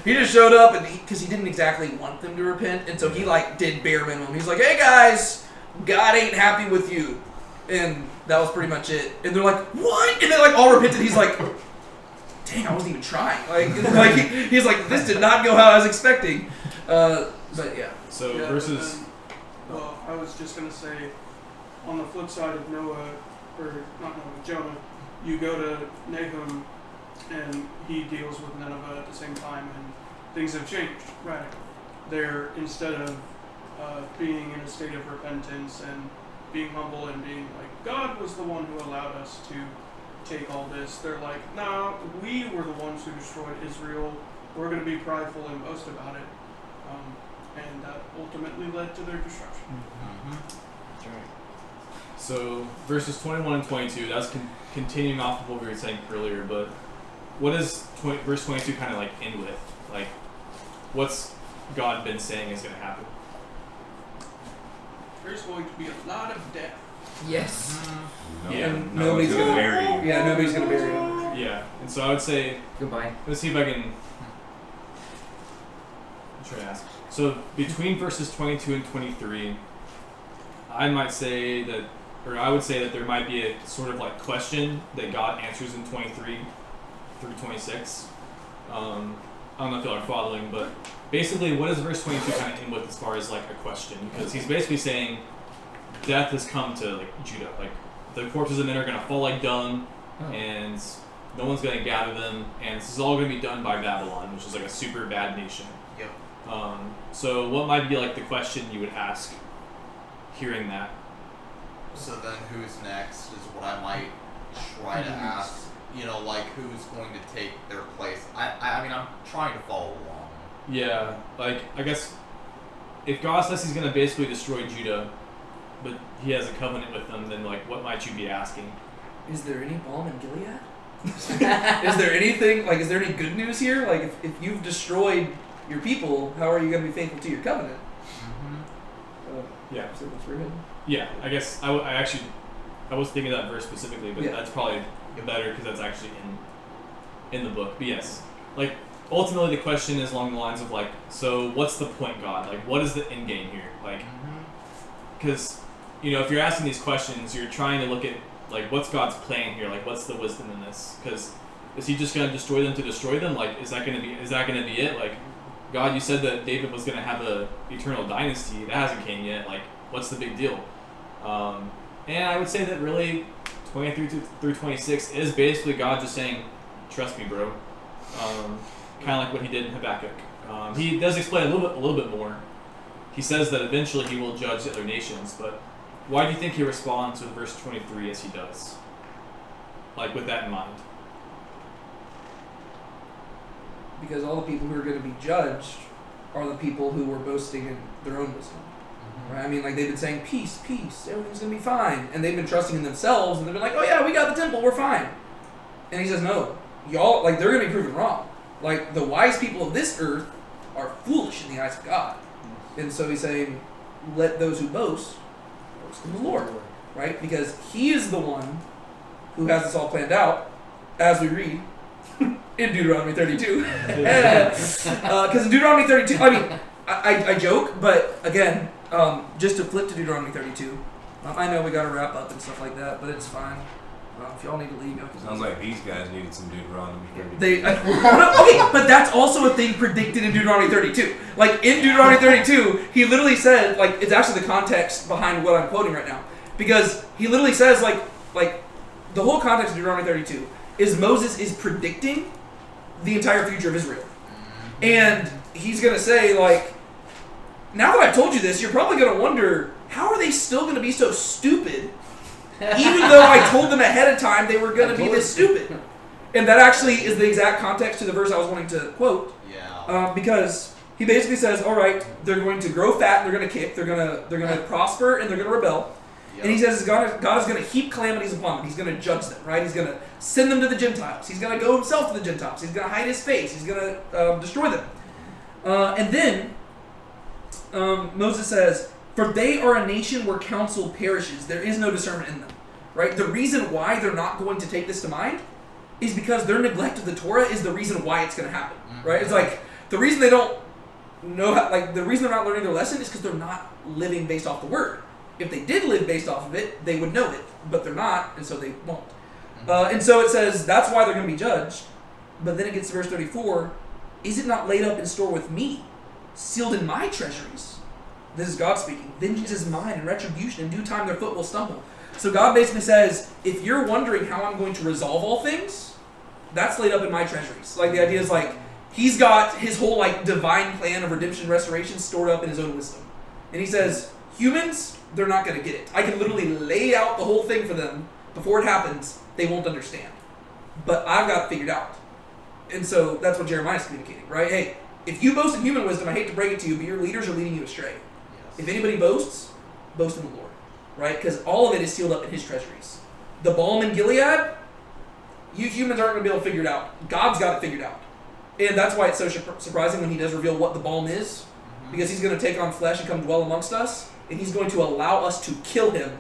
he just showed up and because he didn't exactly want them to repent, and so he like did bare minimum. He's like, "Hey guys, God ain't happy with you," and that was pretty much it. And they're like, "What?" And they like all repented. He's like, "Dang, I wasn't even trying." He's like, "This did not go how I was expecting." But yeah. So Yeah, versus, but then, well, I was just gonna say, on the flip side of Noah, or not Noah, Jonah, you go to Nahum, and he deals with Nineveh at the same time, and things have changed radically. They're instead of being in a state of repentance and being humble and being like, God was the one who allowed us to take all this. They're like, nah, we were the ones who destroyed Israel. We're going to be prideful and boast about it. And that ultimately led to their destruction. That's right. so verses 21 and 22, that's continuing off of what we were saying earlier, but what does verse 22 kind of like end with? Like, what's God been saying is going to happen? There's going to be a lot of death. Yes. No, Yeah. And no nobody's one's gonna gonna- marry you. Yeah, nobody's gonna bury him. Yeah, and so I would say, Goodbye. let's see if I can try to ask. So between verses 22 and 23, I might say that, or I would say that there might be a sort of like question that God answers in 23 through 26. I don't know if y'all are following, but basically, what does verse 22 kind of end with as far as like a question? Because he's basically saying death has come to like Judah. Like the corpses of men are going to fall like dung, and no one's going to gather them, and this is all going to be done by Babylon, which is like a super bad nation. Yep. So what might be like the question you would ask hearing that? So then who's next is what I might try to ask. You know, like who's going to take their place. I mean, I'm trying to follow along. Yeah, like I guess if God says he's going to basically destroy Judah, but he has a covenant with them, then like what might you be asking? Is there any balm in Gilead? Is there anything is there any good news here? Like if you've destroyed your people, how are you going to be faithful to your covenant? Yeah. So that's where we're heading. Yeah, I guess I was thinking of that verse specifically, but Yeah. that's probably better because that's actually in the book. But yes, like ultimately the question is along the lines of like, so what's the point, God? Like, what is the end game here? Like, because if you're asking these questions, you're trying to look at like what's God's plan here? Like, what's the wisdom in this? Because is he just going to destroy them to destroy them? Like, is that going to be it? Like, God, you said that David was going to have a eternal dynasty. That hasn't came yet. Like, what's the big deal? And I would say that really 23 through 26 is basically God just saying, trust me, bro. Kind of like what he did in Habakkuk. He does explain a little bit more. He says that eventually he will judge the other nations, but why do you think he responds with verse 23 as he does? Like, with that in mind. Because all the people who are going to be judged are the people who were boasting in their own wisdom. Right? I mean, like they've been saying peace, peace, everything's gonna be fine, and they've been trusting in themselves, and they've been like, oh yeah, we got the temple, we're fine. And he says, no, y'all, like they're gonna be proven wrong. Like the wise people of this earth are foolish in the eyes of God, and so he's saying, let those who boast in the Lord, right? Because He is the one who has this all planned out, as we read in Deuteronomy 32. Because in Deuteronomy 32, I mean, I joke, but again, just to flip to Deuteronomy 32, I know we got to wrap up and stuff like that, but it's fine. If y'all need to leave, y'all can Sounds like these guys needed some Deuteronomy. okay, but that's also a thing predicted in Deuteronomy 32. Like in Deuteronomy 32, he literally said, like it's actually the context behind what I'm quoting right now, because he literally says, like the whole context of Deuteronomy 32 is Moses is predicting the entire future of Israel, and he's gonna say, like, now that I've told you this, you're probably gonna wonder, how are they still gonna be so stupid? Even though I told them ahead of time they were going to be this stupid. And that actually is the exact context to the verse I was wanting to quote. Yeah. Because he basically says, all right, they're going to grow fat, and they're going to kick, they're going to prosper, and they're going to rebel. Yep. And he says God is going to heap calamities upon them. He's going to judge them, right? He's going to send them to the Gentiles. He's going to go himself to the Gentiles. He's going to hide his face. He's going to destroy them. And then Moses says, for they are a nation where counsel perishes. There is no discernment in them. Right? The reason why they're not going to take this to mind is because their neglect of the Torah is the reason why it's going to happen. Right? It's like the reason they don't know how, like the reason they're not learning their lesson is because they're not living based off the word. If they did live based off of it, they would know it, but they're not, and so they won't. And so it says that's why they're going to be judged. But then it gets to verse 34. Is it not laid up in store with me, sealed in my treasuries? This is God speaking. Vengeance is mine, and retribution. In due time their foot will stumble. So God basically says, if you're wondering how I'm going to resolve all things, that's laid up in my treasuries. Like the idea is like, He's got His whole like divine plan of redemption, restoration stored up in His own wisdom. And He says, humans, they're not going to get it. I can literally lay out the whole thing for them before it happens. They won't understand. But I've got it figured out. And so that's what Jeremiah is communicating, right? Hey, if you boast in human wisdom, I hate to break it to you, but your leaders are leading you astray. If anybody boasts, boast in the Lord, right? Because all of it is sealed up in His treasuries. The balm in Gilead, you humans aren't going to be able to figure it out. God's got it figured out. And that's why it's so surprising when He does reveal what the balm is, because He's going to take on flesh and come dwell amongst us, and He's going to allow us to kill Him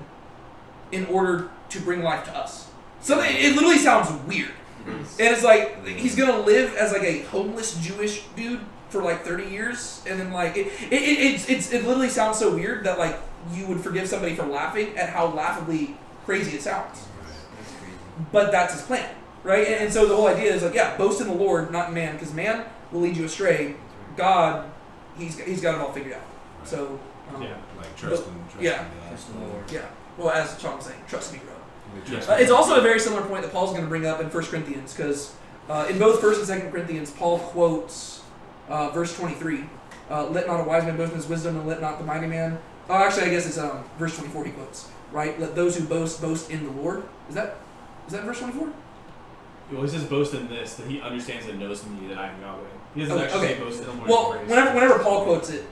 in order to bring life to us. So it literally sounds weird. And it's like, He's going to live as like a homeless Jewish dude for like 30 years, and then like it literally sounds so weird that like you would forgive somebody for laughing at how laughably crazy it sounds. But that's His plan, right? And so the whole idea is like, yeah, boast in the Lord, not in man, because man will lead you astray. God, He's got it all figured out. So like trust in the Lord. Yeah. Well, as Sean was saying, trust me, bro. It's also a very similar point that Paul's going to bring up in 1 Corinthians, because in both 1 and 2 Corinthians, Paul quotes verse 23, let not a wise man boast in his wisdom, and let not the mighty man. Oh, actually, I guess it's verse 24 he quotes, right? Let those who boast in the Lord. Is that verse 24? Well, he says boast in this, that he understands and knows me, that I am Yahweh. He doesn't actually say boast in the Lord. Well, whenever Paul quotes it,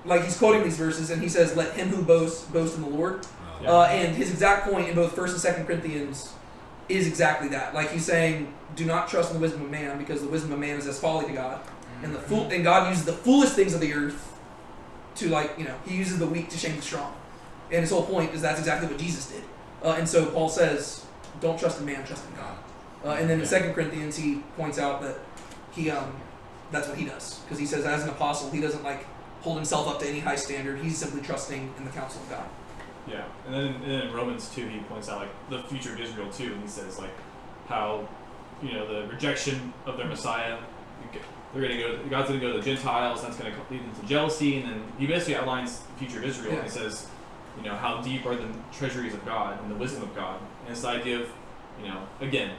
like he's quoting these verses, and he says, let him who boast in the Lord. And his exact point in both 1 and 2 Corinthians is exactly that. Like he's saying, do not trust in the wisdom of man, because the wisdom of man is as folly to God. And God uses the foolish things of the earth to, like, He uses the weak to shame the strong. And His whole point is that's exactly what Jesus did. And so Paul says, don't trust in man, trust in God. And then in 2 Corinthians, he points out that that's what he does. Because he says, as an apostle, he doesn't like hold himself up to any high standard. He's simply trusting in the counsel of God. Yeah, and then in Romans 2, he points out like the future of Israel too, and he says like how the rejection of their Messiah, they're going to go. God's going to go to the Gentiles. That's going to lead them to jealousy, and then he basically outlines the future of Israel. And he says, how deep are the treasuries of God and the wisdom of God, and it's the idea of, again,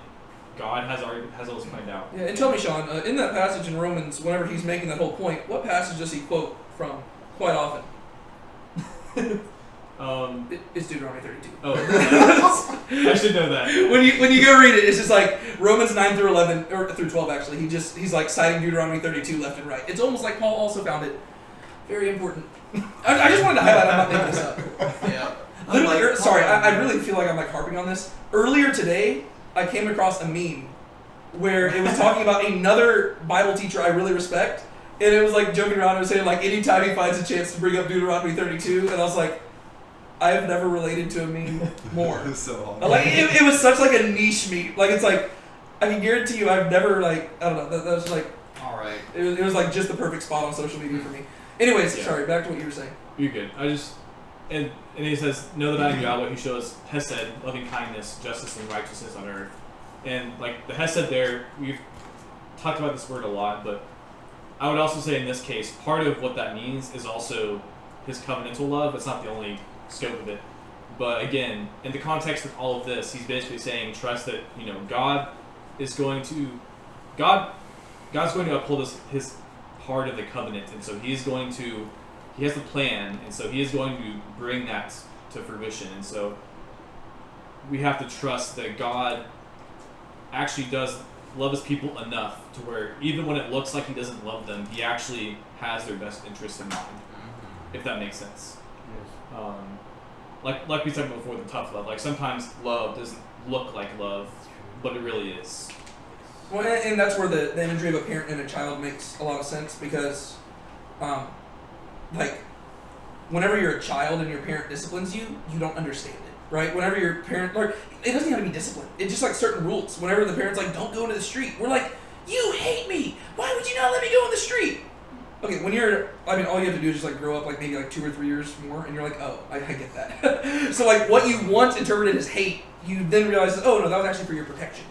God has all this planned out. Yeah, and tell me, Sean, in that passage in Romans, whenever he's making that whole point, what passage does he quote from quite often? It's Deuteronomy 32. Oh, I should know that. When you go read it, it's just like Romans 9 through 11 or through 12 actually. He's like citing Deuteronomy 32 left and right. It's almost like Paul also found it. Very important. I just wanted to highlight. I'm not making this up. Yeah. Literally, sorry, I really feel like I'm like harping on this. Earlier today, I came across a meme where it was talking about another Bible teacher I really respect, and it was like joking around and saying like anytime he finds a chance to bring up Deuteronomy 32, and I was like, I have never related to a meme more. It's so hard. Like it was such like a niche meme. Like it's like I can guarantee you I've never like I don't know that was like All right. it was like just the perfect spot on social media for me. Anyways, Yeah. sorry, back to what you were saying. You're good. And he says, know that I am Yahweh who shows Hesed, loving kindness, justice, and righteousness on earth. And like the Hesed there, we've talked about this word a lot, but I would also say in this case, part of what that means is also his covenantal love. It's not the only scope of it. But again, in the context of all of this, he's basically saying trust that, God's going to uphold his part of the covenant, and so he has the plan, and so he is going to bring that to fruition. And so we have to trust that God actually does love his people enough to where even when it looks like he doesn't love them, he actually has their best interests in mind, if that makes sense. Like we talked about before, the tough love. Like sometimes love doesn't look like love, but it really is. Well, and that's where the imagery of a parent and a child makes a lot of sense because, like, whenever you're a child and your parent disciplines you, you don't understand it, right? Whenever your parent, or it doesn't have to be discipline. It's just like certain rules. Whenever the parent's like, don't go into the street, we're like, you hate me. Why would you not let me go in the street? Okay, all you have to do is just like grow up like maybe like 2 or 3 years more, and you're like, oh, I get that. So like what you once interpreted as hate, you then realize, oh no, that was actually for your protection.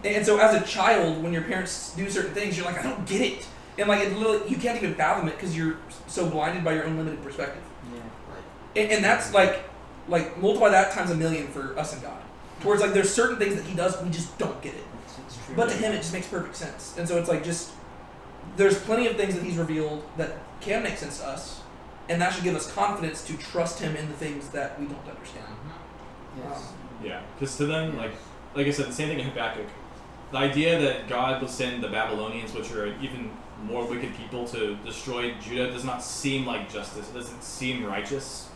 And so as a child, when your parents do certain things, you're like, I don't get it. And like it literally, you can't even fathom it because you're so blinded by your own limited perspective. Yeah. And that's like multiply that times a million for us and God. Towards like there's certain things that he does, we just don't get it. It's true. But to him, it just makes perfect sense. And so it's like there's plenty of things that he's revealed that can make sense to us. And that should give us confidence to trust him in the things that we don't understand. Yes. Yeah, because to them, like I said, the same thing in Habakkuk. The idea that God will send the Babylonians, which are even more wicked people, to destroy Judah does not seem like justice. It doesn't seem righteous.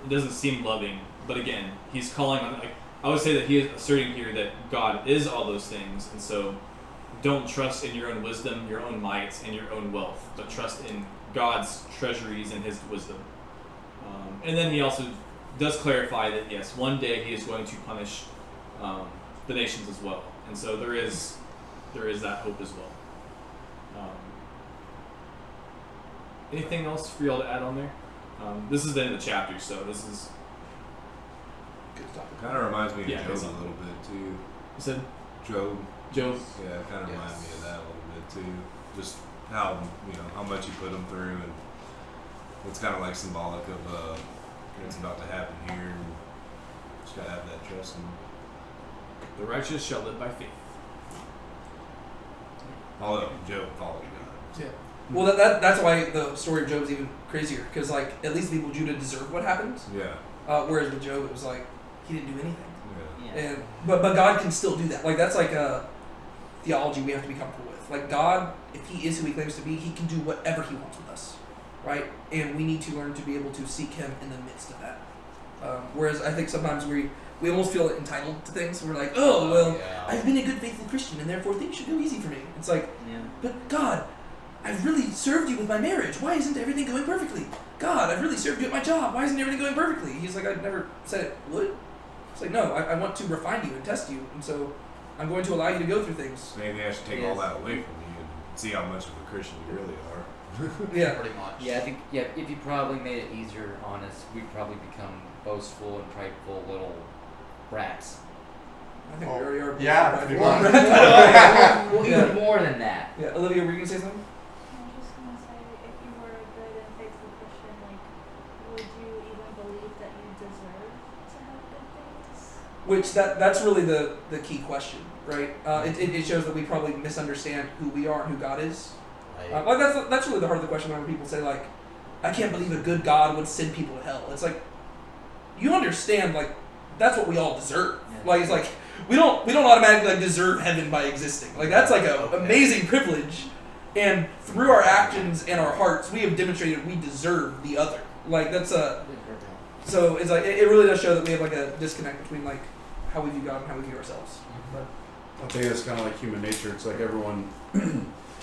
It doesn't seem loving. But again, he's calling on. I would say that he is asserting here that God is all those things, and so don't trust in your own wisdom, your own might, and your own wealth, but trust in God's treasuries and his wisdom. And then he also does clarify that yes, one day he is going to punish the nations as well, and so there is that hope as well. Anything else for y'all to add on there? This is the end of the chapter, so this is Good stuff. Kind of reminds me of Yeah, Job it's a not- little bit too. you said Job. Job. Yeah, it kind of reminds Yes. me of that a little bit too. Just how how much you put them through, and it's kind of like symbolic of what's about to happen here. And just gotta have that trust. And The righteous shall live by faith. although Job followed God. Yeah. Well, that's why the story of Job is even crazier because like at least the people of Judah deserved what happened, Yeah. whereas with Job it was like he didn't do anything. Yeah. Yeah. And but God can still do that. Like that's like a theology we have to be comfortable with. Like God, if he is who he claims to be, he can do whatever he wants with us, right? And we need to learn to be able to seek him in the midst of that. Whereas I think sometimes we almost feel entitled to things. We're like, oh well, Yeah. I've been a good faithful Christian, and therefore things should go easy for me. It's like, Yeah. but God, I've really served you with my marriage. Why isn't everything going perfectly? God, I've really served you at my job. Why isn't everything going perfectly? He's like, I never said it would. It's like, no, I want to refine you and test you, and so I'm going to allow you to go through things. Maybe I should take all that away from you and see how much of a Christian you really are. Yeah. Pretty much. Yeah, I think if you probably made it easier on us, we'd probably become boastful and prideful little brats. I think we already are. Yeah, pretty pretty much. Well, even more than that. Yeah, Olivia, were you gonna say something? I'm just gonna say, if you were a good and faithful Christian, like, would you even believe that you deserve to have good things? Which that's really the key question, right? It shows that we probably misunderstand who we are and who God is. Right. Like that's really the heart of the question. Whenever people say like, I can't believe a good God would send people to hell. It's like, you understand, like, that's what we all deserve. Yeah. Like it's like we don't automatically like deserve heaven by existing. Like that's like a Okay. amazing privilege. And through our actions and our hearts, we have demonstrated we deserve the other. Like that's a. So it's like it really does show that we have like a disconnect between like how we view God and how we view ourselves. But I think it's kind of like human nature. It's like everyone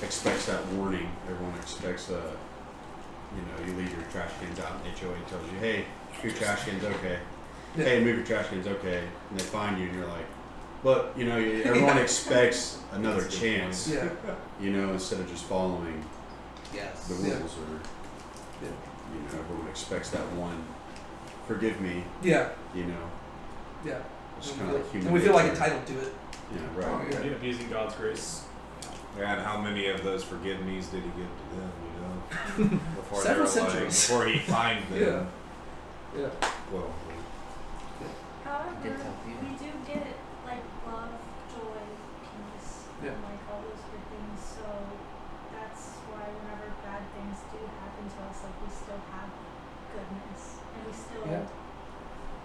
expects that warning. Everyone expects you leave your trash cans out and HOA tells you, hey, your trash can's okay. Yeah. Hey, move your trash can's okay. And they find you and you're like, but, everyone expects another chance, yeah, instead of just following Yes. the rules Yeah. or, Yeah. everyone expects that one, forgive me, yeah, yeah. It's kind of like human and we feel like nature. entitled to it. Yeah, right. Yeah. Abusing God's grace. And how many of those forgive me's did he give to them, Before Several they were centuries. before he fined them. Yeah. Well, However, Did tell you. we do get like love, joy, peace, Yeah. and like all those good things. So that's why whenever bad things do happen to us, like we still have goodness, and we still Yeah.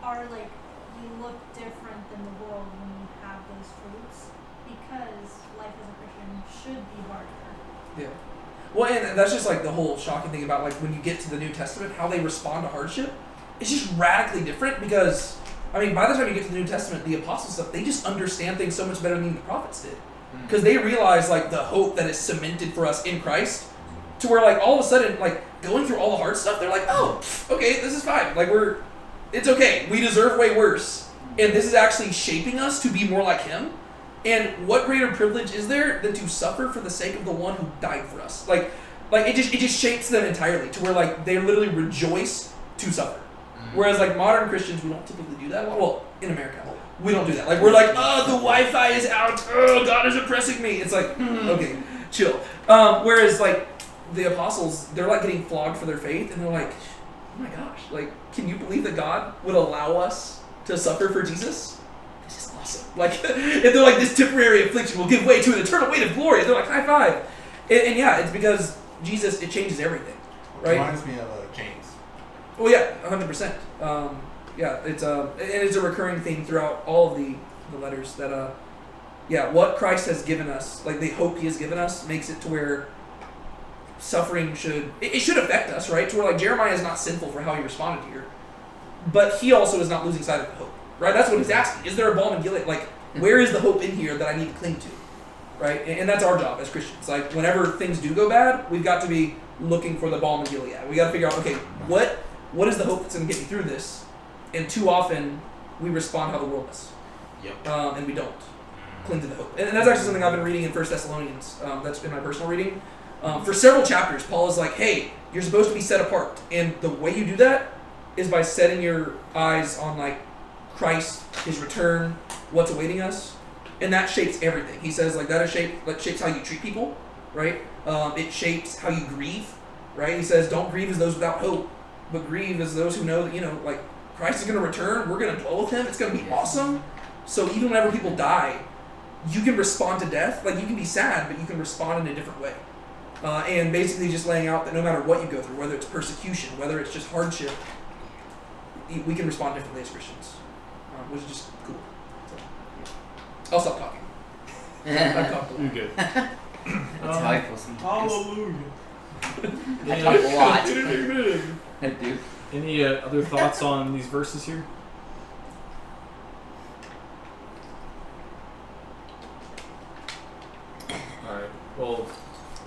are like we look different than the world when we have those fruits, because life as a Christian should be harder. Yeah. Well, and that's just like the whole shocking thing about like when you get to the New Testament, how they respond to hardship. It's just radically different because, I mean, by the time you get to the New Testament, the apostles stuff, they just understand things so much better than the prophets did. Because they realize like the hope that is cemented for us in Christ, to where like all of a sudden, like going through all the hard stuff, they're like, oh, okay, this is fine. Like it's okay. We deserve way worse. And this is actually shaping us to be more like Him. And what greater privilege is there than to suffer for the sake of the one who died for us? Like it just shapes them entirely to where like they literally rejoice to suffer. Whereas like modern Christians, we don't typically do that. Well, in America, we don't do that. Like we're like, oh, the Wi-Fi is out. Oh, God is oppressing me. It's like, okay, chill. Whereas like the apostles, they're like getting flogged for their faith, and they're like, oh my gosh, like, can you believe that God would allow us to suffer for Jesus? This is awesome. Like, and they're like, this temporary affliction will give way to an eternal weight of glory. And they're like, high five. And yeah, it's because Jesus, it changes everything, right? Reminds me of James. Well, yeah, 100%. Yeah, it's and it's a recurring theme throughout all of the letters that, what Christ has given us, like the hope He has given us, makes it to where suffering should affect us, right? To where like Jeremiah is not sinful for how he responded here, but he also is not losing sight of the hope, right? That's what he's asking. Is there a balm in Gilead? Like, where is the hope in here that I need to cling to, right? And that's our job as Christians. Like, whenever things do go bad, we've got to be looking for the balm in Gilead. We got to figure out, okay, what is the hope that's going to get me through this? And too often, we respond how the world does. Yep. And we don't cling to the hope. And that's actually something I've been reading in 1 Thessalonians. That's been my personal reading. For several chapters, Paul is like, hey, you're supposed to be set apart. And the way you do that is by setting your eyes on, like, Christ, His return, what's awaiting us. And that shapes everything. He says, like, that shapes how you treat people, right? It shapes how you grieve, right? He says, don't grieve as those without hope, but grieve as those who know that, like, Christ is going to return. We're going to dwell with Him. It's going to be awesome. So even whenever people die, you can respond to death. Like, you can be sad, but you can respond in a different way. And basically just laying out that no matter what you go through, whether it's persecution, whether it's just hardship, we can respond differently as Christians, which is just cool. So, I'll stop talking. I've talked a lot. You're good. That's how I feel sometimes. Hallelujah. I talk a lot. I do. Any other thoughts on these verses here? Alright, well,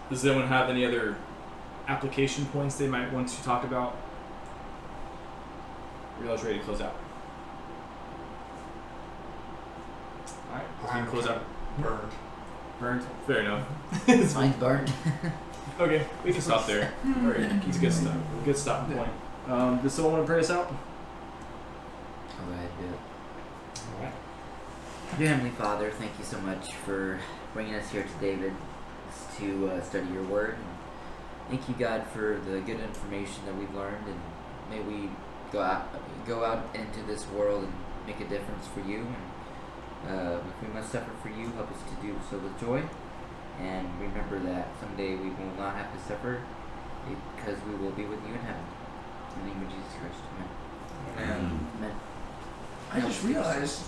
does anyone have any other application points they might want to talk about? Are you guys ready to close out? Alright, we can close out. Burned. Burned? Fair enough. Mine's burned. Okay, we can stop there. Alright, it's a good stop. Good stopping point. Does someone want to pray us out? I'll go ahead and do it. Alright. Dear Heavenly Father, thank you so much for bringing us here to David to study your word. And thank you, God, for the good information that we've learned, and may we go out into this world and make a difference for you. And if we must suffer for you, help us to do so with joy. And remember that someday we will not have to suffer because we will be with you in heaven. In the name of Jesus Christ. Amen. Amen. Amen. I just realized